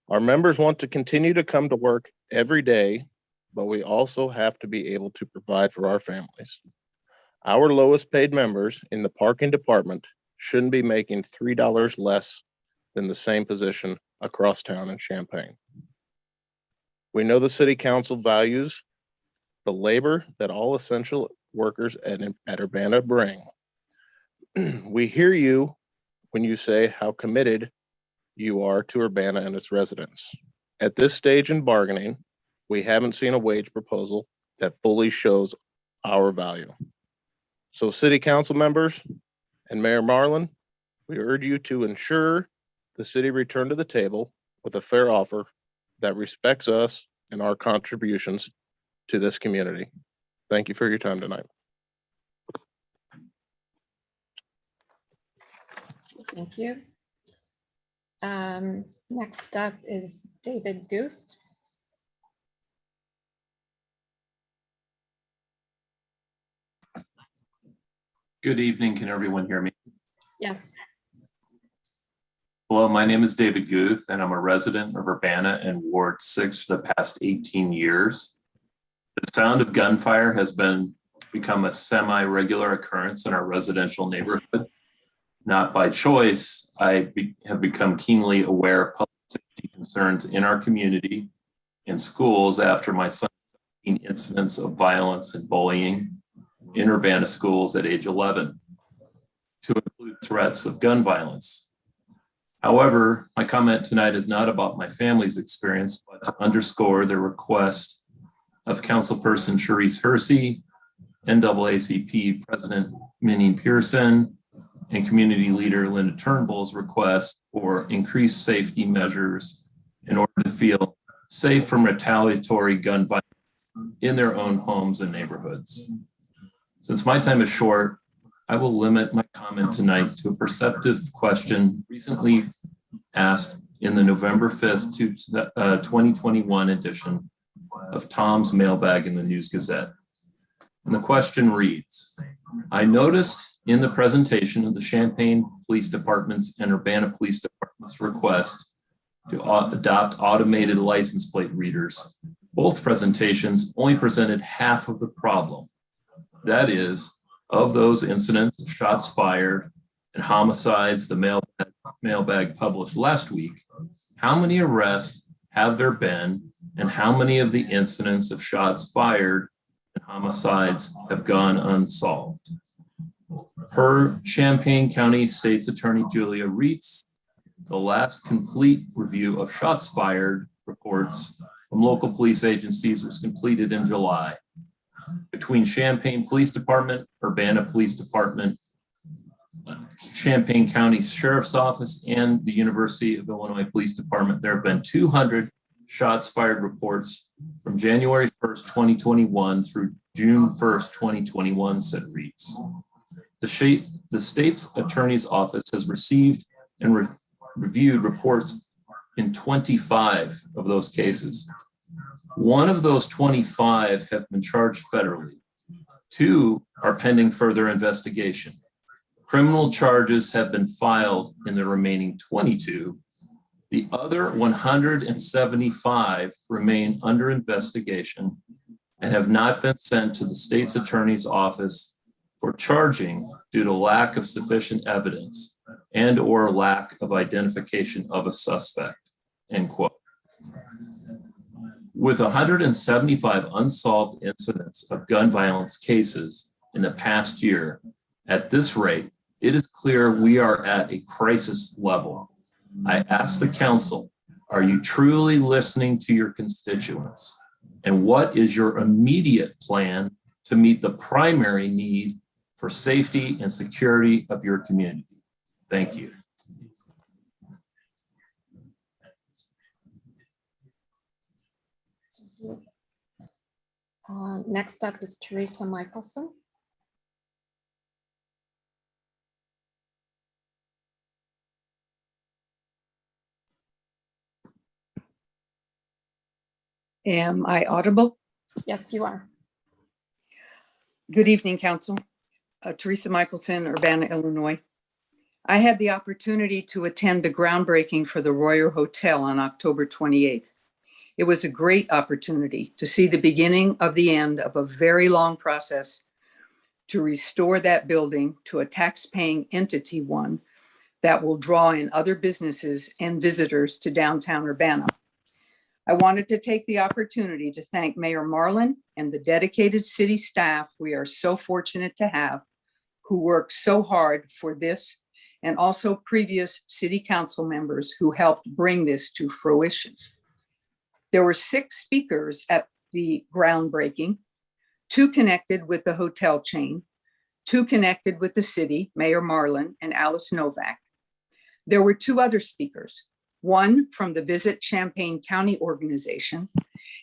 Our members want to continue to come to work every day, but we also have to be able to provide for our families. Our lowest paid members in the parking department shouldn't be making $3 less than the same position across town in Champaign. We know the city council values the labor that all essential workers at Urbana bring. We hear you when you say how committed you are to Urbana and its residents. At this stage in bargaining, we haven't seen a wage proposal that fully shows our value. So city council members and Mayor Marlin, we urge you to ensure the city return to the table with a fair offer that respects us and our contributions to this community. Thank you for your time tonight. Thank you. Next up is David Guth. Good evening. Can everyone hear me? Yes. Hello, my name is David Guth, and I'm a resident of Urbana and Ward 6 for the past 18 years. The sound of gunfire has become a semi-regular occurrence in our residential neighborhood. Not by choice, I have become keenly aware of public safety concerns in our community and schools after my son's incidents of violence and bullying in Urbana schools at age 11, to include threats of gun violence. However, my comment tonight is not about my family's experience, but to underscore the request of Councilperson Charisse Hersey, NAACP President Minnie Pearson, and Community Leader Linda Turnbull's request for increased safety measures in order to feel safe from retaliatory gun violence in their own homes and neighborhoods. Since my time is short, I will limit my comment tonight to a perceptive question recently asked in the November 5th, 2021 edition of Tom's Mailbag in the News Gazette. And the question reads, I noticed in the presentation of the Champaign Police Department's and Urbana Police Department's request to adopt automated license plate readers, both presentations only presented half of the problem. That is, of those incidents of shots fired and homicides the mailbag published last week, how many arrests have there been, and how many of the incidents of shots fired and homicides have gone unsolved? Per Champaign County State's Attorney Julia Reitz, the last complete review of shots fired reports from local police agencies was completed in July. Between Champaign Police Department, Urbana Police Department, Champaign County Sheriff's Office, and the University of Illinois Police Department, there have been 200 shots fired reports from January 1st, 2021 through June 1st, 2021, said Reitz. The state's attorney's office has received and reviewed reports in 25 of those cases. One of those 25 have been charged federally. 2 are pending further investigation. Criminal charges have been filed in the remaining 22. The other 175 remain under investigation and have not been sent to the state's attorney's office for charging due to lack of sufficient evidence and or lack of identification of a suspect, end quote. With 175 unsolved incidents of gun violence cases in the past year, at this rate, it is clear we are at a crisis level. I ask the council, are you truly listening to your constituents? And what is your immediate plan to meet the primary need for safety and security of your community? Thank you. Next up is Teresa Michelson. Am I audible? Yes, you are. Good evening, Council. Teresa Michelson, Urbana, Illinois. I had the opportunity to attend the groundbreaking for the Royer Hotel on October 28th. It was a great opportunity to see the beginning of the end of a very long process to restore that building to a tax-paying entity, one that will draw in other businesses and visitors to downtown Urbana. I wanted to take the opportunity to thank Mayor Marlin and the dedicated city staff we are so fortunate to have, who worked so hard for this, and also previous city council members who helped bring this to fruition. There were 6 speakers at the groundbreaking, 2 connected with the hotel chain, 2 connected with the city, Mayor Marlin and Alice Novak. There were 2 other speakers, one from the Visit Champaign County organization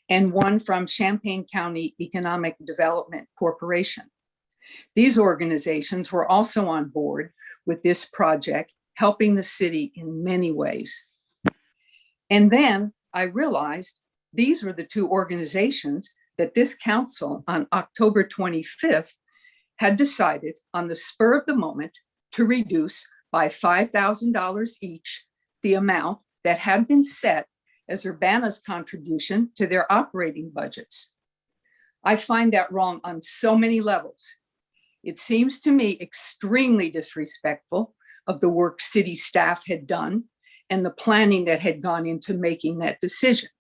and one from Champaign County Economic Development Corporation. These organizations were also on board with this project, helping the city in many ways. And then I realized these were the 2 organizations that this council on October 25th had decided on the spur of the moment to reduce by $5,000 each the amount that had been set as Urbana's contribution to their operating budgets. I find that wrong on so many levels. It seems to me extremely disrespectful of the work city staff had done and the planning that had gone into making that decision.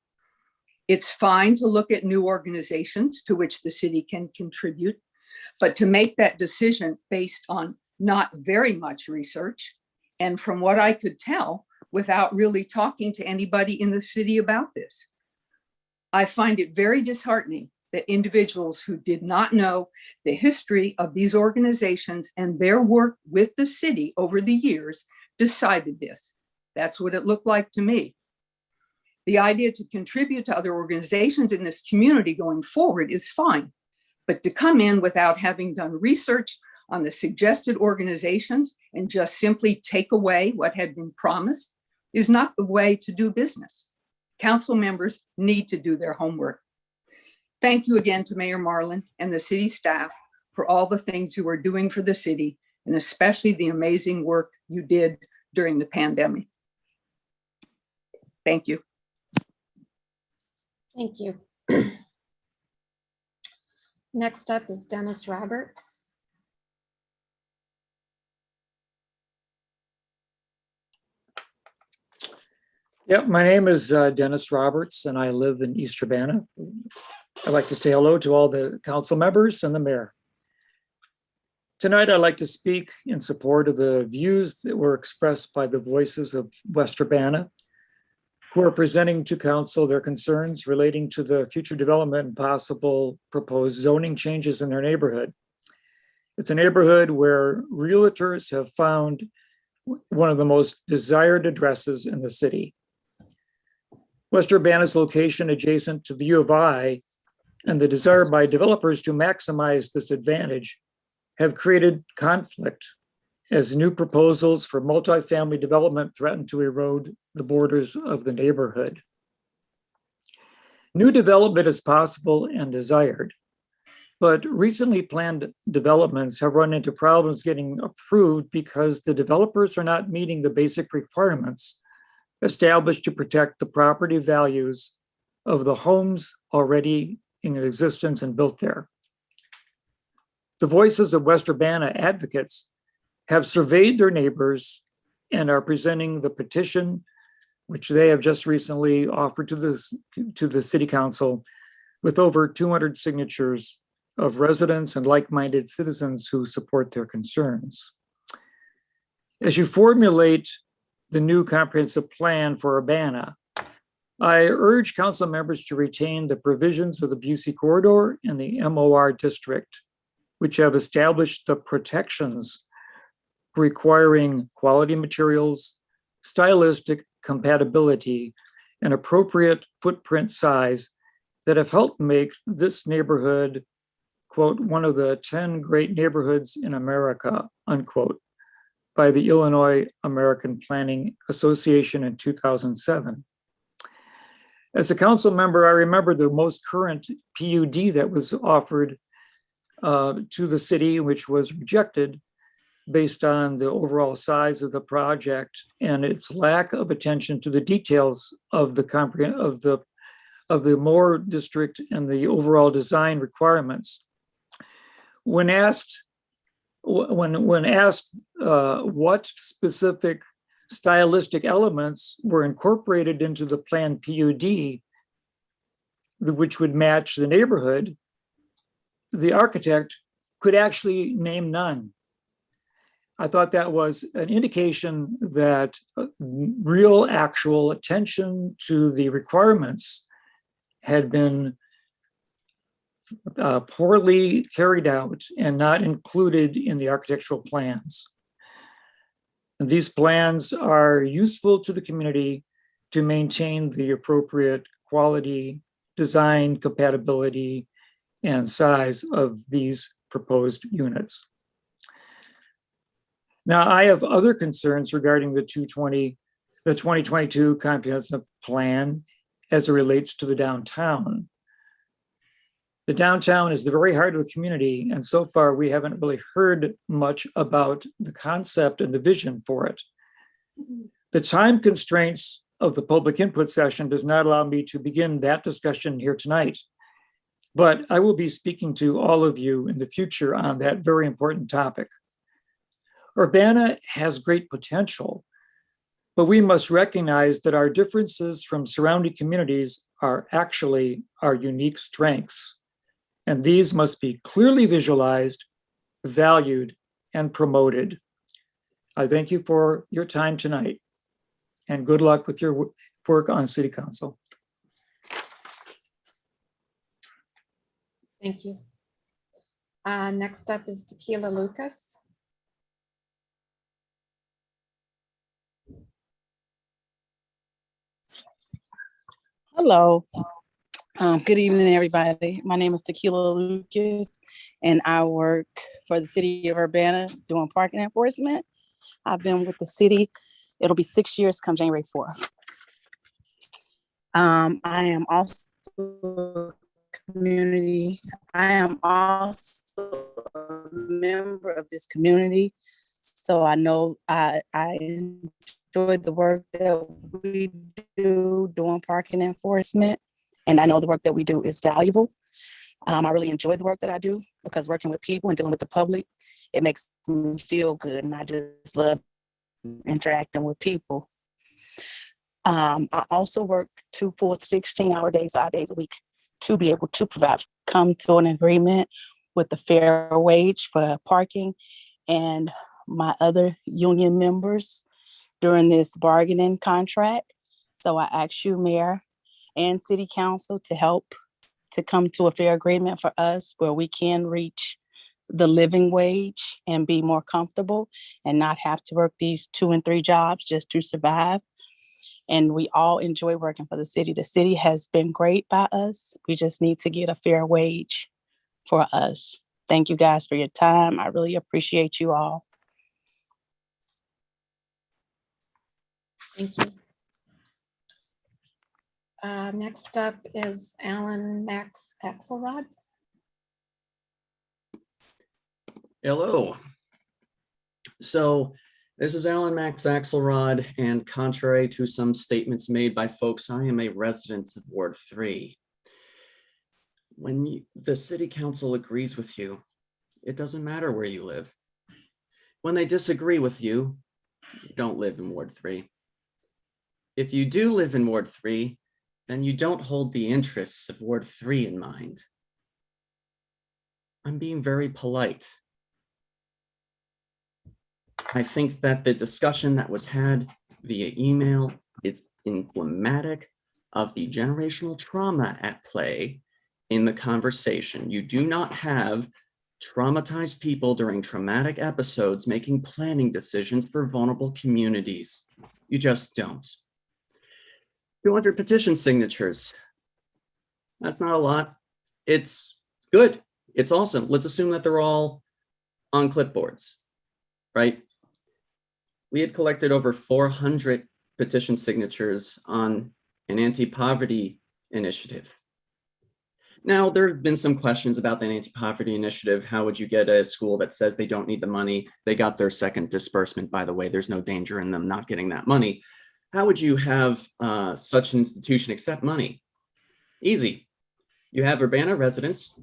It's fine to look at new organizations to which the city can contribute, but to make that decision based on not very much research, and from what I could tell, without really talking to anybody in the city about this. I find it very disheartening that individuals who did not know the history of these organizations and their work with the city over the years decided this. That's what it looked like to me. The idea to contribute to other organizations in this community going forward is fine, but to come in without having done research on the suggested organizations and just simply take away what had been promised is not the way to do business. Council members need to do their homework. Thank you again to Mayor Marlin and the city staff for all the things you are doing for the city, and especially the amazing work you did during the pandemic. Thank you. Thank you. Next up is Dennis Roberts. Yep, my name is Dennis Roberts, and I live in East Urbana. I'd like to say hello to all the council members and the mayor. Tonight, I'd like to speak in support of the views that were expressed by the voices of West Urbana, who are presenting to council their concerns relating to the future development and possible proposed zoning changes in their neighborhood. It's a neighborhood where realtors have found one of the most desired addresses in the city. West Urbana's location adjacent to the U of I and the desire by developers to maximize this advantage have created conflict as new proposals for multifamily development threaten to erode the borders of the neighborhood. New development is possible and desired, but recently planned developments have run into problems getting approved because the developers are not meeting the basic requirements established to protect the property values of the homes already in existence and built there. The voices of West Urbana advocates have surveyed their neighbors and are presenting the petition, which they have just recently offered to the city council, with over 200 signatures of residents and like-minded citizens who support their concerns. As you formulate the new comprehensive plan for Urbana, I urge council members to retain the provisions of the Busey Corridor and the MOR district, which have established the protections requiring quality materials, stylistic compatibility, and appropriate footprint size that have helped make this neighborhood, quote, one of the 10 great neighborhoods in America, unquote, by the Illinois American Planning Association in 2007. As a council member, I remember the most current PUD that was offered to the city, which was rejected based on the overall size of the project and its lack of attention to the details of the MOR district and the overall design requirements. When asked what specific stylistic elements were incorporated into the planned PUD, which would match the neighborhood, the architect could actually name none. I thought that was an indication that real actual attention to the requirements had been poorly carried out and not included in the architectural plans. And these plans are useful to the community to maintain the appropriate quality, design, compatibility, and size of these proposed units. Now, I have other concerns regarding the 2022 comprehensive plan as it relates to the downtown. The downtown is the very heart of the community, and so far we haven't really heard much about the concept and the vision for it. The time constraints of the public input session does not allow me to begin that discussion here tonight, but I will be speaking to all of you in the future on that very important topic. Urbana has great potential, but we must recognize that our differences from surrounding communities are actually our unique strengths, and these must be clearly visualized, valued, and promoted. I thank you for your time tonight, and good luck with your work on City Council. Thank you. Next up is Tequila Lucas. Hello. Good evening, everybody. My name is Tequila Lucas, and I work for the city of Urbana doing parking enforcement. I've been with the city. It'll be 6 years come January 4th. I am also community. I am also a member of this community. So I know I enjoy the work that we do doing parking enforcement. And I know the work that we do is valuable. I really enjoy the work that I do because working with people and dealing with the public, it makes me feel good. And I just love interacting with people. I also work 2 full 16-hour days, 5 days a week to be able to come to an agreement with the fair wage for parking and my other union members during this bargaining contract. So I ask you, Mayor and City Council, to help to come to a fair agreement for us where we can reach the living wage and be more comfortable and not have to work these 2 and 3 jobs just to survive. And we all enjoy working for the city. The city has been great by us. We just need to get a fair wage for us. Thank you guys for your time. I really appreciate you all. Thank you. Next up is Alan Max Axelrod. Hello. So this is Alan Max Axelrod, and contrary to some statements made by folks, I am a resident of Ward 3. When the city council agrees with you, it doesn't matter where you live. When they disagree with you, you don't live in Ward 3. If you do live in Ward 3, then you don't hold the interests of Ward 3 in mind. I'm being very polite. I think that the discussion that was had via email is emblematic of the generational trauma at play in the conversation. You do not have traumatized people during traumatic episodes making planning decisions for vulnerable communities. You just don't. 200 petition signatures. That's not a lot. It's good. It's awesome. Let's assume that they're all on clipboards, right? We had collected over 400 petition signatures on an anti-poverty initiative. Now, there have been some questions about the anti-poverty initiative. How would you get a school that says they don't need the money? They got their second disbursement, by the way. There's no danger in them not getting that money. How would you have such an institution accept money? Easy. You have Urbana residents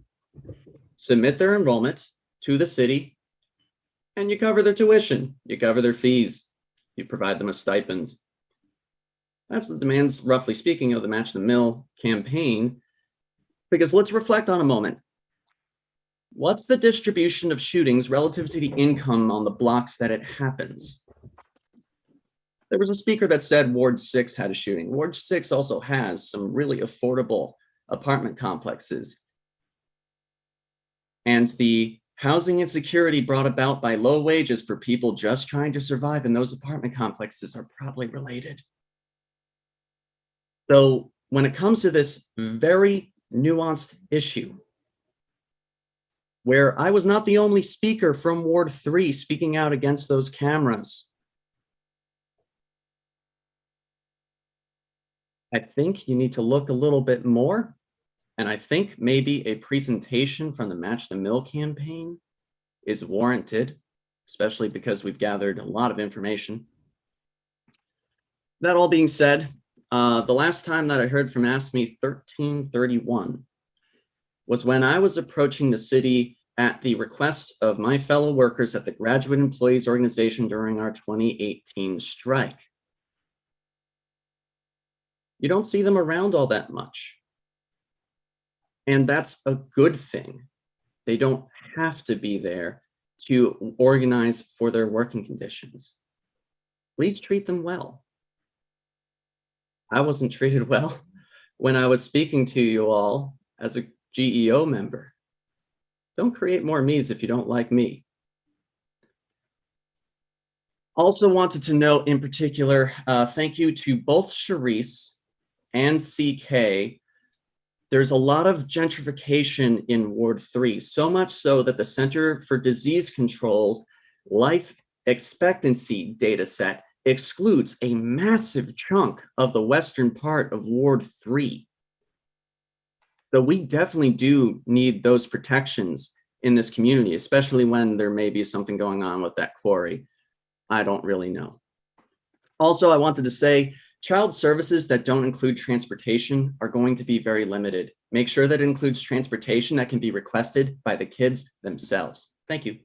submit their enrollment to the city, and you cover their tuition, you cover their fees, you provide them a stipend. That's the demands, roughly speaking, of the Match the Mill campaign. Because let's reflect on a moment. What's the distribution of shootings relative to the income on the blocks that it happens? There was a speaker that said Ward 6 had a shooting. Ward 6 also has some really affordable apartment complexes. And the housing insecurity brought about by low wages for people just trying to survive in those apartment complexes are probably related. So when it comes to this very nuanced issue, where I was not the only speaker from Ward 3 speaking out against those cameras, I think you need to look a little bit more. And I think maybe a presentation from the Match the Mill campaign is warranted, especially because we've gathered a lot of information. That all being said, the last time that I heard from Ask Me 1331 was when I was approaching the city at the request of my fellow workers at the Graduate Employees Organization during our 2018 strike. You don't see them around all that much. And that's a good thing. They don't have to be there to organize for their working conditions. Please treat them well. I wasn't treated well when I was speaking to you all as a GEO member. Don't create more me's if you don't like me. Also wanted to note in particular, thank you to both Charisse and CK. There's a lot of gentrification in Ward 3, so much so that the Center for Disease Control's life expectancy data set excludes a massive chunk of the western part of Ward 3. So we definitely do need those protections in this community, especially when there may be something going on with that quarry. I don't really know. Also, I wanted to say, child services that don't include transportation are going to be very limited. Make sure that it includes transportation that can be requested by the kids themselves. Thank you.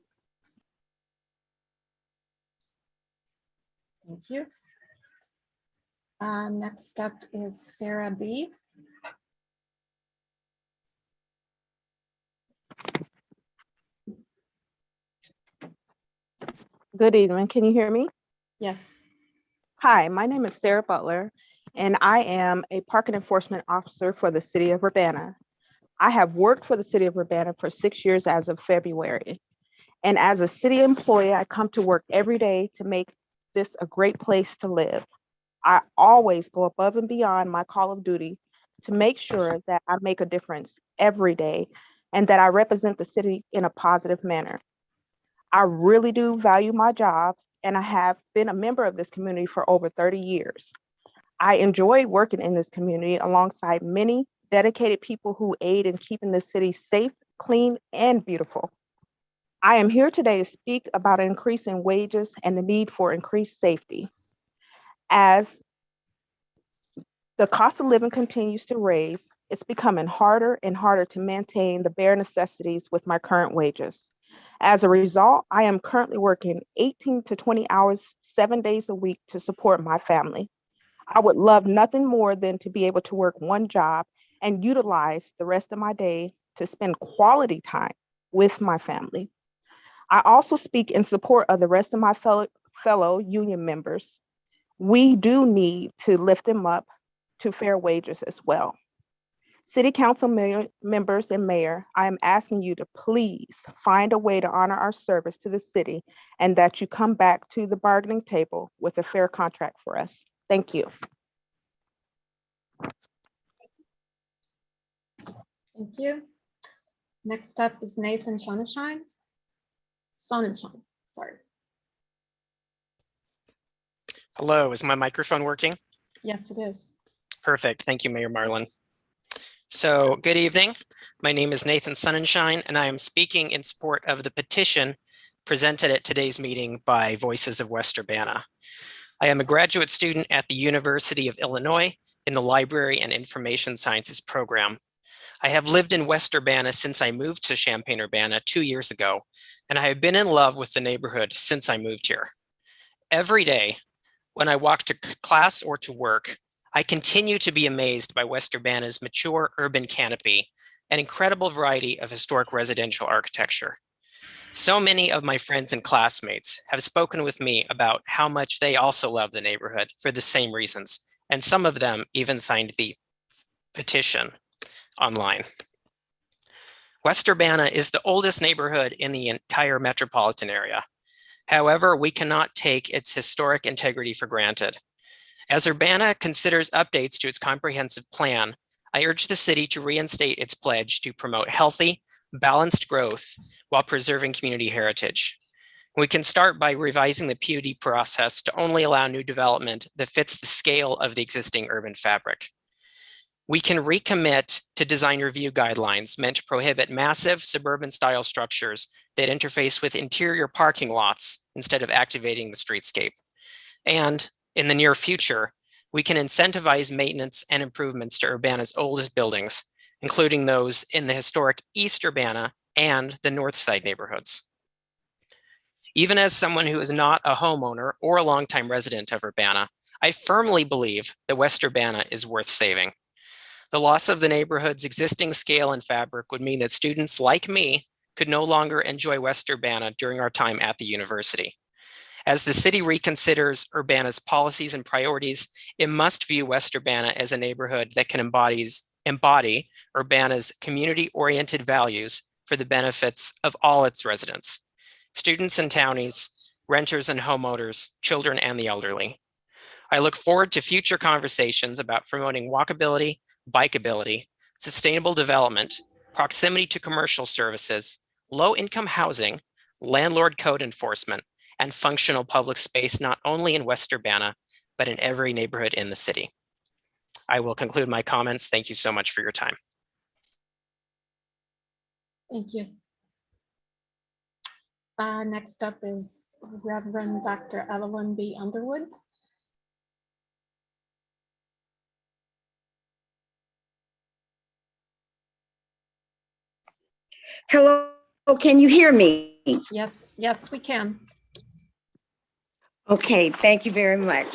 Thank you. Next up is Sarah B. Good evening. Can you hear me? Yes. Hi, my name is Sarah Butler, and I am a parking enforcement officer for the city of Urbana. I have worked for the city of Urbana for 6 years as of February. And as a city employee, I come to work every day to make this a great place to live. I always go above and beyond my call of duty to make sure that I make a difference every day and that I represent the city in a positive manner. I really do value my job, and I have been a member of this community for over 30 years. I enjoy working in this community alongside many dedicated people who aid in keeping the city safe, clean, and beautiful. I am here today to speak about an increase in wages and the need for increased safety. As the cost of living continues to raise, it's becoming harder and harder to maintain the bare necessities with my current wages. As a result, I am currently working 18 to 20 hours, 7 days a week to support my family. I would love nothing more than to be able to work one job and utilize the rest of my day to spend quality time with my family. I also speak in support of the rest of my fellow union members. We do need to lift them up to fair wages as well. City Council members and mayor, I am asking you to please find a way to honor our service to the city and that you come back to the bargaining table with a fair contract for us. Thank you. Thank you. Next up is Nathan Sonnenschein. Sorry. Hello, is my microphone working? Yes, it is. Perfect. Thank you, Mayor Marlin. So good evening. My name is Nathan Sonnenschein, and I am speaking in support of the petition presented at today's meeting by Voices of West Urbana. I am a graduate student at the University of Illinois in the Library and Information Sciences program. I have lived in West Urbana since I moved to Champaign-Urbana 2 years ago, and I have been in love with the neighborhood since I moved here. Every day, when I walk to class or to work, I continue to be amazed by West Urbana's mature urban canopy and incredible variety of historic residential architecture. So many of my friends and classmates have spoken with me about how much they also love the neighborhood for the same reasons, and some of them even signed the petition. online. West Urbana is the oldest neighborhood in the entire metropolitan area. However, we cannot take its historic integrity for granted. As Urbana considers updates to its comprehensive plan, I urge the city to reinstate its pledge to promote healthy, balanced growth while preserving community heritage. We can start by revising the PUD process to only allow new development that fits the scale of the existing urban fabric. We can recommit to design review guidelines meant to prohibit massive suburban style structures that interface with interior parking lots instead of activating the streetscape. And in the near future, we can incentivize maintenance and improvements to Urbana's oldest buildings, including those in the historic East Urbana and the North Side neighborhoods. Even as someone who is not a homeowner or a longtime resident of Urbana, I firmly believe that West Urbana is worth saving. The loss of the neighborhood's existing scale and fabric would mean that students like me could no longer enjoy West Urbana during our time at the university. As the city reconsiders Urbana's policies and priorities, it must view West Urbana as a neighborhood that can embody Urbana's community-oriented values for the benefits of all its residents, students and townies, renters and homeowners, children and the elderly. I look forward to future conversations about promoting walkability, bikeability, sustainable development, proximity to commercial services, low-income housing, landlord code enforcement, and functional public space, not only in West Urbana, but in every neighborhood in the city. I will conclude my comments. Thank you so much for your time. Thank you. Next up is Reverend Dr. Evelyn B. Underwood. Hello, can you hear me? Yes, yes, we can. Okay, thank you very much.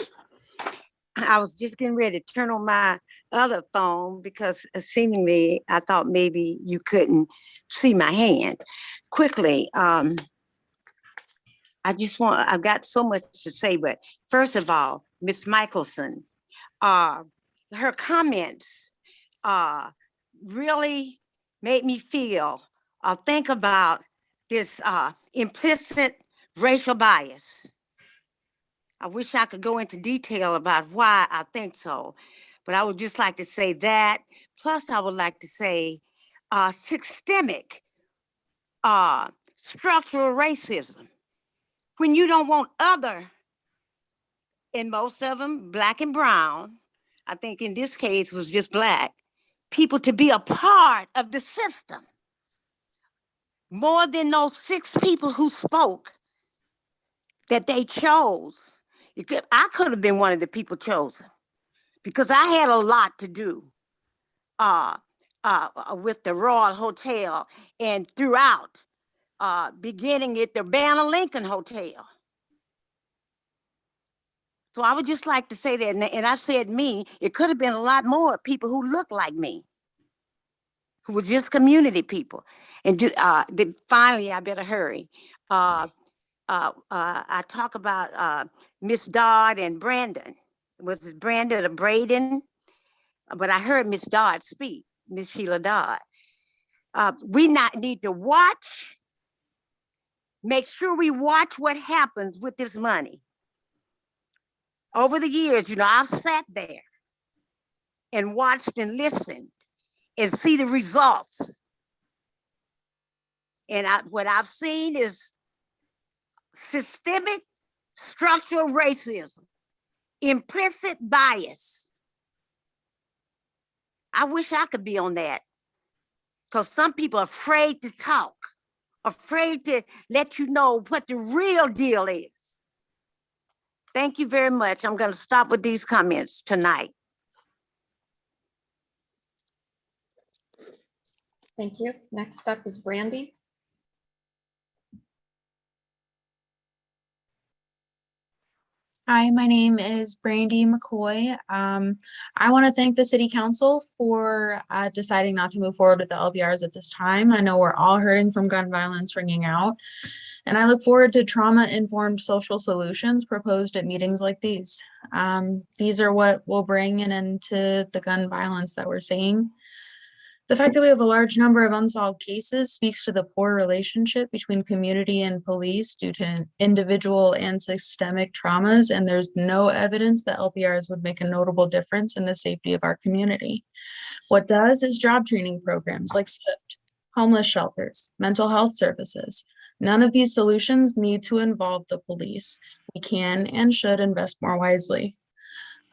I was just getting ready to turn on my other phone because seemingly I thought maybe you couldn't see my hand. Quickly, I've got so much to say, but first of all, Ms. Michelson, her comments really made me think about this implicit racial bias. I wish I could go into detail about why I think so, but I would just like to say that. Plus, I would like to say systemic structural racism. When you don't want other, and most of them black and brown, I think in this case was just black, people to be a part of the system. More than those 6 people who spoke that they chose. I could have been one of the people chosen because I had a lot to do with the Royal Hotel and throughout, beginning at the Urbana Lincoln Hotel. So I would just like to say that, and I said me, it could have been a lot more people who looked like me, who were just community people. And finally, I better hurry. I talk about Miss Dodd and Brandon. Was it Brandon or Braden? But I heard Miss Dodd speak, Miss Sheila Dodd. We need to watch, make sure we watch what happens with this money. Over the years, I've sat there and watched and listened and see the results. And what I've seen is systemic structural racism, implicit bias. I wish I could be on that because some people are afraid to talk, afraid to let you know what the real deal is. Thank you very much. I'm going to stop with these comments tonight. Thank you. Next up is Brandy. Hi, my name is Brandy McCoy. I want to thank the City Council for deciding not to move forward with the LBRs at this time. I know we're all hurting from gun violence ringing out, and I look forward to trauma-informed social solutions proposed at meetings like these. These are what will bring an end to the gun violence that we're seeing. The fact that we have a large number of unsolved cases speaks to the poor relationship between community and police due to individual and systemic traumas, and there's no evidence that LPRs would make a notable difference in the safety of our community. What does is job training programs like SWIFT, homeless shelters, mental health services. None of these solutions need to involve the police. We can and should invest more wisely.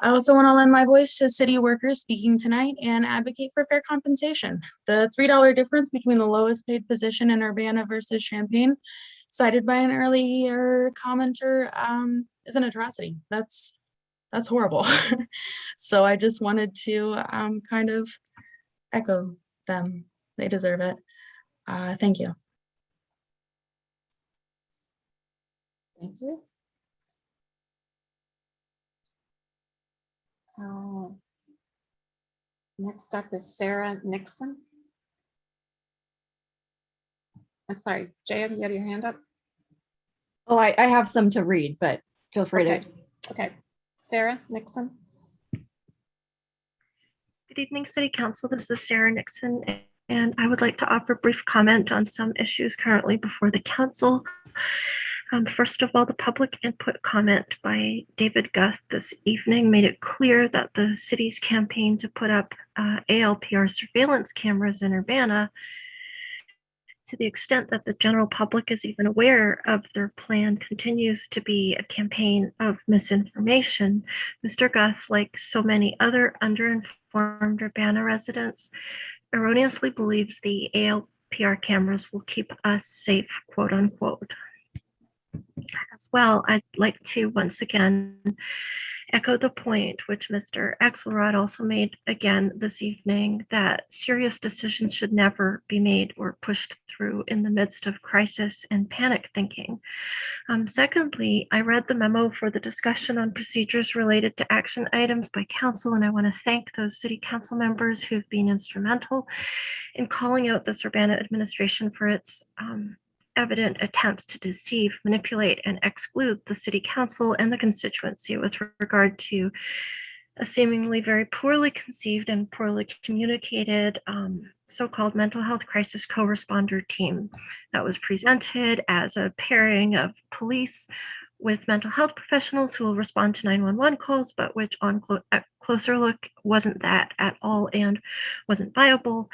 I also want to lend my voice to city workers speaking tonight and advocate for fair compensation. The $3 difference between the lowest paid position in Urbana versus Champaign, cited by an earlier commenter, is an atrocity. That's horrible. So I just wanted to kind of echo them. They deserve it. Thank you. Thank you. Next up is Sarah Nixon. I'm sorry, Jay, have you got your hand up? Oh, I have some to read, but feel free to. Okay, Sarah Nixon. Good evening, City Council. This is Sarah Nixon, and I would like to offer brief comment on some issues currently before the council. First of all, the public input comment by David Guth this evening made it clear that the city's campaign to put up ALPR surveillance cameras in Urbana, to the extent that the general public is even aware of their plan, continues to be a campaign of misinformation. Mr. Guth, like so many other underinformed Urbana residents, erroneously believes the ALPR cameras will keep us safe, quote unquote. As well, I'd like to once again echo the point which Mr. Axelrod also made again this evening, that serious decisions should never be made or pushed through in the midst of crisis and panic thinking. Secondly, I read the memo for the discussion on procedures related to action items by council, and I want to thank those city council members who've been instrumental in calling out this Urbana administration for its evident attempts to deceive, manipulate, and exclude the city council and the constituency with regard to a seemingly very poorly conceived and poorly communicated so-called mental health crisis co-responder team that was presented as a pairing of police with mental health professionals who will respond to 911 calls, but which on closer look wasn't that at all and wasn't viable,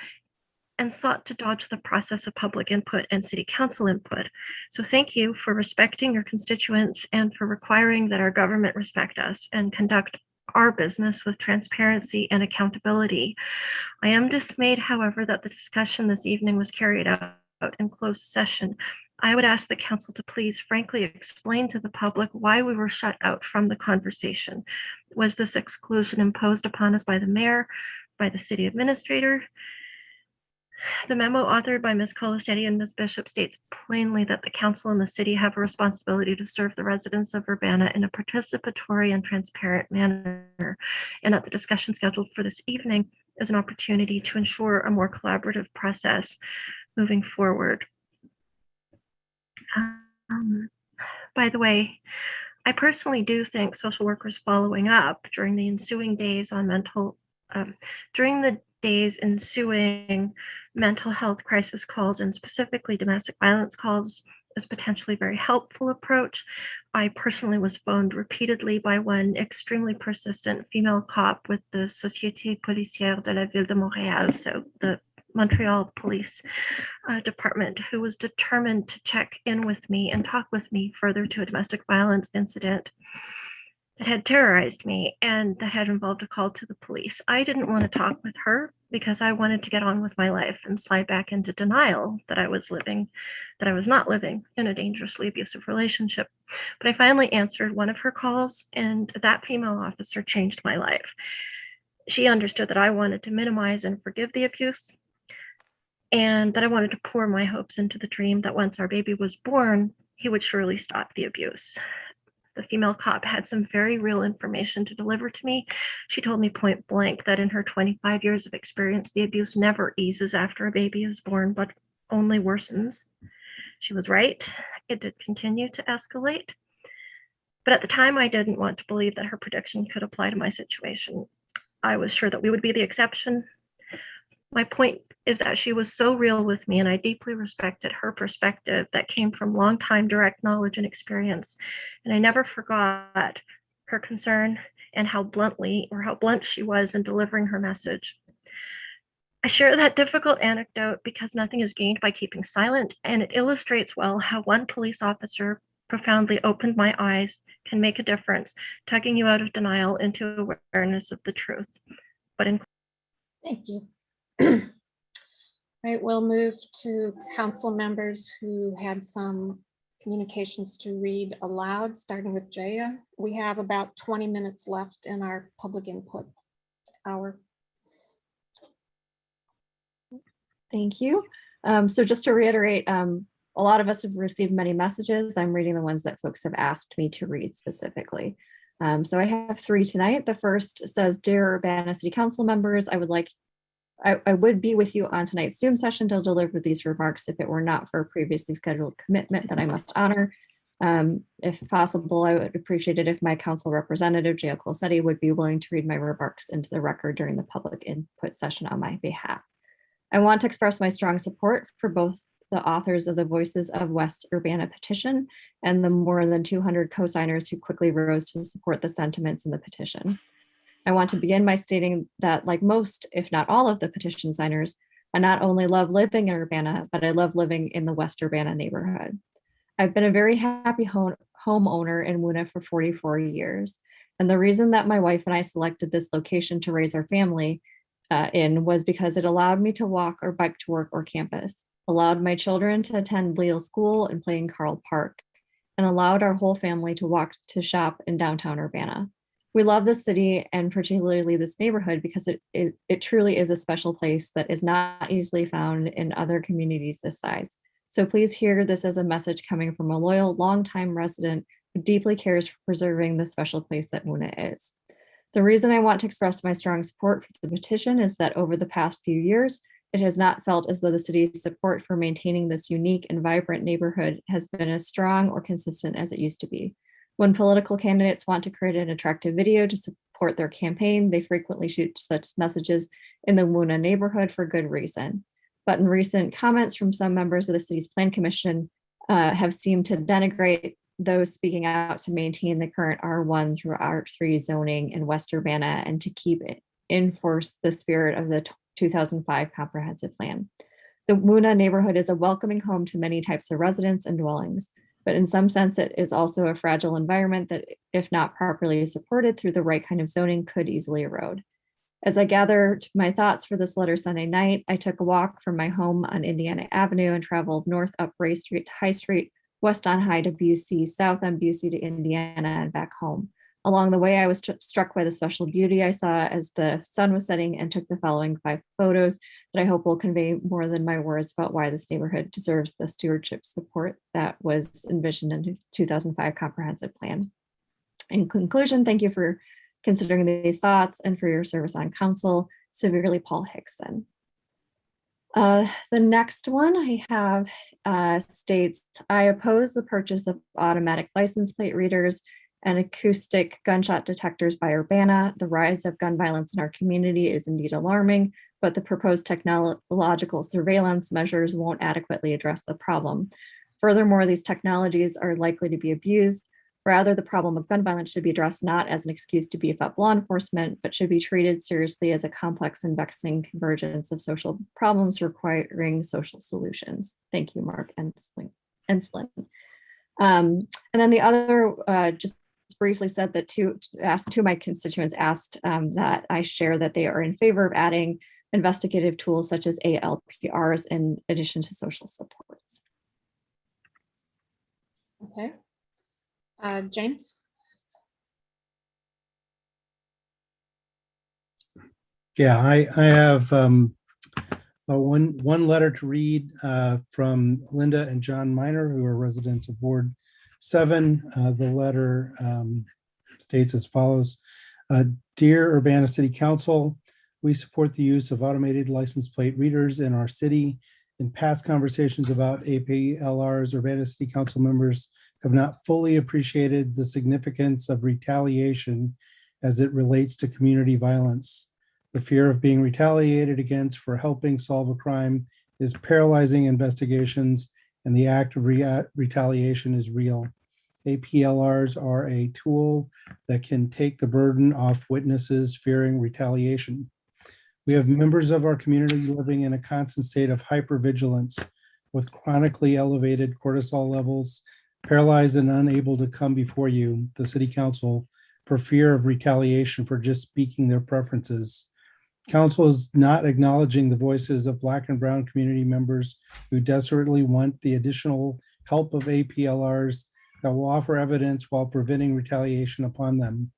and sought to dodge the process of public input and city council input. So thank you for respecting your constituents and for requiring that our government respect us and conduct our business with transparency and accountability. I am dismayed, however, that the discussion this evening was carried out in closed session. I would ask the council to please frankly explain to the public why we were shut out from the conversation. Was this exclusion imposed upon us by the mayor, by the city administrator? The memo authored by Ms. Colasetti and Ms. Bishop states plainly that the council and the city have a responsibility to serve the residents of Urbana in a participatory and transparent manner, and that the discussion scheduled for this evening is an opportunity to ensure a more collaborative process moving forward. By the way, I personally do think social workers following up during the ensuing days on during the days ensuing mental health crisis calls, and specifically domestic violence calls, is potentially a very helpful approach. I personally was phoned repeatedly by one extremely persistent female cop with the Société Policière de la Ville de Montréal, so the Montreal Police Department, who was determined to check in with me and talk with me further to a domestic violence incident that had terrorized me and that had involved a call to the police. I didn't want to talk with her because I wanted to get on with my life and slide back into denial that I was not living in a dangerously abusive relationship. But I finally answered one of her calls, and that female officer changed my life. She understood that I wanted to minimize and forgive the abuse, and that I wanted to pour my hopes into the dream that once our baby was born, he would surely stop the abuse. The female cop had some very real information to deliver to me. She told me point blank that in her 25 years of experience, the abuse never eases after a baby is born, but only worsens. She was right. It did continue to escalate. But at the time, I didn't want to believe that her prediction could apply to my situation. I was sure that we would be the exception. My point is that she was so real with me, and I deeply respected her perspective that came from longtime direct knowledge and experience. And I never forgot her concern and how blunt she was in delivering her message. I share that difficult anecdote because nothing is gained by keeping silent, and it illustrates well how one police officer profoundly opened my eyes can make a difference, tugging you out of denial into awareness of the truth. Thank you. Right, we'll move to council members who had some communications to read aloud, starting with Jaya. We have about 20 minutes left in our public input hour. Thank you. So just to reiterate, a lot of us have received many messages. I'm reading the ones that folks have asked me to read specifically. So I have 3 tonight. The first says, "Dear Urbana City Council members, I would be with you on tonight's Zoom session to deliver these remarks if it were not for a previously scheduled commitment that I must honor. If possible, I would appreciate it if my council representative, J.L. Colsetti, would be willing to read my remarks into the record during the public input session on my behalf. I want to express my strong support for both the authors of the Voices of West Urbana petition and the more than 200 co-signers who quickly rose to support the sentiments in the petition. I want to begin by stating that, like most, if not all of the petition signers, I not only love living in Urbana, but I love living in the West Urbana neighborhood. I've been a very happy homeowner in Wuna for 44 years. And the reason that my wife and I selected this location to raise our family in was because it allowed me to walk or bike to work or campus, allowed my children to attend Leal School and play in Carl Park, and allowed our whole family to walk to shop in downtown Urbana. We love this city and particularly this neighborhood because it truly is a special place that is not easily found in other communities this size. So please hear this as a message coming from a loyal, longtime resident who deeply cares for preserving the special place that Wuna is. The reason I want to express my strong support for the petition is that over the past few years, it has not felt as though the city's support for maintaining this unique and vibrant neighborhood has been as strong or consistent as it used to be. When political candidates want to create an attractive video to support their campaign, they frequently shoot such messages in the Wuna neighborhood for good reason. But in recent comments from some members of the city's plan commission have seemed to denigrate those speaking out to maintain the current R1 through R3 zoning in West Urbana and to keep it enforce the spirit of the 2005 comprehensive plan. The Wuna neighborhood is a welcoming home to many types of residents and dwellings, but in some sense it is also a fragile environment that, if not properly supported through the right kind of zoning, could easily erode. As I gathered my thoughts for this letter Sunday night, I took a walk from my home on Indiana Avenue and traveled north up Ray Street to High Street, west on High to Busey, south on Busey to Indiana, and back home. Along the way, I was struck by the special beauty I saw as the sun was setting and took the following 5 photos that I hope will convey more than my words about why this neighborhood deserves the stewardship support that was envisioned in the 2005 comprehensive plan. In conclusion, thank you for considering these thoughts and for your service on council. Severely, Paul Hickson. The next one I have states, I oppose the purchase of automatic license plate readers and acoustic gunshot detectors by Urbana. The rise of gun violence in our community is indeed alarming, but the proposed technological surveillance measures won't adequately address the problem. Furthermore, these technologies are likely to be abused. Rather, the problem of gun violence should be addressed not as an excuse to beef up law enforcement, but should be treated seriously as a complex and vexing convergence of social problems requiring social solutions. Thank you, Mark Enslin. And then the other just briefly said that two of my constituents asked that I share that they are in favor of adding investigative tools such as ALPRs in addition to social supports. Okay. James? Yeah, I have one letter to read from Linda and John Miner, who are residents of Ward 7. The letter states as follows. Dear Urbana City Council, we support the use of automated license plate readers in our city. In past conversations about APLRs, Urbana City Council members have not fully appreciated the significance of retaliation as it relates to community violence. The fear of being retaliated against for helping solve a crime is paralyzing investigations, and the act of retaliation is real. APLRs are a tool that can take the burden off witnesses fearing retaliation. We have members of our community living in a constant state of hypervigilance with chronically elevated cortisol levels, paralyzed and unable to come before you, the city council, for fear of retaliation for just speaking their preferences. Council is not acknowledging the voices of Black and Brown community members who desperately want the additional help of APLRs that will offer evidence while preventing retaliation upon them.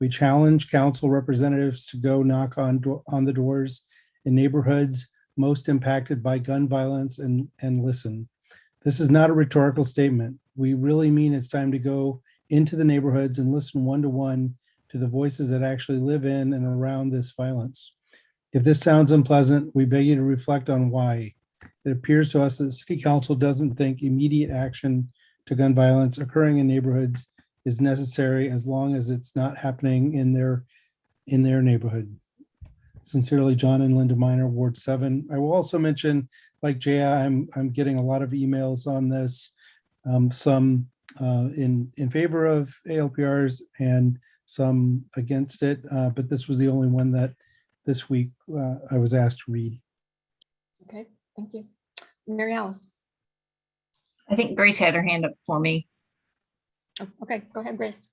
We challenge council representatives to go knock on the doors in neighborhoods most impacted by gun violence and listen. This is not a rhetorical statement. We really mean it's time to go into the neighborhoods and listen one-to-one to the voices that actually live in and around this violence. If this sounds unpleasant, we beg you to reflect on why. It appears to us that the city council doesn't think immediate action to gun violence occurring in neighborhoods is necessary as long as it's not happening in their neighborhood. Sincerely, John and Linda Miner, Ward 7. I will also mention, like Jaya, I'm getting a lot of emails on this, some in favor of ALPRs and some against it, but this was the only one that this week I was asked to read. Okay, thank you. Mary Alice. I think Grace had her hand up for me. Oh, okay, go ahead, Grace.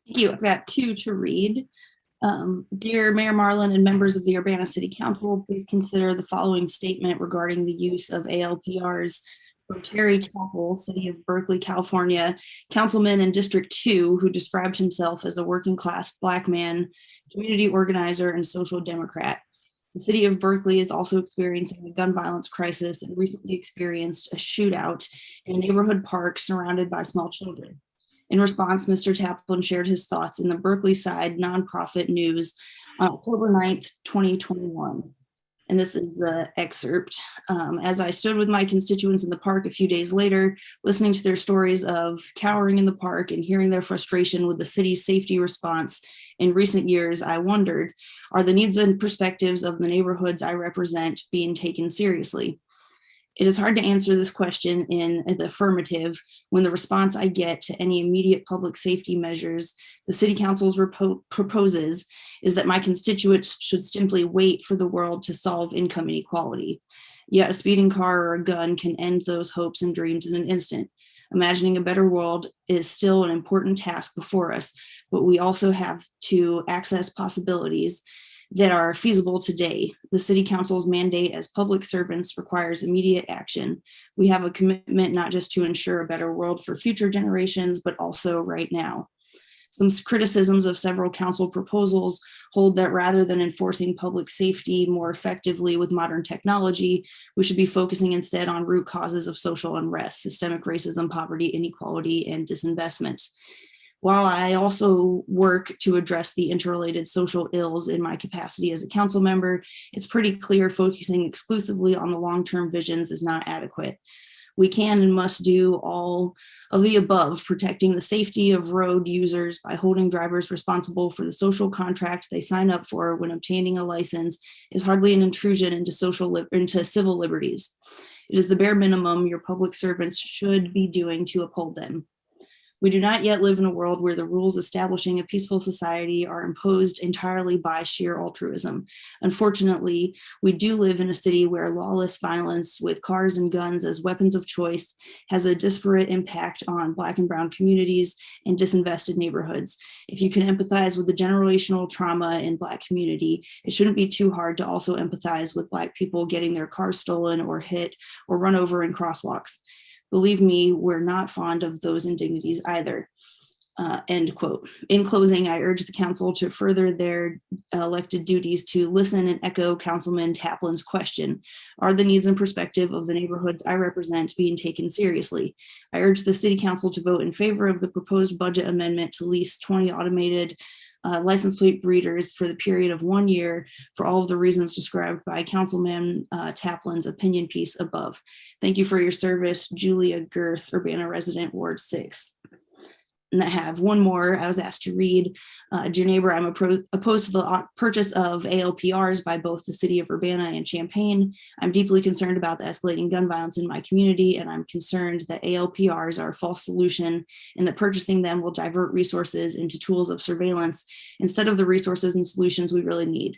Thank you. I've got two to read. Dear Mayor Marlin and members of the Urbana City Council, please consider the following statement regarding the use of ALPRs for Terry Chappell, City of Berkeley, California, councilman in District 2, who described himself as a working class Black man, community organizer, and social democrat. The city of Berkeley is also experiencing a gun violence crisis and recently experienced a shootout in a neighborhood park surrounded by small children. In response, Mr. Taplin shared his thoughts in the Berkeley Side nonprofit news on October 9th, 2021. And this is the excerpt. As I stood with my constituents in the park a few days later, listening to their stories of cowering in the park and hearing their frustration with the city's safety response in recent years, I wondered, are the needs and perspectives of the neighborhoods I represent being taken seriously? It is hard to answer this question in the affirmative when the response I get to any immediate public safety measures the City Council's proposes is that my constituents should simply wait for the world to solve income inequality. Yet a speeding car or a gun can end those hopes and dreams in an instant. Imagining a better world is still an important task before us, but we also have to access possibilities that are feasible today. The City Council's mandate as public servants requires immediate action. We have a commitment not just to ensure a better world for future generations, but also right now. Some criticisms of several council proposals hold that rather than enforcing public safety more effectively with modern technology, we should be focusing instead on root causes of social unrest, systemic racism, poverty, inequality, and disinvestment. While I also work to address the interrelated social ills in my capacity as a council member, it's pretty clear focusing exclusively on the long-term visions is not adequate. We can and must do all of the above, protecting the safety of road users by holding drivers responsible for the social contract they sign up for when obtaining a license is hardly an intrusion into civil liberties. It is the bare minimum your public servants should be doing to uphold them. We do not yet live in a world where the rules establishing a peaceful society are imposed entirely by sheer altruism. Unfortunately, we do live in a city where lawless violence with cars and guns as weapons of choice has a disparate impact on Black and Brown communities and disinvested neighborhoods. If you can empathize with the generational trauma in Black community, it shouldn't be too hard to also empathize with Black people getting their cars stolen or hit or run over in crosswalks. Believe me, we're not fond of those indignities either. End quote. In closing, I urge the council to further their elected duties to listen and echo Councilman Taplin's question. Are the needs and perspective of the neighborhoods I represent being taken seriously? I urge the city council to vote in favor of the proposed budget amendment to lease 20 automated license plate readers for the period of 1 year for all of the reasons described by Councilman Taplin's opinion piece above. Thank you for your service, Julia Girth, Urbana resident, Ward 6. and I have one more I was asked to read. Dear neighbor, I'm opposed to the purchase of ALPRs by both the city of Urbana and Champaign. I'm deeply concerned about the escalating gun violence in my community, and I'm concerned that ALPRs are a false solution and that purchasing them will divert resources into tools of surveillance instead of the resources and solutions we really need.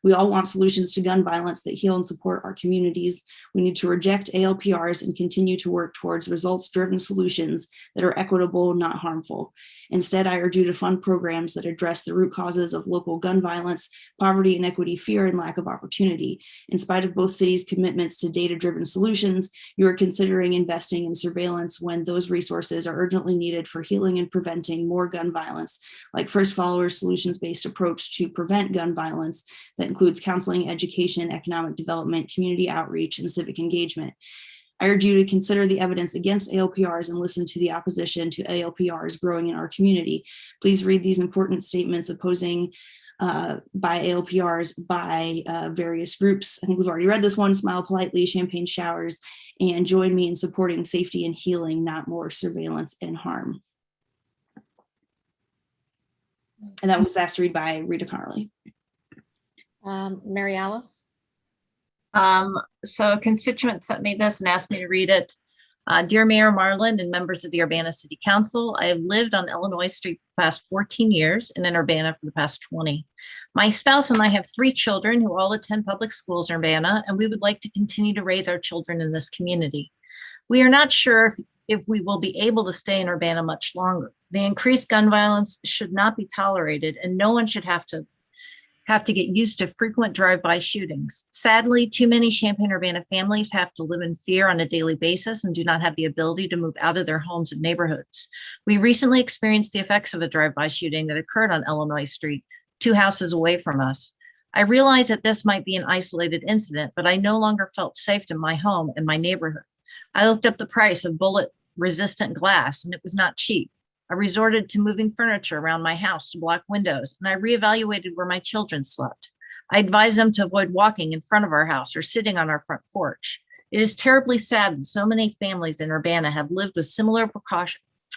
We all want solutions to gun violence that heal and support our communities. We need to reject ALPRs and continue to work towards results-driven solutions that are equitable, not harmful. Instead, I urge you to fund programs that address the root causes of local gun violence, poverty, inequity, fear, and lack of opportunity. In spite of both cities' commitments to data-driven solutions, you are considering investing in surveillance when those resources are urgently needed for healing and preventing more gun violence, like First Followers' solutions-based approach to prevent gun violence that includes counseling, education, economic development, community outreach, and civic engagement. I urge you to consider the evidence against ALPRs and listen to the opposition to ALPRs growing in our community. Please read these important statements opposing by ALPRs by various groups. I think we've already read this one, Smile Politely, Champagne Showers, and join me in supporting safety and healing, not more surveillance and harm. And that was asked to read by Rita Connerly. Mary Alice? So a constituent sent me this and asked me to read it. Dear Mayor Marlin and members of the Urbana City Council, I have lived on Illinois Street for the past 14 years and in Urbana for the past 20. My spouse and I have 3 children who all attend public schools in Urbana, and we would like to continue to raise our children in this community. We are not sure if we will be able to stay in Urbana much longer. The increased gun violence should not be tolerated, and no one should have to get used to frequent drive-by shootings. Sadly, too many Champaign-Urbana families have to live in fear on a daily basis and do not have the ability to move out of their homes and neighborhoods. We recently experienced the effects of a drive-by shooting that occurred on Illinois Street, 2 houses away from us. I realize that this might be an isolated incident, but I no longer felt safe in my home and my neighborhood. I looked up the price of bullet-resistant glass, and it was not cheap. I resorted to moving furniture around my house to block windows, and I reevaluated where my children slept. I advised them to avoid walking in front of our house or sitting on our front porch. It is terribly sad that so many families in Urbana have lived with similar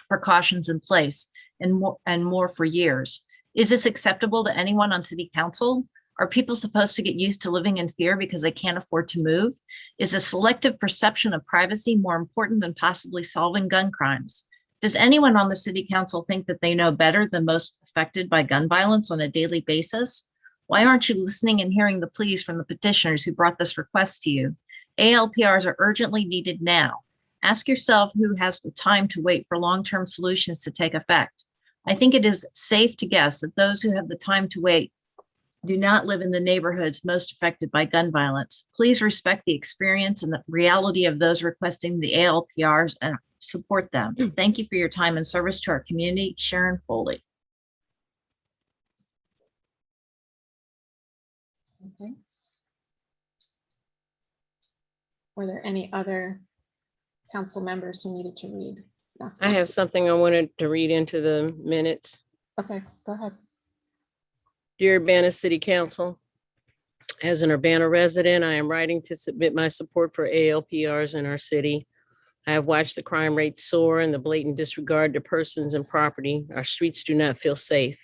precautions in place and more for years. Is this acceptable to anyone on City Council? Are people supposed to get used to living in fear because they can't afford to move? Is a selective perception of privacy more important than possibly solving gun crimes? Does anyone on the City Council think that they know better than most affected by gun violence on a daily basis? Why aren't you listening and hearing the pleas from the petitioners who brought this request to you? ALPRs are urgently needed now. Ask yourself who has the time to wait for long-term solutions to take effect. I think it is safe to guess that those who have the time to wait do not live in the neighborhoods most affected by gun violence. Please respect the experience and the reality of those requesting the ALPRs and support them. Thank you for your time and service to our community. Sharon Foley. Okay. Were there any other council members who needed to read? I have something I wanted to read into the minutes. Okay, go ahead. Dear Urbana City Council, as an Urbana resident, I am writing to submit my support for ALPRs in our city. I have watched the crime rate soar and the blatant disregard to persons and property. Our streets do not feel safe.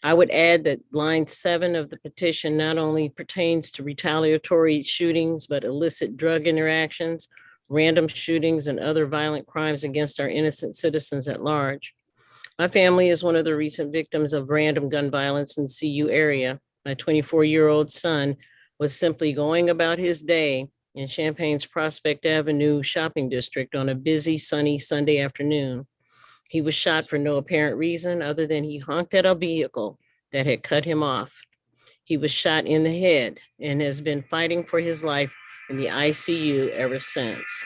I would add that line 7 of the petition not only pertains to retaliatory shootings, but illicit drug interactions, random shootings, and other violent crimes against our innocent citizens at large. My family is one of the recent victims of random gun violence in CU area. My 24-year-old son was simply going about his day in Champaign's Prospect Avenue shopping district on a busy, sunny Sunday afternoon. He was shot for no apparent reason other than he honked at a vehicle that had cut him off. He was shot in the head and has been fighting for his life in the ICU ever since.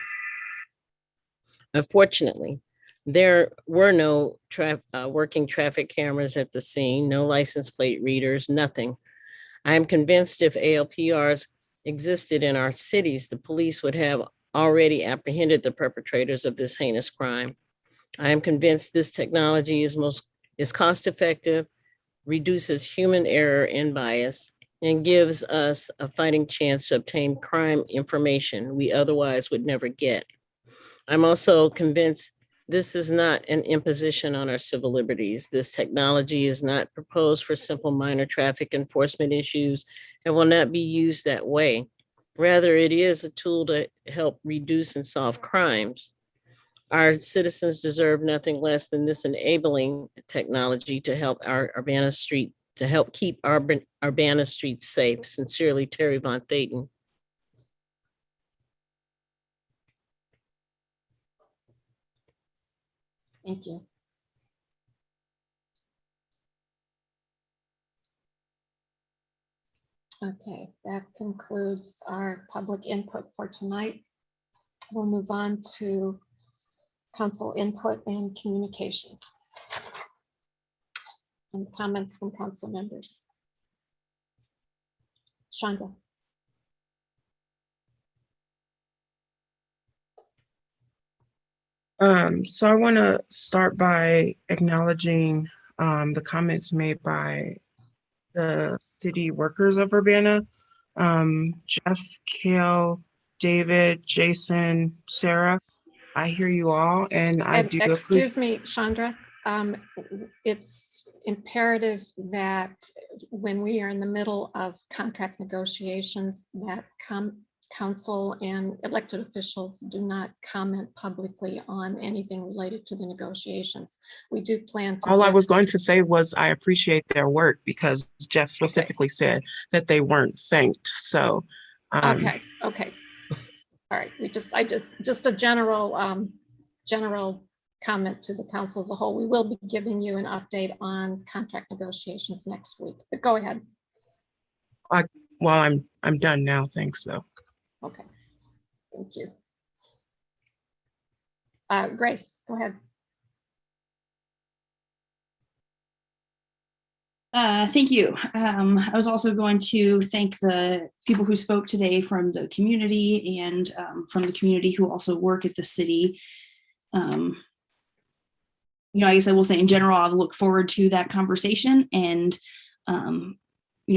Unfortunately, there were no working traffic cameras at the scene, no license plate readers, nothing. I am convinced if ALPRs existed in our cities, the police would have already apprehended the perpetrators of this heinous crime. I am convinced this technology is cost effective, reduces human error and bias, and gives us a fighting chance to obtain crime information we otherwise would never get. I'm also convinced This is not an imposition on our civil liberties. This technology is not proposed for simple minor traffic enforcement issues and will not be used that way. Rather, it is a tool to help reduce and solve crimes. Our citizens deserve nothing less than this enabling technology to help our Urbana Street, to help keep our Urbana streets safe. Sincerely, Terry Von Thaten. Thank you. Okay, that concludes our public input for tonight. We'll move on to council input and communications. And comments from council members. Shonda. So I want to start by acknowledging the comments made by the city workers of Urbana. Jeff, Kale, David, Jason, Sarah, I hear you all, and I do Excuse me, Chandra. It's imperative that when we are in the middle of contract negotiations, that council and elected officials do not comment publicly on anything related to the negotiations. We do plan to. All I was going to say was I appreciate their work because Jeff specifically said that they weren't thanked. So. Okay. All right. Just a general comment to the council as a whole. We will be giving you an update on contract negotiations next week, but go ahead. Well, I'm done now. Thanks though. Okay. Thank you. Grace, go ahead. Thank you. I was also going to thank the people who spoke today from the community and from the community who also work at the city. I guess I will say in general, I'll look forward to that conversation. And,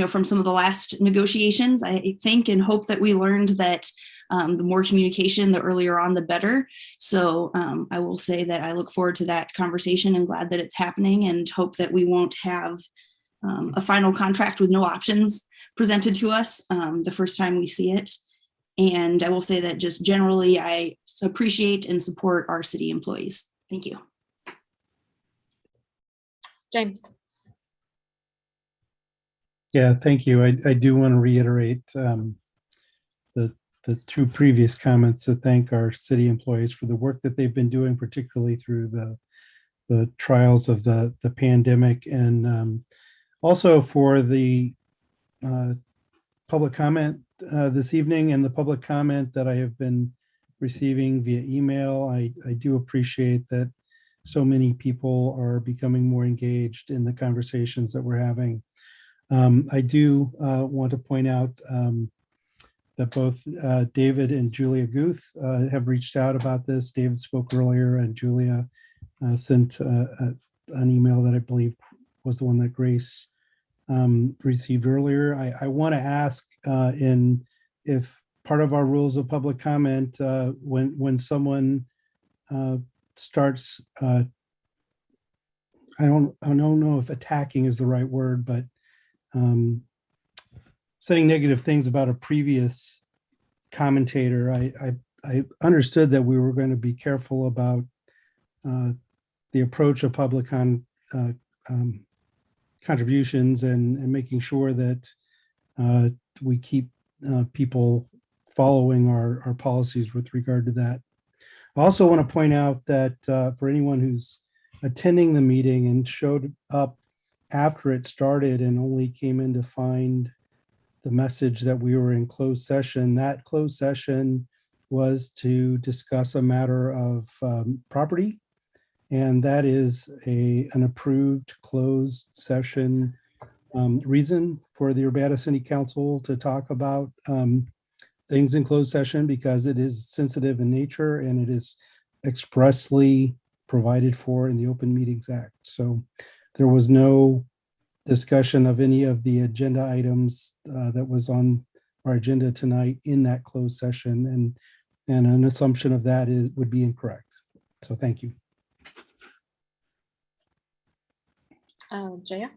from some of the last negotiations, I think and hope that we learned that the more communication, the earlier on, the better. So I will say that I look forward to that conversation and glad that it's happening and hope that we won't have a final contract with no options presented to us the first time we see it. And I will say that just generally, I appreciate and support our city employees. Thank you. James. Yeah, thank you. I do want to reiterate the two previous comments to thank our city employees for the work that they've been doing, particularly through the trials of the pandemic, and also for the public comment this evening and the public comment that I have been receiving via email. I do appreciate that so many people are becoming more engaged in the conversations that we're having. I do want to point out that both David and Julia Guth have reached out about this. David spoke earlier and Julia sent an email that I believe was the one that Grace received earlier. I want to ask if part of our rules of public comment, when someone starts, I don't know if attacking is the right word, but saying negative things about a previous commentator, I understood that we were going to be careful about the approach of public contributions and making sure that we keep people following our policies with regard to that. I also want to point out that for anyone who's attending the meeting and showed up after it started and only came in to find the message that we were in closed session, that closed session was to discuss a matter of property. And that is an approved closed session reason for the Urbana City Council to talk about things in closed session, because it is sensitive in nature and it is expressly provided for in the Open Meetings Act. So there was no discussion of any of the agenda items that was on our agenda tonight in that closed session, and an assumption of that would be incorrect. So thank you. Jaya?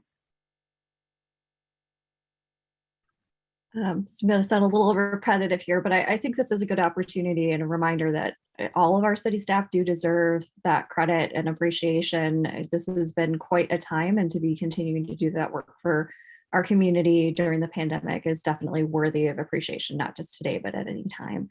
I'm going to sound a little repetitive here, but I think this is a good opportunity and a reminder that all of our city staff do deserve that credit and appreciation. This has been quite a time, and to be continuing to do that work for our community during the pandemic is definitely worthy of appreciation, not just today, but at any time.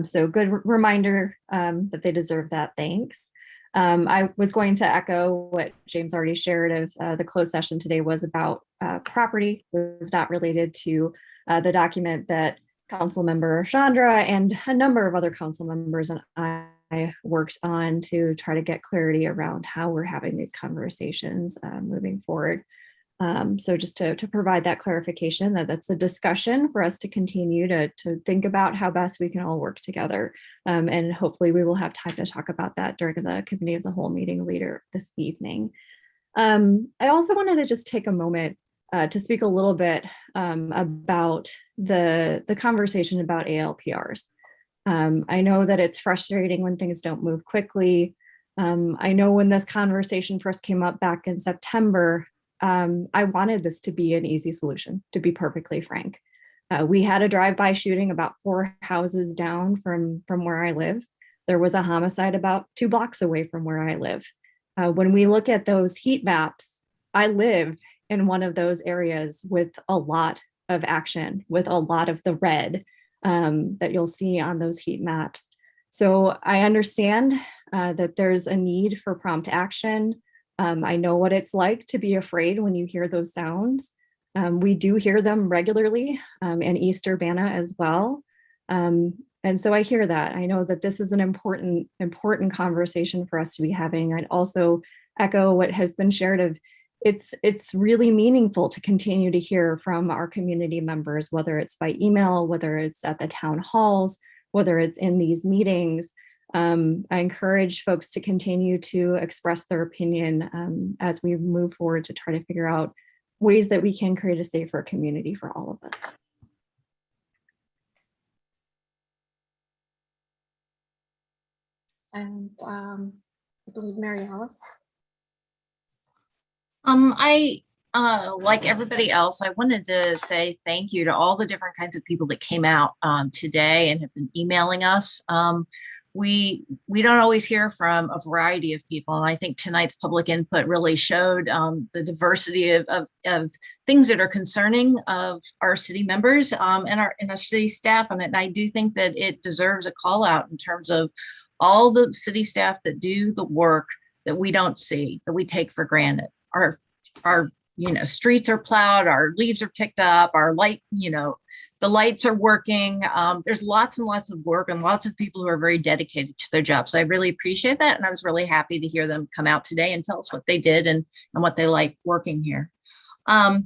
So good reminder that they deserve that. Thanks. I was going to echo what James already shared of the closed session today was about property. It was not related to the document that Council Member Chandra and a number of other council members and I worked on to try to get clarity around how we're having these conversations moving forward. So just to provide that clarification that that's a discussion for us to continue to think about how best we can all work together. And hopefully we will have time to talk about that during the committee of the whole meeting later this evening. I also wanted to just take a moment to speak a little bit about the conversation about ALPRs. I know that it's frustrating when things don't move quickly. I know when this conversation first came up back in September, I wanted this to be an easy solution, to be perfectly frank. We had a drive-by shooting about 4 houses down from where I live. There was a homicide about 2 blocks away from where I live. When we look at those heat maps, I live in one of those areas with a lot of action, with a lot of the red that you'll see on those heat maps. So I understand that there's a need for prompt action. I know what it's like to be afraid when you hear those sounds. We do hear them regularly in East Urbana as well. And so I hear that. I know that this is an important conversation for us to be having. I'd also echo what has been shared of it's really meaningful to continue to hear from our community members, whether it's by email, whether it's at the town halls, whether it's in these meetings. I encourage folks to continue to express their opinion as we move forward to try to figure out ways that we can create a safer community for all of us. And I believe Mary Alice. Like everybody else, I wanted to say thank you to all the different kinds of people that came out today and have been emailing us. We don't always hear from a variety of people, and I think tonight's public input really showed the diversity of things that are concerning of our city members and our city staff. And I do think that it deserves a call out in terms of all the city staff that do the work that we don't see, that we take for granted. Our streets are plowed, our leaves are picked up, our light, the lights are working. There's lots and lots of work and lots of people who are very dedicated to their jobs. So I really appreciate that. And I was really happy to hear them come out today and tell us what they did and what they like working here. I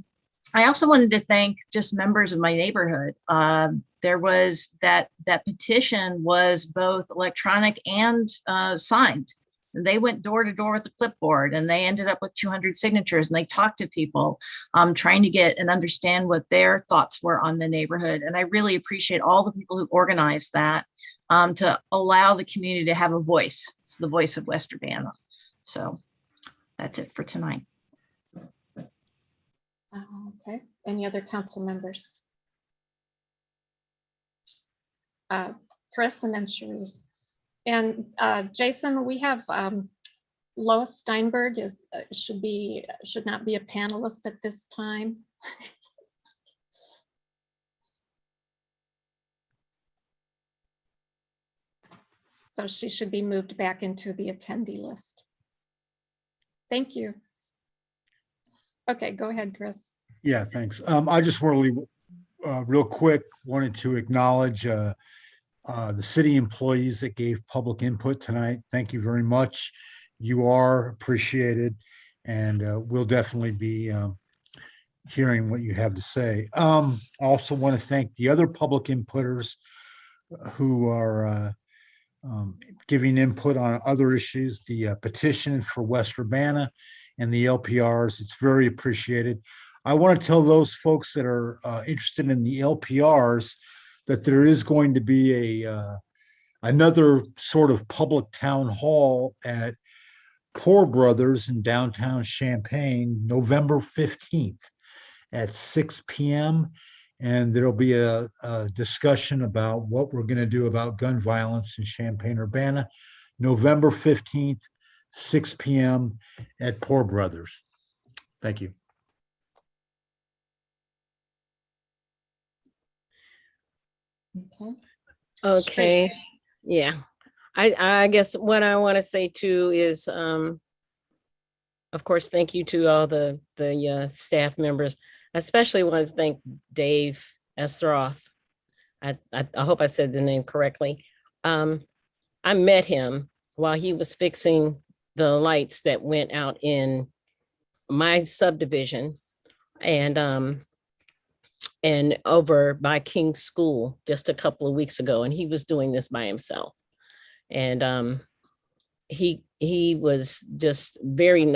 also wanted to thank just members of my neighborhood. There was that petition was both electronic and signed. They went door to door with a clipboard and they ended up with 200 signatures, and they talked to people trying to get and understand what their thoughts were on the neighborhood. And I really appreciate all the people who organized that to allow the community to have a voice, the voice of West Urbana. So that's it for tonight. Okay, any other council members? Chris and then Sharice. And Jason, we have Lois Steinberg should not be a panelist at this time. So she should be moved back into the attendee list. Thank you. Okay, go ahead, Chris. Yeah, thanks. I just really, real quick, wanted to acknowledge the city employees that gave public input tonight. Thank you very much. You are appreciated, and we'll definitely be hearing what you have to say. I also want to thank the other public inputters who are giving input on other issues, the petition for West Urbana and the LPRs. It's very appreciated. I want to tell those folks that are interested in the LPRs that there is going to be another sort of public town hall at Poor Brothers in downtown Champaign, November 15th at 6 p.m. And there'll be a discussion about what we're going to do about gun violence in Champaign-Urbana, November 15th, 6 p.m. at Poor Brothers. Thank you. Okay. Okay, yeah. I guess what I want to say too is, of course, thank you to all the staff members. I especially want to thank Dave Estroth. I hope I said the name correctly. I met him while he was fixing the lights that went out in my subdivision and over by King's School just a couple of weeks ago, and he was doing this by himself. And he was just very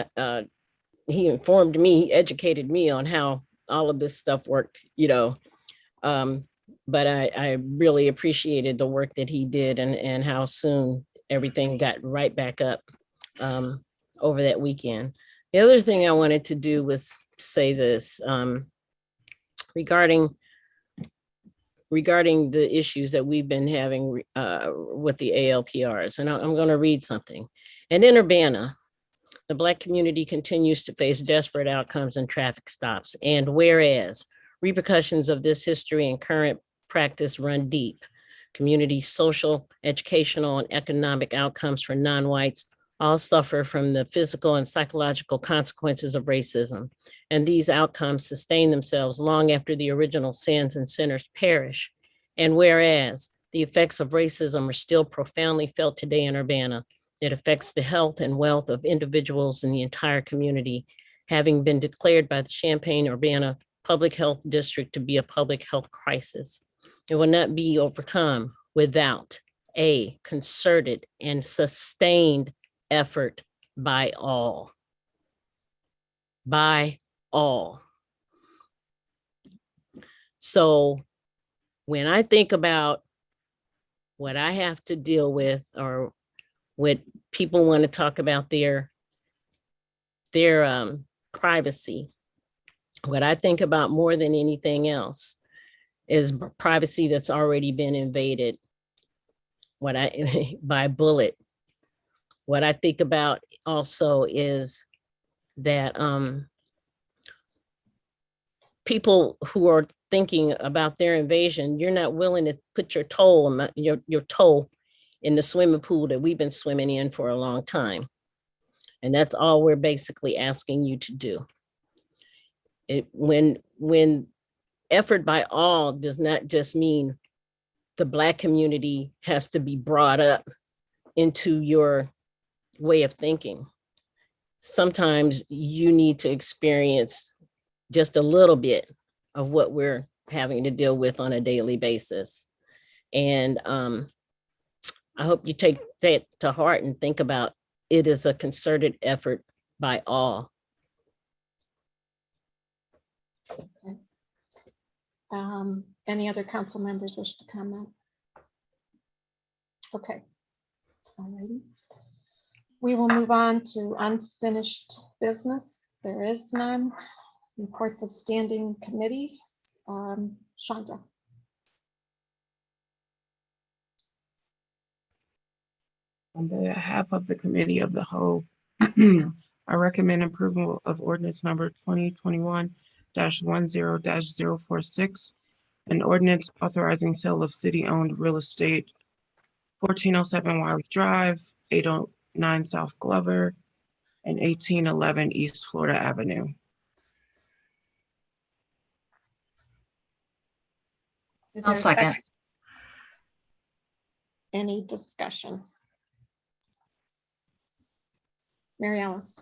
he informed me, educated me on how all of this stuff worked, you know. But I really appreciated the work that he did and how soon everything got right back up over that weekend. The other thing I wanted to do was say this regarding the issues that we've been having with the ALPRs. And I'm going to read something. And in Urbana, the Black community continues to face desperate outcomes and traffic stops. And whereas repercussions of this history and current practice run deep, community, social, educational, and economic outcomes for non-whites all suffer from the physical and psychological consequences of racism. And these outcomes sustain themselves long after the original sins and sinners perish. And whereas the effects of racism are still profoundly felt today in Urbana, it affects the health and wealth of individuals in the entire community, having been declared by the Champaign-Urbana Public Health District to be a public health crisis. It will not be overcome without a concerted and sustained effort by all. By all. So when I think about what I have to deal with, or what people want to talk about their privacy, what I think about more than anything else is privacy that's already been invaded by bullet. What I think about also is that people who are thinking about their invasion, you're not willing to put your toe in the swimming pool that we've been swimming in for a long time. And that's all we're basically asking you to do. When effort by all does not just mean the Black community has to be brought up into your way of thinking. Sometimes you need to experience just a little bit of what we're having to deal with on a daily basis. And I hope you take that to heart and think about it as a concerted effort by all. Okay. Any other council members wish to comment? Okay. All righty. We will move on to unfinished business. There is none. Reports of standing committees. Chandra. On behalf of the Committee of the Whole, I recommend approval of ordinance number 2021-10-046, an ordinance authorizing sale of city-owned real estate, 1407 Wiley Drive, 809 South Glover, and 1811 East Florida Avenue. Is I'll there a second. Any discussion? Mary Alice.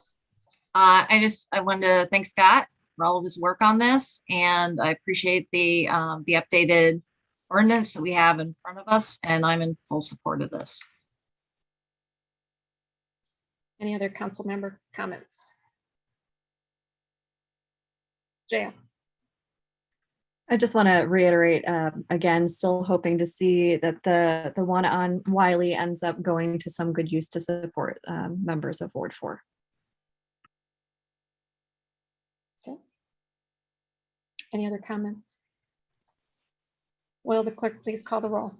I wanted to thank Scott for all of his work on this, and I appreciate the updated ordinance that we have in front of us, and I'm in full support of this. Any other council member comments? Jail. I just want to reiterate again, still hoping to see that the one on Wiley ends up going to some good use to support members of Ward 4. Okay. Any other comments? Will the clerk please call the roll?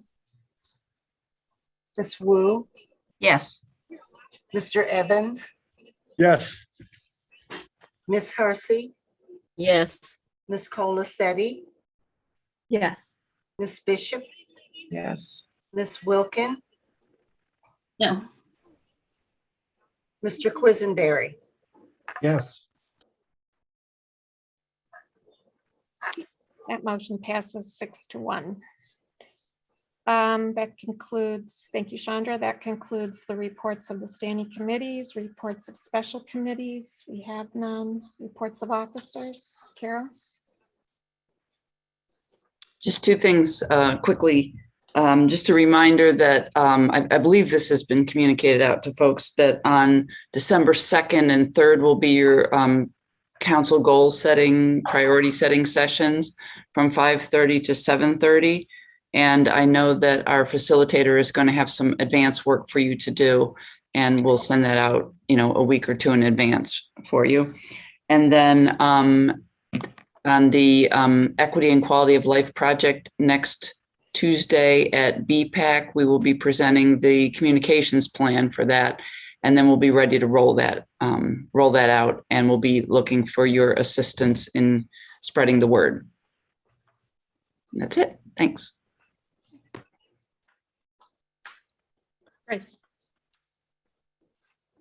Ms. Wu, Yes. Mr. Evans, Yes. Ms. Hersey, Yes. Ms. Colacetti, Yes. Ms. Bishop, Yes. Ms. Wilkin, No. Mr. Quisenberry. Yes. That motion passes 6-1. That concludes, thank you, Chandra. That concludes the reports of the standing committees, reports of special committees. We have none. Reports of officers. Carol? Just two things quickly. Just a reminder that I believe this has been communicated out to folks that on December 2nd and 3rd will be your council goal setting, priority setting sessions from 5:30 to 7:30. And I know that our facilitator is going to have some advanced work for you to do, and we'll send that out, a week or two in advance for you. And then on the Equity and Quality of Life project next Tuesday at BPAC, we will be presenting the communications plan for that. And then we'll be ready to roll that out, and we'll be looking for your assistance in spreading the word. That's it. Thanks. Grace.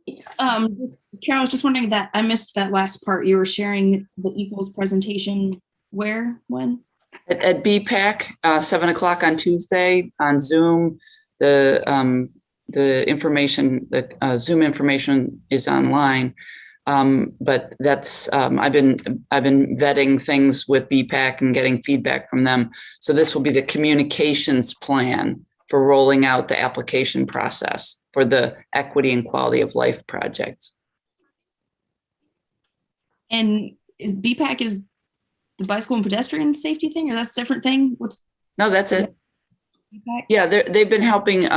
Yes. Carol, I was just wondering that I missed that last part. You were sharing the equals presentation where, when? At BPAC, 7 o'clock on Tuesday on Zoom. The information, the Zoom information is online. But that's I've been vetting things with BPAC and getting feedback from them. So this will be the communications plan for rolling out the application process for the Equity and Quality of Life projects. And is BPAC is the bicycle and pedestrian safety thing, or that's a different thing? No, that's it. BPAC? Yeah, they've been helping.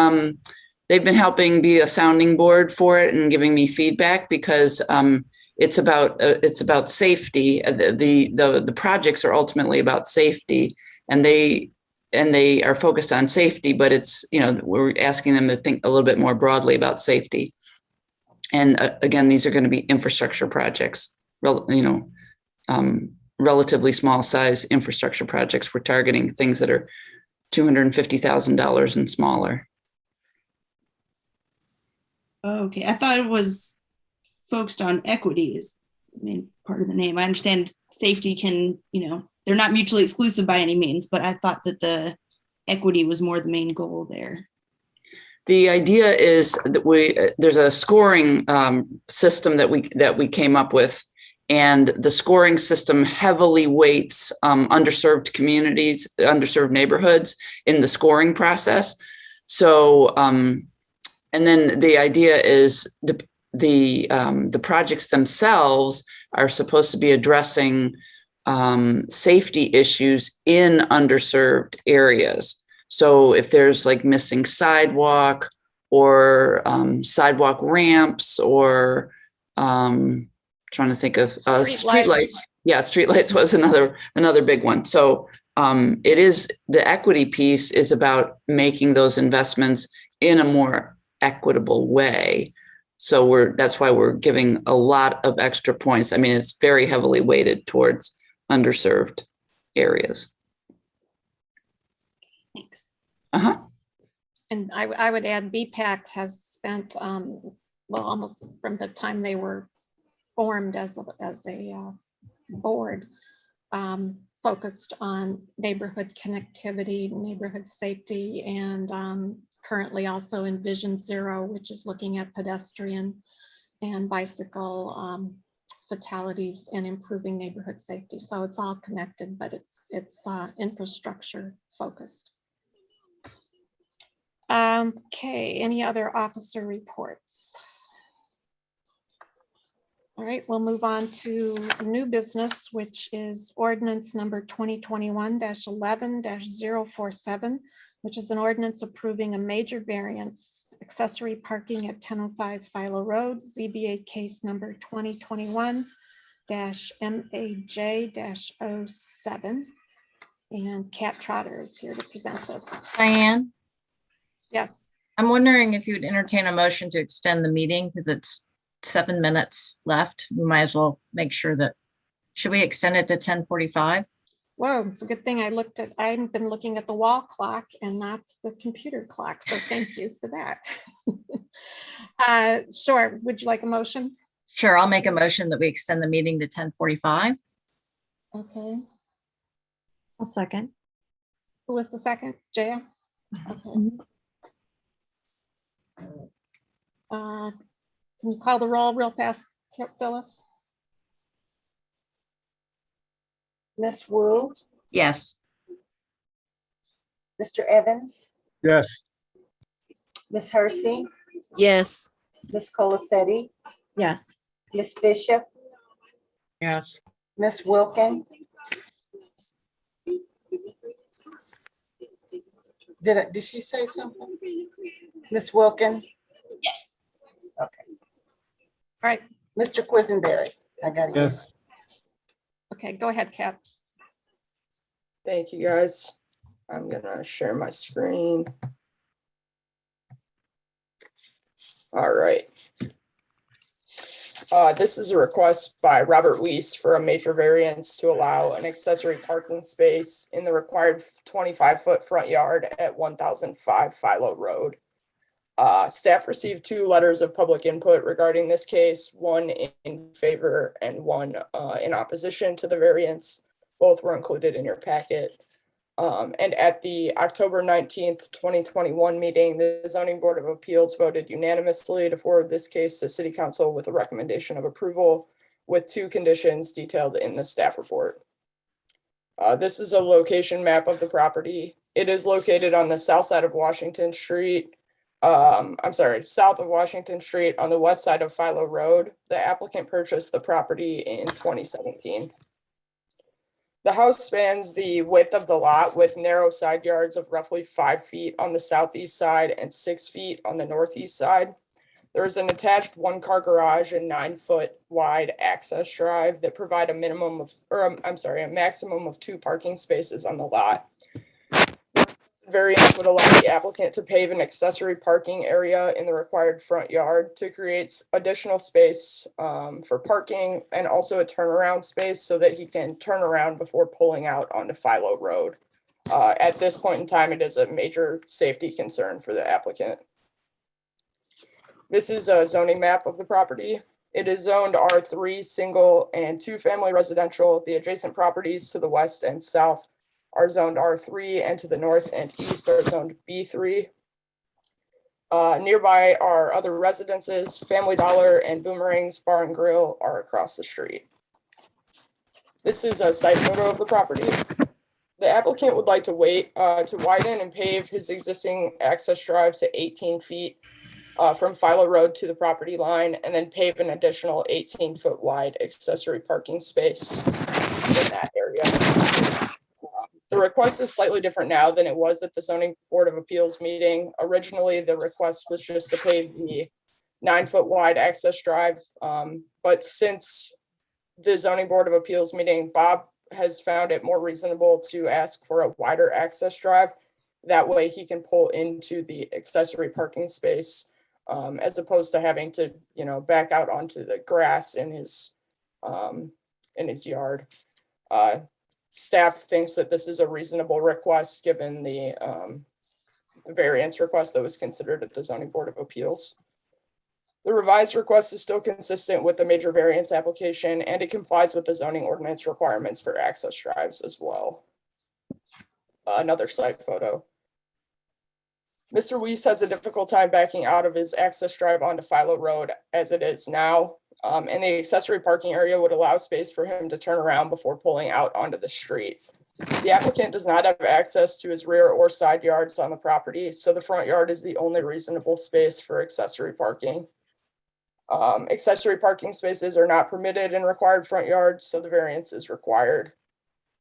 They've been helping be a sounding board for it and giving me feedback because it's about safety. The projects are ultimately about safety, and they are focused on safety, but it's, we're asking them to think a little bit more broadly about safety. And again, these are going to be infrastructure projects, relatively small size infrastructure projects. We're targeting things that are $250,000 and smaller. Okay, I thought it was focused on equity is the main part of the name. I understand safety can, they're not mutually exclusive by any means, but I thought that the equity was more the main goal there. The idea is that there's a scoring system that we came up with, and the scoring system heavily weights underserved communities, underserved neighborhoods in the scoring process. So, and then the idea is the projects themselves are supposed to be addressing safety issues in underserved areas. So if there's like missing sidewalk or sidewalk ramps or trying to think of streetlights. Yeah, streetlights was another big one. So it is, the equity piece is about making those investments in a more equitable way. So that's why we're giving a lot of extra points. I mean, it's very heavily weighted towards underserved areas. Thanks. Uh-huh. And I would add BPAC has spent, almost from the time they were formed as a board, focused on neighborhood connectivity, neighborhood safety, and currently also in Vision Zero, which is looking at pedestrian and bicycle fatalities and improving neighborhood safety. So it's all connected, but it's infrastructure focused. Okay, any other officer reports? All right, we'll move on to new business, which is ordinance number 2021-11-047, which is an ordinance approving a major variance accessory parking at 1005 Philo Road, ZBA case number 2021-MAJ-07. And Kat Trotter is here to present this. Diane, Yes. I'm wondering if you would entertain a motion to extend the meeting because it's 7 minutes left. We might as well make sure that, should we extend it to 10:45? Whoa, it's a good thing I've been looking at the wall clock and not the computer clock, so thank you for that. Sure, would you like a motion? Sure, I'll make a motion that we extend the meeting to 10:45. Okay, I'll second. who was the second? Jaya? Okay. Can you call the roll real fast, Phyllis? Ms. Wu, Yes. Mr. Evans, Yes. Ms. Hersey, Yes. Ms. Colacetti, Yes. Ms. Bishop, Yes. Ms. Wilkin. Did she say something? Ms. Wilkin? Yes. Okay. All right, Mr. Quisenberry, I got it. Yes. okay, go ahead, Kat. Thank you, guys. I'm gonna share my screen. All right. This is a request by Robert Weiss for a major variance to allow an accessory parking space in the required 25-foot front yard at 1005 Philo Road. Staff received 2 letters of public input regarding this case, one in favor and one in opposition to the variance. Both were included in your packet. And at the October 19th, 2021 meeting, the Zoning Board of Appeals voted unanimously to forward this case to City Council with a recommendation of approval with 2 conditions detailed in the staff report. This is a location map of the property. It is located on the south side of Washington Street. South of Washington Street on the west side of Philo Road. The applicant purchased the property in 2017. The house spans the width of the lot with narrow side yards of roughly 5 feet on the southeast side and 6 feet on the northeast side. There is an attached 1-car garage and 9-foot wide access drive that provide a maximum of 2 parking spaces on the lot. Variance would allow the applicant to pave an accessory parking area in the required front yard to create additional space for parking and also a turnaround space so that he can turn around before pulling out onto Philo Road. At this point in time, it is a major safety concern for the applicant. This is a zoning map of the property. It is zoned R3 single and 2-family residential. The adjacent properties to the west and south are zoned R3 and to the north and east are zoned B3. Nearby are other residences. Family Dollar and Boomerang's Bar and Grill are across the street. This is a site photo of the property. The applicant would like to widen and pave his existing access drive to 18 feet from Philo Road to the property line and then pave an additional 18-foot wide accessory parking space in that area. The request is slightly different now than it was at the Zoning Board of Appeals meeting. Originally, the request was just to pave the 9-foot wide access drive. But since the Zoning Board of Appeals meeting, Bob has found it more reasonable to ask for a wider access drive. That way he can pull into the accessory parking space as opposed to having to, back out onto the grass in his yard. Staff thinks that this is a reasonable request given the variance request that was considered at the Zoning Board of Appeals. The revised request is still consistent with the major variance application and it complies with the zoning ordinance requirements for access drives as well. Another site photo. Mr. Weiss has a difficult time backing out of his access drive onto Philo Road as it is now. And the accessory parking area would allow space for him to turn around before pulling out onto the street. The applicant does not have access to his rear or side yards on the property, so the front yard is the only reasonable space for accessory parking. Accessory parking spaces are not permitted in required front yards, so the variance is required.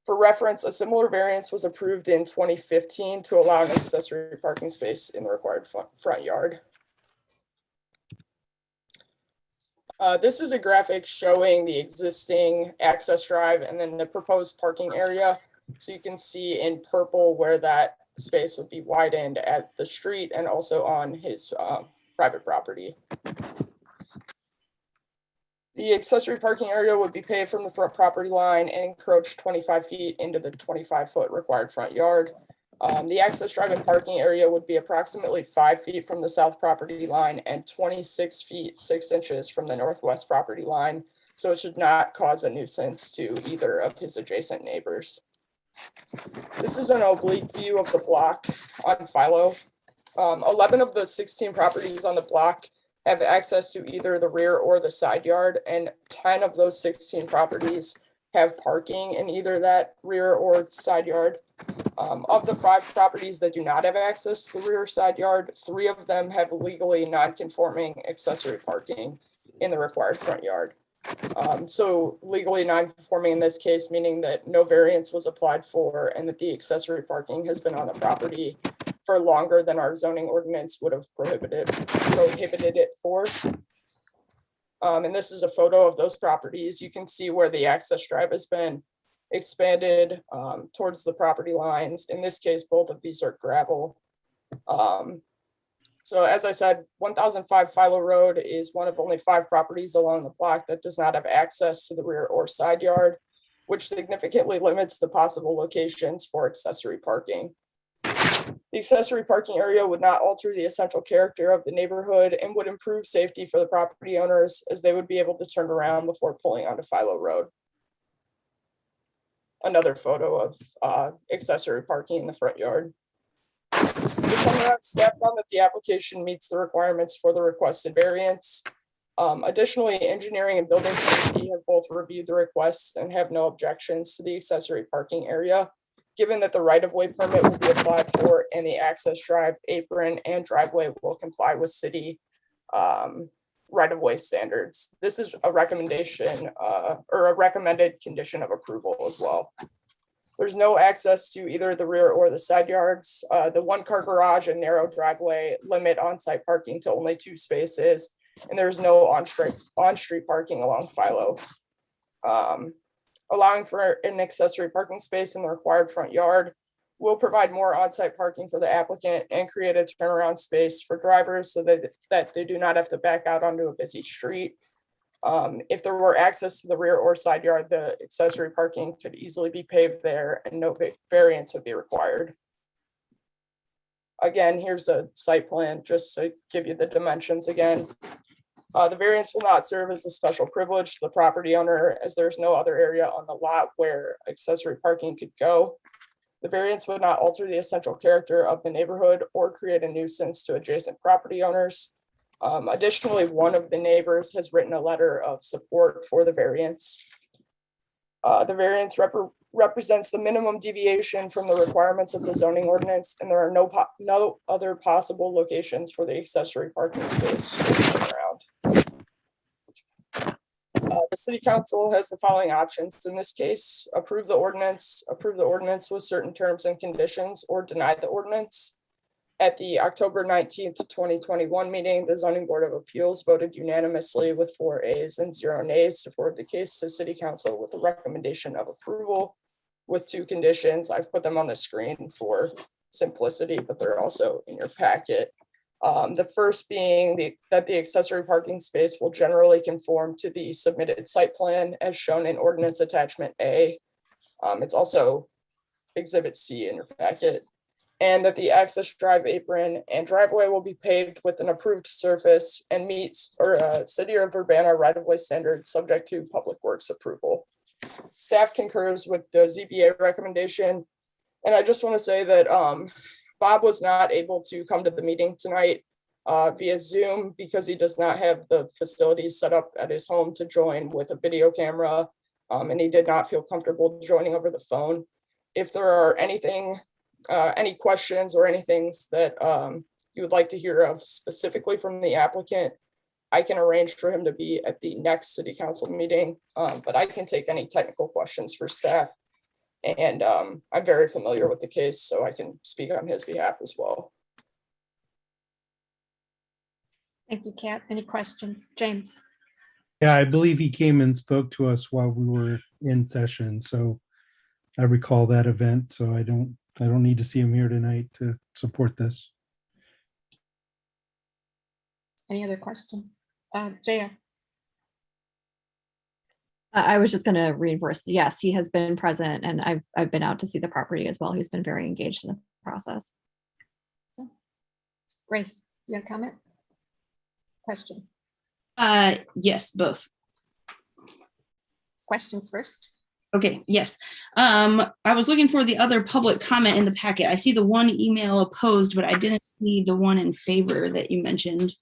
For reference, a similar variance was approved in 2015 to allow an accessory parking space in the required front yard. This is a graphic showing the existing access drive and then the proposed parking area. So you can see in purple where that space would be widened at the street and also on his private property. The accessory parking area would be paved from the front property line and encroach 25 feet into the 25-foot required front yard. The access drive and parking area would be approximately 5 feet from the south property line and 26 feet 6 inches from the northwest property line. So it should not cause a nuisance to either of his adjacent neighbors. This is an oblique view of the block on Philo. 11 of the 16 properties on the block have access to either the rear or the side yard, and 10 of those 16 properties have parking in either that rear or side yard. Of the 5 properties that do not have access to the rear or side yard, 3 of them have legally non-conforming accessory parking in the required front yard. So legally non-conforming in this case, meaning that no variance was applied for and that the accessory parking has been on the property for longer than our zoning ordinance would have prohibited it for. And this is a photo of those properties. You can see where the access drive has been expanded towards the property lines. In this case, both of these are gravel. So as I said, 1005 Philo Road is one of only 5 properties along the block that does not have access to the rear or side yard, which significantly limits the possible locations for accessory parking. The accessory parking area would not alter the essential character of the neighborhood and would improve safety for the property owners as they would be able to turn around before pulling onto Philo Road. Another photo of accessory parking in the front yard. Staff found that the application meets the requirements for the requested variance. Additionally, engineering and building safety have both reviewed the requests and have no objections to the accessory parking area, given that the right-of-way permit will be applied for and the access drive, apron, and driveway will comply with city right-of-way standards. This is a recommendation or a recommended condition of approval as well. There's no access to either the rear or the side yards. The 1-car garage and narrow driveway limit on-site parking to only 2 spaces, and there's no on-street parking along Philo. Allowing for an accessory parking space in the required front yard will provide more on-site parking for the applicant and create a turnaround space for drivers so that they do not have to back out onto a busy street. If there were access to the rear or side yard, the accessory parking could easily be paved there and no variance would be required. Again, here's a site plan just to give you the dimensions again. The variance will not serve as a special privilege to the property owner as there's no other area on the lot where accessory parking could go. The variance would not alter the essential character of the neighborhood or create a nuisance to adjacent property owners. Additionally, one of the neighbors has written a letter of support for the variance. The variance represents the minimum deviation from the requirements of the zoning ordinance, and there are no other possible locations for the accessory parking space around. The city council has the following options in this case: approve the ordinance with certain terms and conditions, or deny the ordinance. At the October 19th, 2021 meeting, the Zoning Board of Appeals voted unanimously with 4 ayes and 0 nays to forward the case to City Council with a recommendation of approval with 2 conditions. I've put them on the screen for simplicity, but they're also in your packet. The first being that the accessory parking space will generally conform to the submitted site plan as shown in Ordinance Attachment A. It's also Exhibit C in your packet. And that the access drive, apron, and driveway will be paved with an approved surface and meets City of Urbana right-of-way standards subject to Public Works approval. Staff concurs with the ZBA recommendation. And I just want to say that Bob was not able to come to the meeting tonight via Zoom because he does not have the facilities set up at his home to join with a video camera, and he did not feel comfortable joining over the phone. If there are any questions or anything that you would like to hear of specifically from the applicant, I can arrange for him to be at the next city council meeting, but I can take any technical questions for staff. And I'm very familiar with the case, so I can speak on his behalf as well. Thank you, Kat. Any questions? James? Yeah, I believe he came and spoke to us while we were in session, so I recall that event, so I don't need to see him here tonight to support this. Any other questions? Jaya? I was just going to reinforce, yes, he has been present, and I've been out to see the property as well. He's been very engaged in the process. Grace, you have a comment? Question? Yes, both. Questions first. Okay, yes. I was looking for the other public comment in the packet. I see the one email opposed, but I didn't see the one in favor that you mentioned.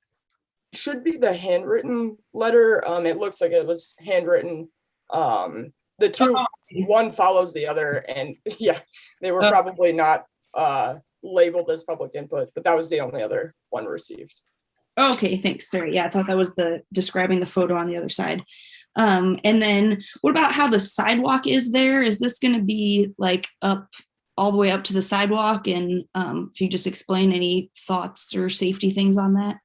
Should be the handwritten letter. It looks like it was handwritten. The two, one follows the other, and yeah, they were probably not labeled as public input, but that was the only other one received. Okay, thanks. Sorry. Yeah, I thought that was the describing the photo on the other side. And then what about how the sidewalk is there? Is this going to be like up all the way up to the sidewalk? And if you just explain any thoughts or safety things on that?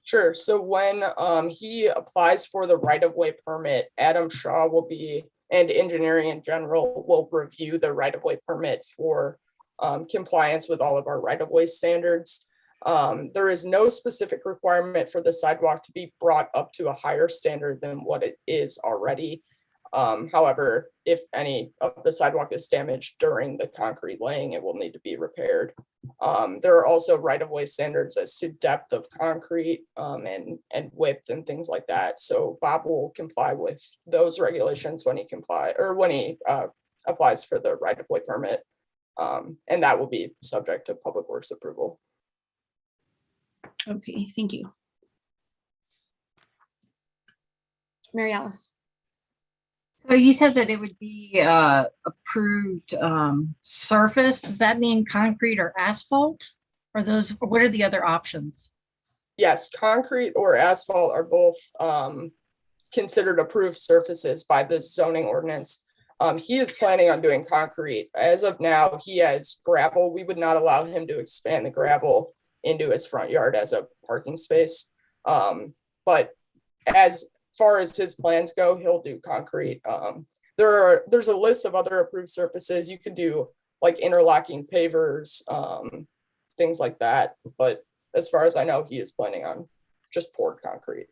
Sure. So when he applies for the right-of-way permit, Adam Shaw will be, and engineering in general, will review the right-of-way permit for compliance with all of our right-of-way standards. There is no specific requirement for the sidewalk to be brought up to a higher standard than what it is already. However, if any of the sidewalk is damaged during the concrete laying, it will need to be repaired. There are also right-of-way standards as to depth of concrete and width and things like that. So Bob will comply with those regulations when he applies for the right-of-way permit. And that will be subject to Public Works approval. Okay, thank you. Mary Alice? So you said that it would be approved surface. Does that mean concrete or asphalt? Or what are the other options? Yes, concrete or asphalt are both considered approved surfaces by the zoning ordinance. He is planning on doing concrete. As of now, he has gravel. We would not allow him to expand the gravel into his front yard as a parking space. But as far as his plans go, he'll do concrete. There's a list of other approved surfaces. You could do like interlocking pavers, things like that. But as far as I know, he is planning on just poured concrete.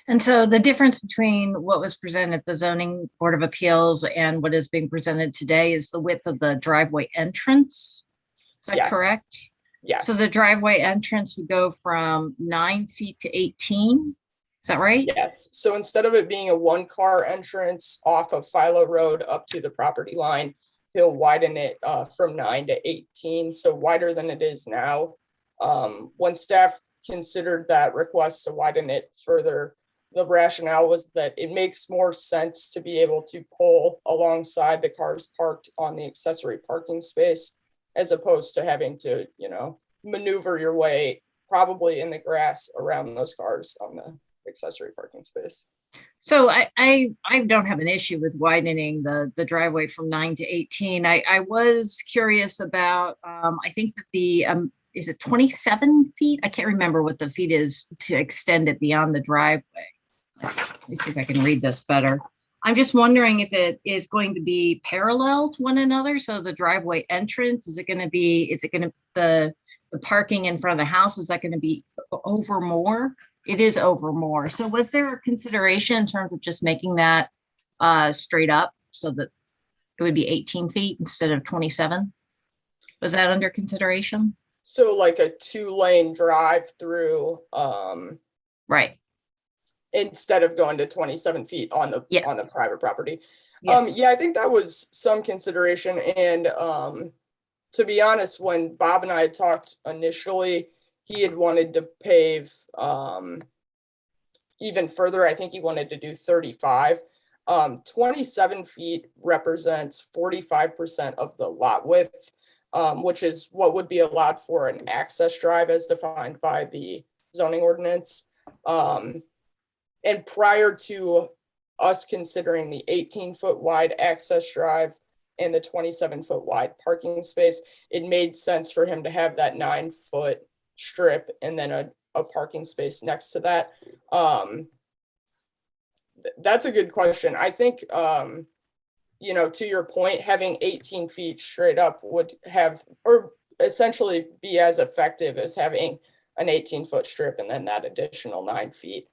And so the difference between what was presented at the Zoning Board of Appeals and what is being presented today is the width of the driveway entrance. Is that correct? Yes. So the driveway entrance would go from 9 feet to 18. Is that right? Yes. So instead of it being a one-car entrance off of Philo Road up to the property line, he'll widen it from 9 to 18, so wider than it is now. When staff considered that request to widen it further, the rationale was that it makes more sense to be able to pull alongside the cars parked on the accessory parking space, as opposed to having to, maneuver your way probably in the grass around those cars on the accessory parking space. So I don't have an issue with widening the driveway from 9 to 18. I was curious about, I think that the, is it 27 feet? I can't remember what the feet is to extend it beyond the driveway. Let me see if I can read this better. I'm just wondering if it is going to be parallel to one another. So the driveway entrance, the parking in front of the house, is that going to be over more? It is over more. So was there a consideration in terms of just making that straight up so that it would be 18 feet instead of 27? Was that under consideration? So like a 2-lane drive through, right, instead of going to 27 feet on the private property. Yes. Yeah, I think that was some consideration. And to be honest, when Bob and I had talked initially, he had wanted to pave even further. I think he wanted to do 35. 27 feet represents 45% of the lot width, which is what would be allowed for an access drive as defined by the zoning ordinance. And prior to us considering the 18-foot wide access drive and the 27-foot wide parking space, it made sense for him to have that 9-foot strip and then a parking space next to that. That's a good question. I think, you know, to your point, having 18 feet straight up would have, or essentially be as effective as having an 18-foot strip and then that additional 9 feet.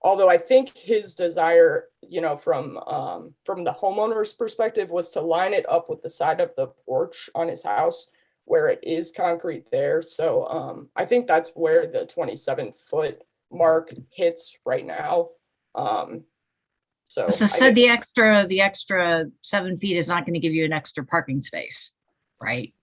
Although I think his desire, you know, from the homeowner's perspective was to line it up with the side of the porch on his house where it is concrete there. So I think that's where the 27-foot mark hits right now. So said the extra 7 feet is not going to give you an extra parking space, right?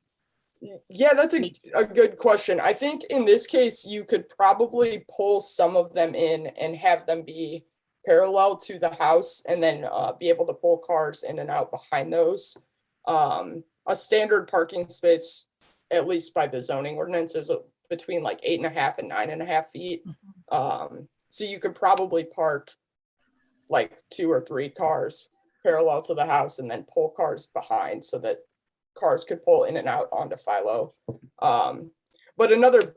Yeah, that's a good question. I think in this case, you could probably pull some of them in and have them be parallel to the house and then be able to pull cars in and out behind those. A standard parking space, at least by the zoning ordinance, is between like 8.5 and 9.5 feet. So you could probably park like 2 or 3 cars parallel to the house and then pull cars behind so that cars could pull in and out onto Philo. But another,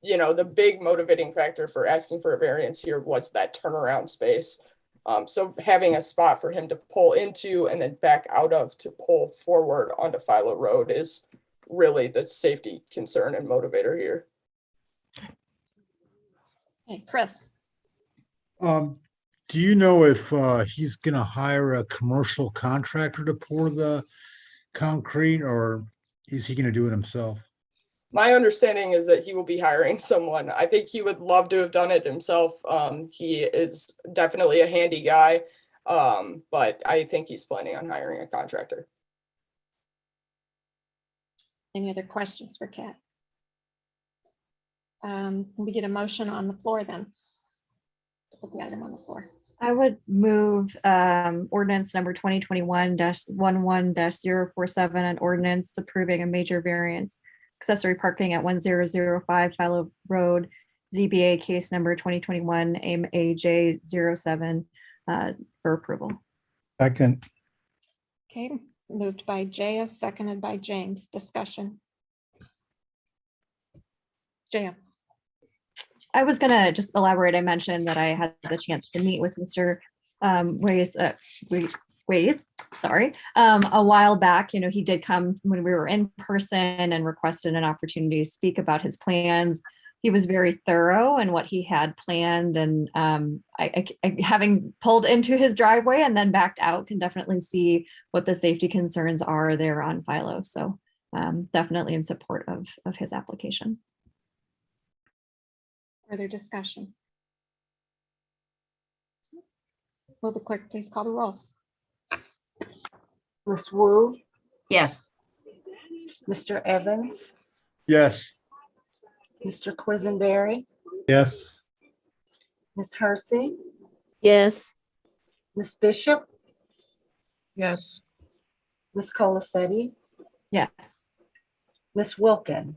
you know, the big motivating factor for asking for a variance here was that turnaround space. So having a spot for him to pull into and then back out of to pull forward onto Philo Road is really the safety concern and motivator here. Hey, Chris. Do you know if he's going to hire a commercial contractor to pour the concrete, or is he going to do it himself? My understanding is that he will be hiring someone. I think he would love to have done it himself. He is definitely a handy guy, but I think he's planning on hiring a contractor. Any other questions for Kat? Can we get a motion on the floor then? To put the item on the floor. I would move ordinance number 2021-11-047, an ordinance approving a major variance accessory parking at 1005 Philo Road, ZBA case number 2021 AMAJ07 for approval. Second. Okay, moved by Jaya, seconded by James. Discussion. Jaya. I was gonna just elaborate. I mentioned that I had the chance to meet with Mr. Ways, sorry, a while back. You know, he did come when we were in person and requested an opportunity to speak about his plans. He was very thorough in what he had planned, and I having pulled into his driveway and then backed out, can definitely see what the safety concerns are there on Philo. So definitely in support of his application. Further discussion. Will the clerk please call the roll? Ms. Wu, Yes. Mr. Evans, Yes. Mr. Quisenberry, Yes. Ms. Hersey, Yes. Ms. Bishop, Yes. Ms. Colacetti, Yes. Ms. Wilkin.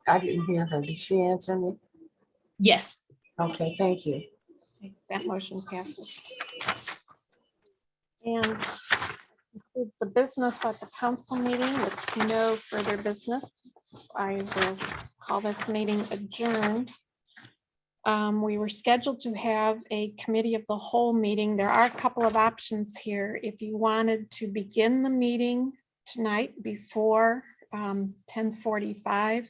I didn't hear her. Did she answer me? Yes. Okay, thank you. That motion passes. And concludes the business at the council meeting with no further business. I will call this meeting adjourned. We were scheduled to have a committee of the whole meeting. There are a couple of options here. If you wanted to begin the meeting tonight before 10:45,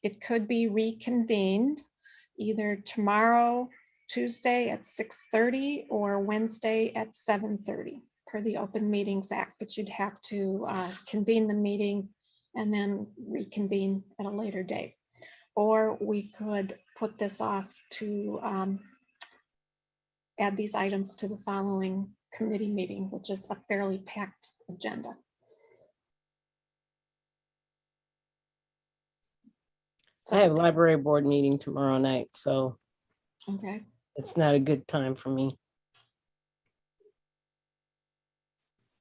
it could be reconvened either tomorrow, Tuesday at 6:30 or Wednesday at 7:30 per the Open Meetings Act, but you'd have to convene the meeting and then reconvene at a later date. Or we could put this off to add these items to the following committee meeting, which is a fairly packed agenda. I have library board meeting tomorrow night, so Okay. it's not a good time for me.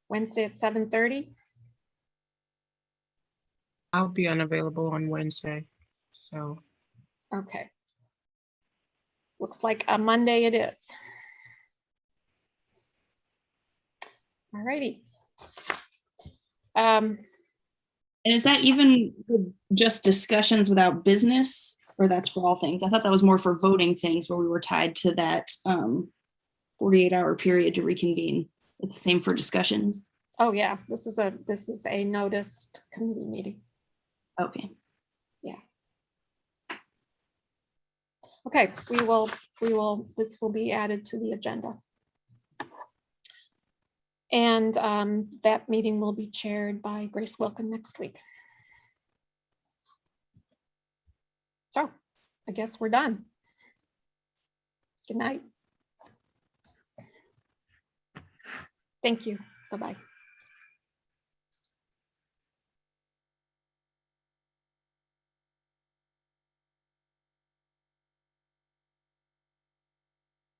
Wednesday at 7:30. I'll be unavailable on Wednesday, so. Okay. Looks like a Monday it is. All righty. And is that even just discussions without business, or that's for all things? I thought that was more for voting things where we were tied to that 48-hour period to reconvene. It's the same for discussions. Oh yeah, this is a noticed committee meeting. Okay. Yeah. Okay, this will be added to the agenda. And that meeting will be chaired by Grace Wilkin next week. So I guess we're done. Good night. Thank you. Bye-bye.